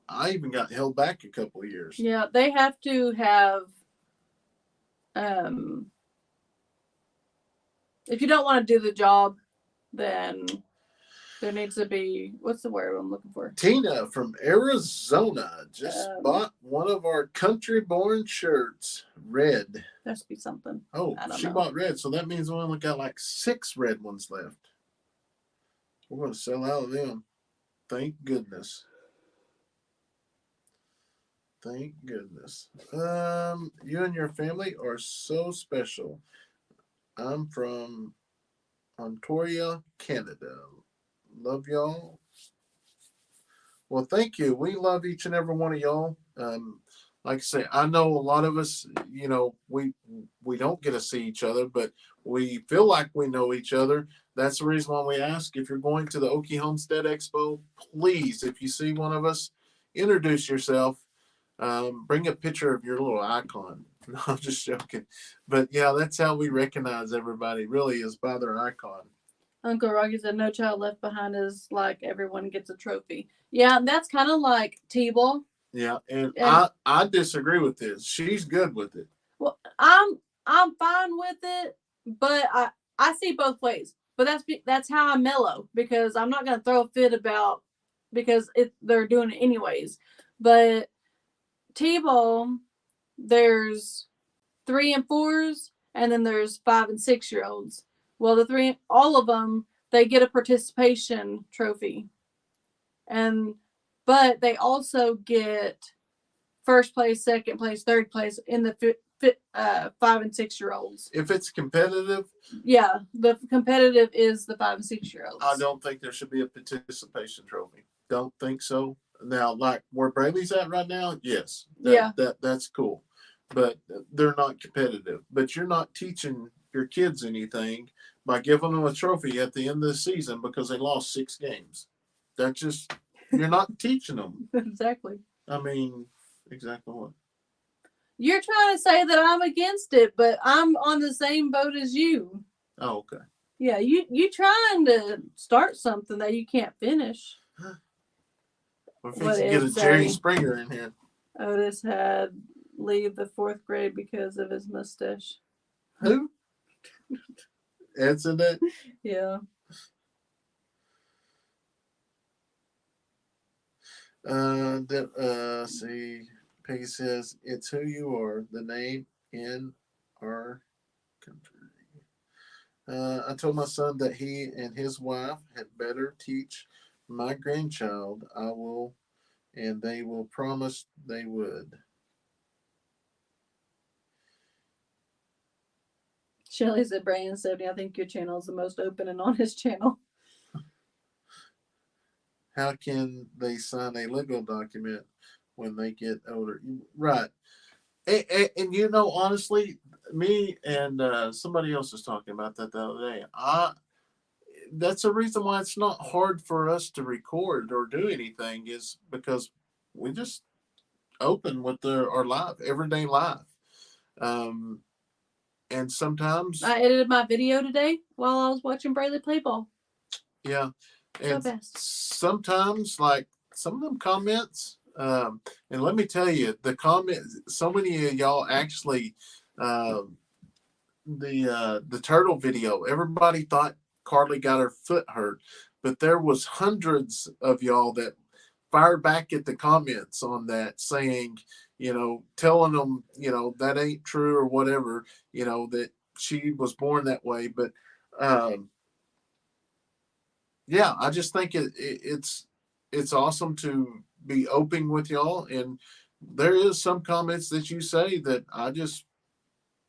[SPEAKER 1] I even got held back a couple of years.
[SPEAKER 2] Yeah, they have to have. If you don't want to do the job, then there needs to be, what's the word I'm looking for?
[SPEAKER 1] Tina from Arizona just bought one of our country-born shirts, red.
[SPEAKER 2] That should be something.
[SPEAKER 1] Oh, she bought red, so that means we only got like 6 red ones left. We're going to sell out of them. Thank goodness. Thank goodness. You and your family are so special. I'm from Ontario, Canada. Love y'all. Well, thank you. We love each and every one of y'all. Like I say, I know a lot of us, you know, we don't get to see each other, but we feel like we know each other. That's the reason why we ask, if you're going to the Okie Homestead Expo, please, if you see one of us, introduce yourself. Bring a picture of your little icon. No, I'm just joking. But yeah, that's how we recognize everybody, really, is by their icon.
[SPEAKER 2] Uncle Rocky said, "No child left behind is like everyone gets a trophy." Yeah, that's kind of like T-ball.
[SPEAKER 1] Yeah, and I disagree with this. She's good with it.
[SPEAKER 2] Well, I'm fine with it, but I see both ways. But that's how I'm mellow, because I'm not gonna throw a fit about, because they're doing it anyways. But T-ball, there's 3 and 4s, and then there's 5 and 6-year-olds. Well, all of them, they get a participation trophy, but they also get first place, second place, third place in the 5 and 6-year-olds.
[SPEAKER 1] If it's competitive,
[SPEAKER 2] yeah, the competitive is the 5 and 6-year-olds.
[SPEAKER 1] I don't think there should be a participation trophy. Don't think so. Now, like where Braylee's at right now, yes, that's cool, but they're not competitive. But you're not teaching your kids anything by giving them a trophy at the end of the season because they lost 6 games. That's just, you're not teaching them.
[SPEAKER 2] Exactly.
[SPEAKER 1] I mean, exactly what?
[SPEAKER 2] You're trying to say that I'm against it, but I'm on the same boat as you.
[SPEAKER 1] Oh, okay.
[SPEAKER 2] Yeah, you trying to start something that you can't finish.
[SPEAKER 1] We're fixing to get a Jerry Springer in here.
[SPEAKER 2] Otis had leave the 4th grade because of his mustache.
[SPEAKER 1] Who? Edson that?
[SPEAKER 2] Yeah.
[SPEAKER 1] See, Peggy says, it's who you are, the name in our country. I told my son that he and his wife had better teach my grandchild. I will, and they will promise they would.
[SPEAKER 2] Shelly said, Brandon 70, I think your channel is the most open and honest channel.
[SPEAKER 1] How can they sign a legal document when they get older? Right. And you know, honestly, me and somebody else was talking about that the other day. That's the reason why it's not hard for us to record or do anything, is because we just open with our life, everyday life. And sometimes
[SPEAKER 2] I edited my video today while I was watching Braylee play ball.
[SPEAKER 1] Yeah. And
[SPEAKER 2] so
[SPEAKER 1] sometimes, like, some of them comments, and let me tell you, the comments, so many of y'all actually the turtle video. Everybody thought Carly got her foot hurt, but there was hundreds of y'all that fired back at the comments on that, saying, telling them, that ain't true or whatever, that she was born that way. But um, yeah, I just think it's awesome to be open with y'all, and there is some comments that you say that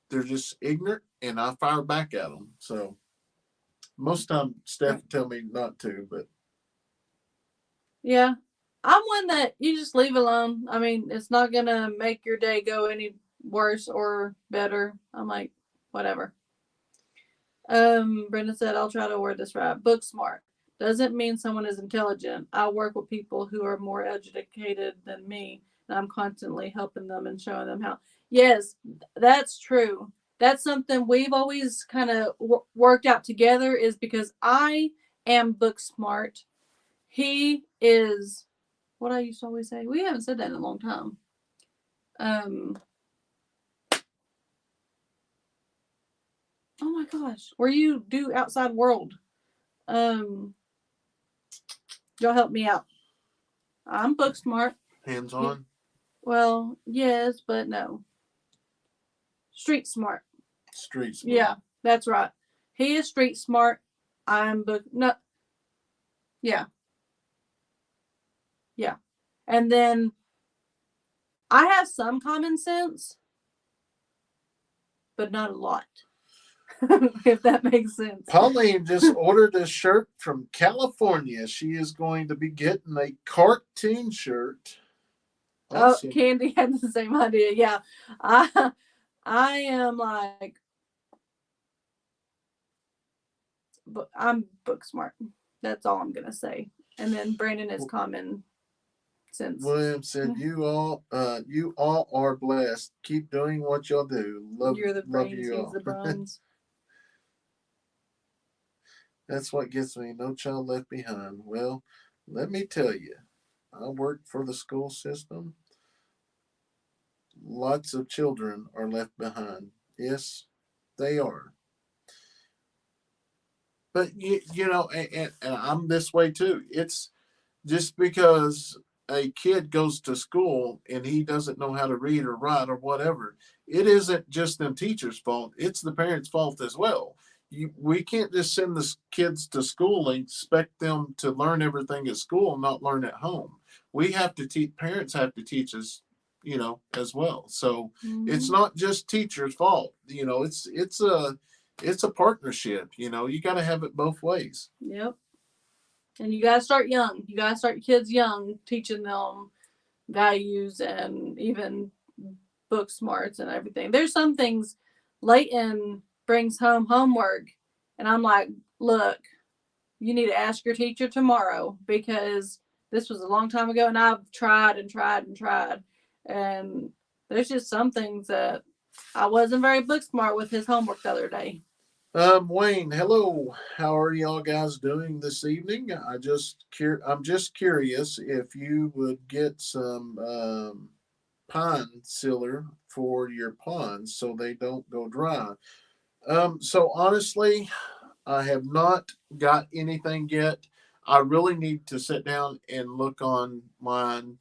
[SPEAKER 1] they're just ignorant, and I fire back at them. So most time Steph tell me not to, but
[SPEAKER 2] Yeah. I'm one that you just leave alone. I mean, it's not going to make your day go any worse or better. I'm like, whatever. Brenda said, I'll try to word this right. Book smart doesn't mean someone is intelligent. I work with people who are more educated than me, and I'm constantly helping them and showing them how. Yes, that's true. That's something we've always kind of worked out together, is because I am book smart. He is what I used to always say. We haven't said that in a long time. Oh my gosh, where you do outside world. Y'all help me out. I'm book smart.
[SPEAKER 1] hands on.
[SPEAKER 2] Well, yes, but no. Street smart.
[SPEAKER 1] Street smart.
[SPEAKER 2] Yeah, that's right. He is street smart. I'm book no. Yeah, yeah. And then I have some common sense, but not a lot. If that makes sense.
[SPEAKER 1] Pauline just ordered a shirt from California. She is going to be getting a cartoon shirt.
[SPEAKER 2] Awesome.
[SPEAKER 1] Awesome.
[SPEAKER 2] Oh, Candy had the same idea. Yeah, I am like, but I'm book smart. That's all I'm gonna say. And then Brandon is common sense.
[SPEAKER 1] William said, "You all are blessed. Keep doing what y'all do.
[SPEAKER 2] You're the
[SPEAKER 1] love
[SPEAKER 2] brains,
[SPEAKER 1] you
[SPEAKER 2] he's
[SPEAKER 1] all."
[SPEAKER 2] the buns.
[SPEAKER 1] That's what gets me. No child left behind. Well, let me tell you, I work for the school system. Lots of children are left behind. Yes, they are. But and I'm this way too. It's just because a kid goes to school and he doesn't know how to read or write or whatever, it isn't just them teachers' fault. It's the parents' fault as well. We can't just send the kids to school and expect them to learn everything at school and not learn at home. We have to teach. Parents have to teach us, as well. So it's not just teachers' fault. It's a partnership. You got to have it both ways.
[SPEAKER 2] Yep. And you gotta start young. You gotta start your kids young, teaching them values and even book smarts and everything. There's some things Leighton brings home homework, and I'm like, look, you need to ask your teacher tomorrow, because this was a long time ago and I've tried and tried and tried. And there's just some things that I wasn't very book smart with his homework the other day.
[SPEAKER 1] Wayne, hello. How are y'all guys doing this evening? I'm just curious if you would get some pond sealer for your ponds so they don't go dry. So honestly, I have not got anything yet. I really need to sit down and look on mine,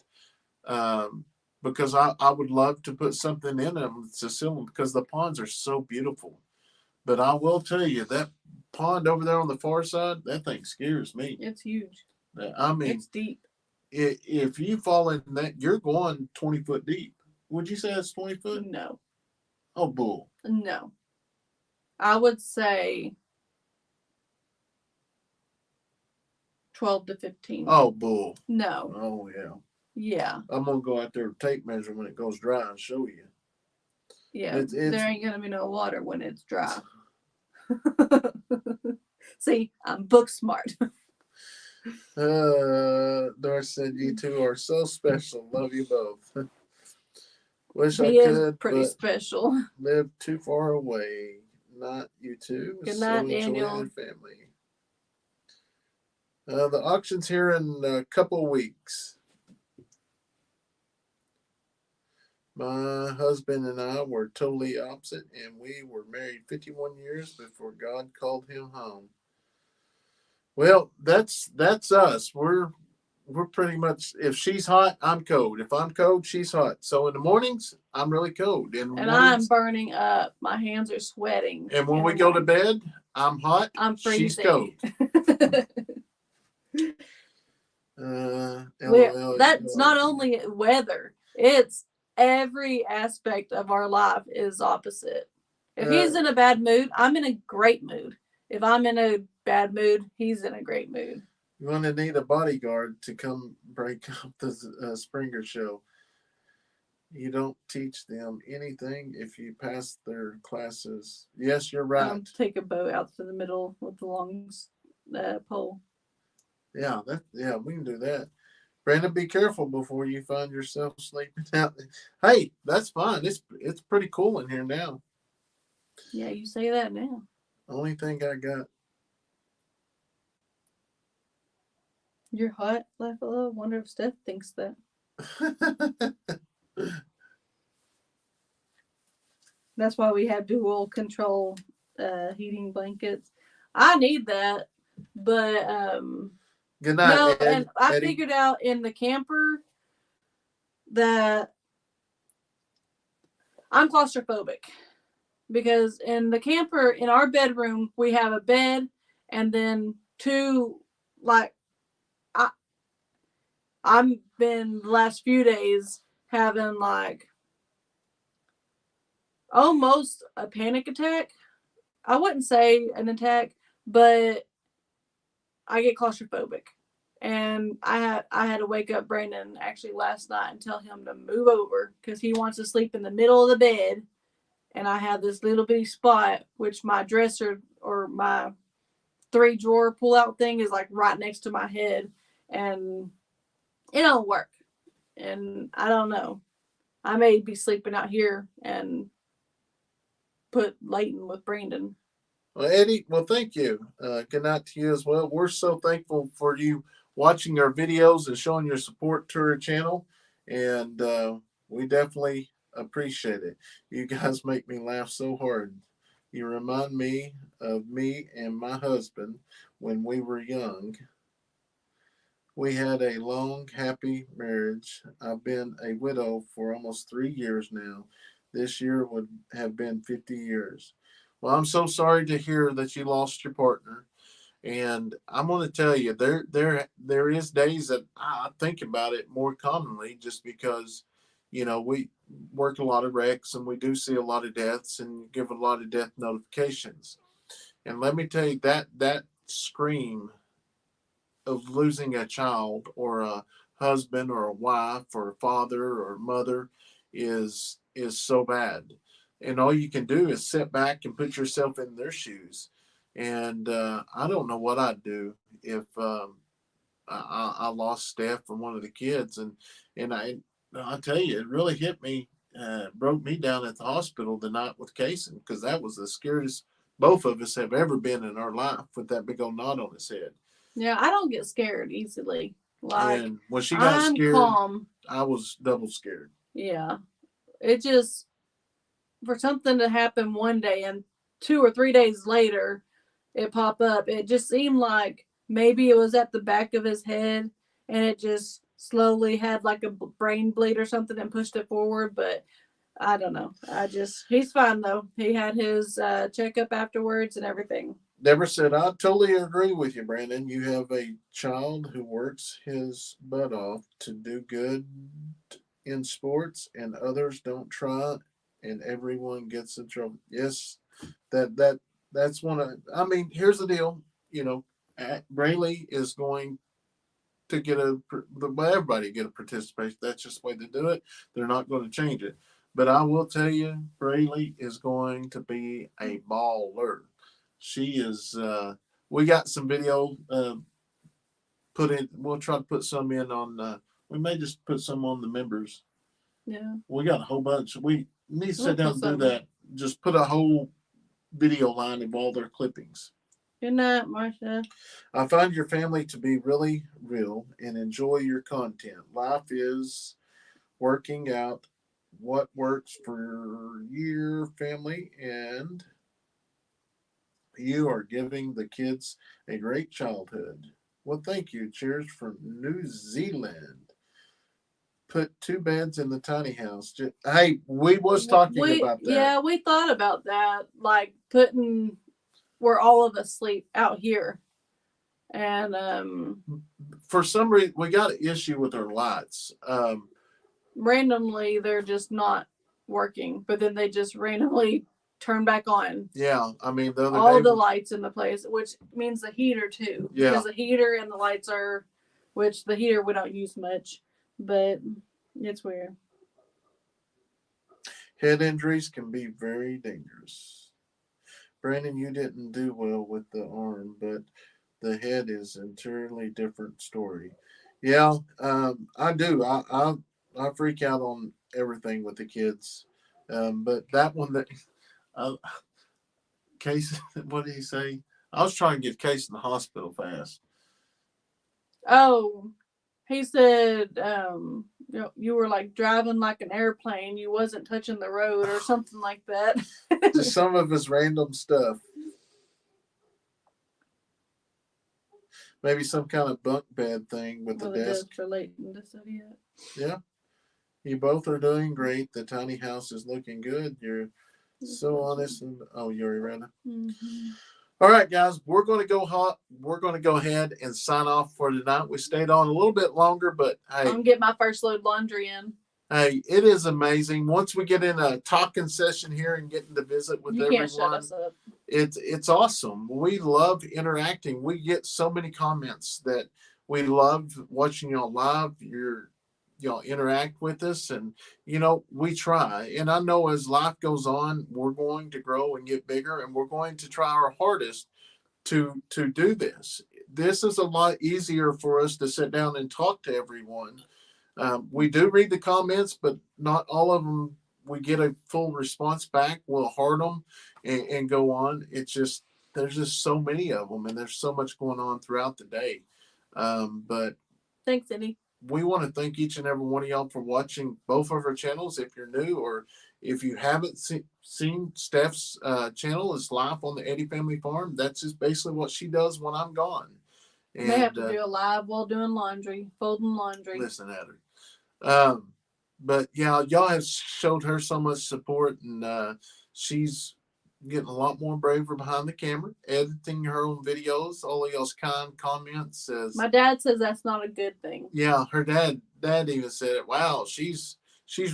[SPEAKER 1] because I would love to put something in them to seal them, because the ponds are so beautiful. But I will tell you, that pond over there on the far side, that thing scares me.
[SPEAKER 2] It's huge.
[SPEAKER 1] I mean,
[SPEAKER 2] it's deep.
[SPEAKER 1] If you fall in that, you're going 20 foot deep. Would you say that's 20 foot?
[SPEAKER 2] No.
[SPEAKER 1] Oh, bull.
[SPEAKER 2] No. I would say 12 to 15.
[SPEAKER 1] Oh, bull.
[SPEAKER 2] No.
[SPEAKER 1] Oh, yeah.
[SPEAKER 2] Yeah.
[SPEAKER 1] I'm going to go out there with tape measure when it goes dry and show you.
[SPEAKER 2] Yeah. There ain't going to be no water when it's dry. See, I'm book smart.
[SPEAKER 1] Doris said, "You two are so special. Love you both." Wish
[SPEAKER 2] He
[SPEAKER 1] I
[SPEAKER 2] is
[SPEAKER 1] could,
[SPEAKER 2] pretty
[SPEAKER 1] but
[SPEAKER 2] special.
[SPEAKER 1] live too far away. Not you two.
[SPEAKER 2] Good
[SPEAKER 1] So
[SPEAKER 2] night,
[SPEAKER 1] enjoy
[SPEAKER 2] Daniel.
[SPEAKER 1] your family. The auction's here in a couple of weeks. My husband and I were totally opposite, and we were married 51 years before God called him home. Well, that's us. We're pretty much, if she's hot, I'm cold. If I'm cold, she's hot. So in the mornings, I'm really cold. In the
[SPEAKER 2] And I'm
[SPEAKER 1] mornings,
[SPEAKER 2] burning up. My hands are sweating.
[SPEAKER 1] and when
[SPEAKER 2] in
[SPEAKER 1] we
[SPEAKER 2] the
[SPEAKER 1] go to
[SPEAKER 2] morning.
[SPEAKER 1] bed, I'm hot.
[SPEAKER 2] I'm
[SPEAKER 1] She's cold.
[SPEAKER 2] freezing. That's not
[SPEAKER 1] LOL.
[SPEAKER 2] only weather, it's every aspect of our life is opposite. If he's
[SPEAKER 1] Uh,
[SPEAKER 2] in a bad mood, I'm in a great mood. If I'm in a bad mood, he's in a great mood.
[SPEAKER 1] you're going to need a bodyguard to come break up the Springer show. You don't teach them anything if you pass their classes. Yes, you're right.
[SPEAKER 2] Take a bow out to the middle with the long pole.
[SPEAKER 1] Yeah, we can do that. Brandon, be careful before you find yourself sleeping out. Hey, that's fine. It's pretty cool in here now.
[SPEAKER 2] Yeah, you say that now.
[SPEAKER 1] Only thing I got.
[SPEAKER 2] You're hot, Buffalo. Wonder if Steph thinks that. That's why we have dual control heating blankets. I need that, but
[SPEAKER 1] Good night,
[SPEAKER 2] no.
[SPEAKER 1] Ed,
[SPEAKER 2] And I
[SPEAKER 1] Eddie.
[SPEAKER 2] figured out in the camper that I'm claustrophobic because in the camper in our bedroom we have a bed and then two like I I'm been the last few days having like almost a panic attack. I wouldn't say an attack, but I get claustrophobic. And I had to wake up Brandon actually last night and tell him to move over because he wants to sleep in the middle of the bed. And I have this little bitty spot, which my dresser or my 3 drawer pull out thing is like right next to my head. And it don't work. And I don't know. I may be sleeping out here and put Leighton with Brandon.
[SPEAKER 1] Well, Eddie, well, thank you. Good night to you as well. We're so thankful for you watching our videos and showing your support to our channel. And we definitely appreciate it. You guys make me laugh so hard. You remind me of me and my husband when we were young. We had a long, happy marriage. I've been a widow for almost 3 years now. This year would have been 50 years. Well, I'm so sorry to hear that you lost your partner. And I'm going to tell you, there is days that I think about it more commonly, just because, we work a lot of wrecks and we do see a lot of deaths and give a lot of death notifications. And let me tell you that scream of losing a child or a husband or a wife or a father or mother is so bad. And all you can do is sit back and put yourself in their shoes. And I don't know what I'd do if I lost Steph from one of the kids. And I tell you, it really hit me, broke me down at the hospital the night with Kayson, because that was the scariest both of us have ever been in our life, with that big old knot on his head.
[SPEAKER 2] Yeah, I don't get scared easily. Like,
[SPEAKER 1] And when she got
[SPEAKER 2] I'm
[SPEAKER 1] scared,
[SPEAKER 2] calm.
[SPEAKER 1] I was double scared.
[SPEAKER 2] Yeah. It just, for something to happen one day and 2 or 3 days later, it pop up. It just seemed like maybe it was at the back of his head and it just slowly had like a brain bleed or something and pushed it forward. But I don't know. He's fine though. He had his checkup afterwards and everything.
[SPEAKER 1] Deborah said, I totally agree with you, Brandon. You have a child who works his butt off to do good in sports, and others don't try, and everyone gets in trouble. Yes, that's one of. I mean, here's the deal. Braylee is going to get everybody get a participation. That's just the way they do it. They're not going to change it. But I will tell you, Braylee is going to be a baller. She is. We got some video put in. We'll try to put some in on. We may just put some on the members.
[SPEAKER 2] Yeah.
[SPEAKER 1] We got a whole bunch. We need to sit down and do
[SPEAKER 2] some.
[SPEAKER 1] that. Just put a whole video line of all their clippings.
[SPEAKER 2] Good night, Marcia.
[SPEAKER 1] I find your family to be really real and enjoy your content. Life is working out what works for your family, and you are giving the kids a great childhood. Well, thank you. Cheers from New Zealand. Put two beds in the tiny house. Hey, we was talking about that.
[SPEAKER 2] Yeah, we thought about that, like putting where all of us sleep out here. And
[SPEAKER 1] For some reason, we got an issue with our lights.
[SPEAKER 2] Randomly, they're just not working, but then they just randomly turn back on.
[SPEAKER 1] Yeah, I mean the other
[SPEAKER 2] all
[SPEAKER 1] day,
[SPEAKER 2] the lights in the place, which means the heater too.
[SPEAKER 1] Yeah.
[SPEAKER 2] Because the heater and the lights are, which the heater we don't use much, but it's weird.
[SPEAKER 1] Head injuries can be very dangerous. Brandon, you didn't do well with the arm, but the head is entirely different story. Yeah, I do. I freak out on everything with the kids. But that one that Kayson, what did he say? I was trying to get Kayson to the hospital fast.
[SPEAKER 2] Oh, he said you were like driving like an airplane. You wasn't touching the road or something like that.
[SPEAKER 1] Just some of his random stuff. Maybe some kind of bunk bed thing with the desk.
[SPEAKER 2] For Leighton to study it.
[SPEAKER 1] Yeah. You both are doing great. The tiny house is looking good. You're so honest. And oh, you already read it.
[SPEAKER 2] Mm-hmm.
[SPEAKER 1] All right, guys, we're going to go hot. We're going to go ahead and sign off for tonight. We stayed on a little bit longer, but hey,
[SPEAKER 2] I'm gonna get my first load laundry in.
[SPEAKER 1] Hey, it is amazing. Once we get in a talking session here and getting to visit with everyone,
[SPEAKER 2] can't shut us up.
[SPEAKER 1] It's awesome. We love interacting. We get so many comments that we love watching y'all live. Y'all interact with us, and we try. And I know as life goes on, we're going to grow and get bigger, and we're going to try our hardest to do this. This is a lot easier for us to sit down and talk to everyone. We do read the comments, but not all of them we get a full response back. We'll heart them and go on. It's just there's just so many of them, and there's so much going on throughout the day. But
[SPEAKER 2] thanks, Eddy.
[SPEAKER 1] We want to thank each and every one of y'all for watching both of our channels. If you're new or if you haven't seen Steph's channel, is live on the Eddy Family Farm. That's just basically what she does when I'm gone.
[SPEAKER 2] And, they have to do a live while doing laundry, folding laundry.
[SPEAKER 1] Listen at her. But yeah, y'all have showed her so much support, and she's getting a lot more braver behind the camera, editing her own videos. All of y'all's kind comments says.
[SPEAKER 2] My dad says that's not a good thing.
[SPEAKER 1] Yeah, her dad even said it. Wow, she's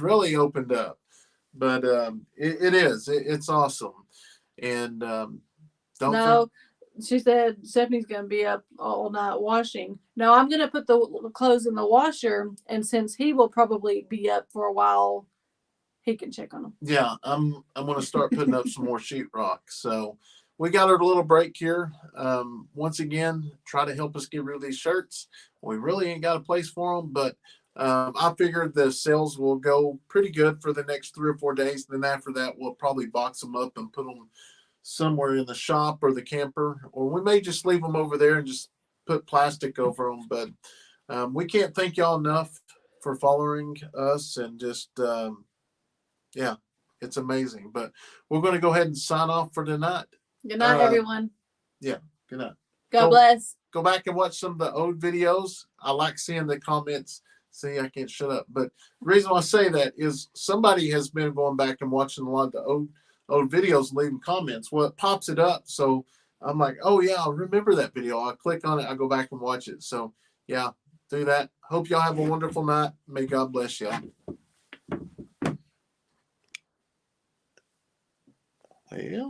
[SPEAKER 1] really opened up. But it is. It's awesome. And
[SPEAKER 2] she said Stephanie's going to be up all night washing. No, I'm going to put the clothes in the washer, and since he will probably be up for a while, he can check on them.
[SPEAKER 1] Yeah, I'm going to start putting up some more sheetrock. So we got our little break here. Once again, try to help us get rid of these shirts. We really ain't got a place for them, but I figured the sales will go pretty good for the next 3 or 4 days. Then after that, we'll probably box them up and put them somewhere in the shop or the camper, or we may just leave them over there and just put plastic over them. But we can't thank y'all enough for following us, and just yeah, it's amazing. But we're going to go ahead and sign off for tonight.
[SPEAKER 2] Good night, everyone.
[SPEAKER 1] Yeah, good night.
[SPEAKER 2] God bless.
[SPEAKER 1] Go back and watch some of the old videos. I like seeing the comments. See, I can't shut up. But the reason why I say that is somebody has been going back and watching a lot of the old videos and leaving comments. Well, it pops it up. So I'm like, oh, yeah, I remember that video. I click on it. I go back and watch it. So, yeah, do that. Hope y'all have a wonderful night. May God bless y'all. Well.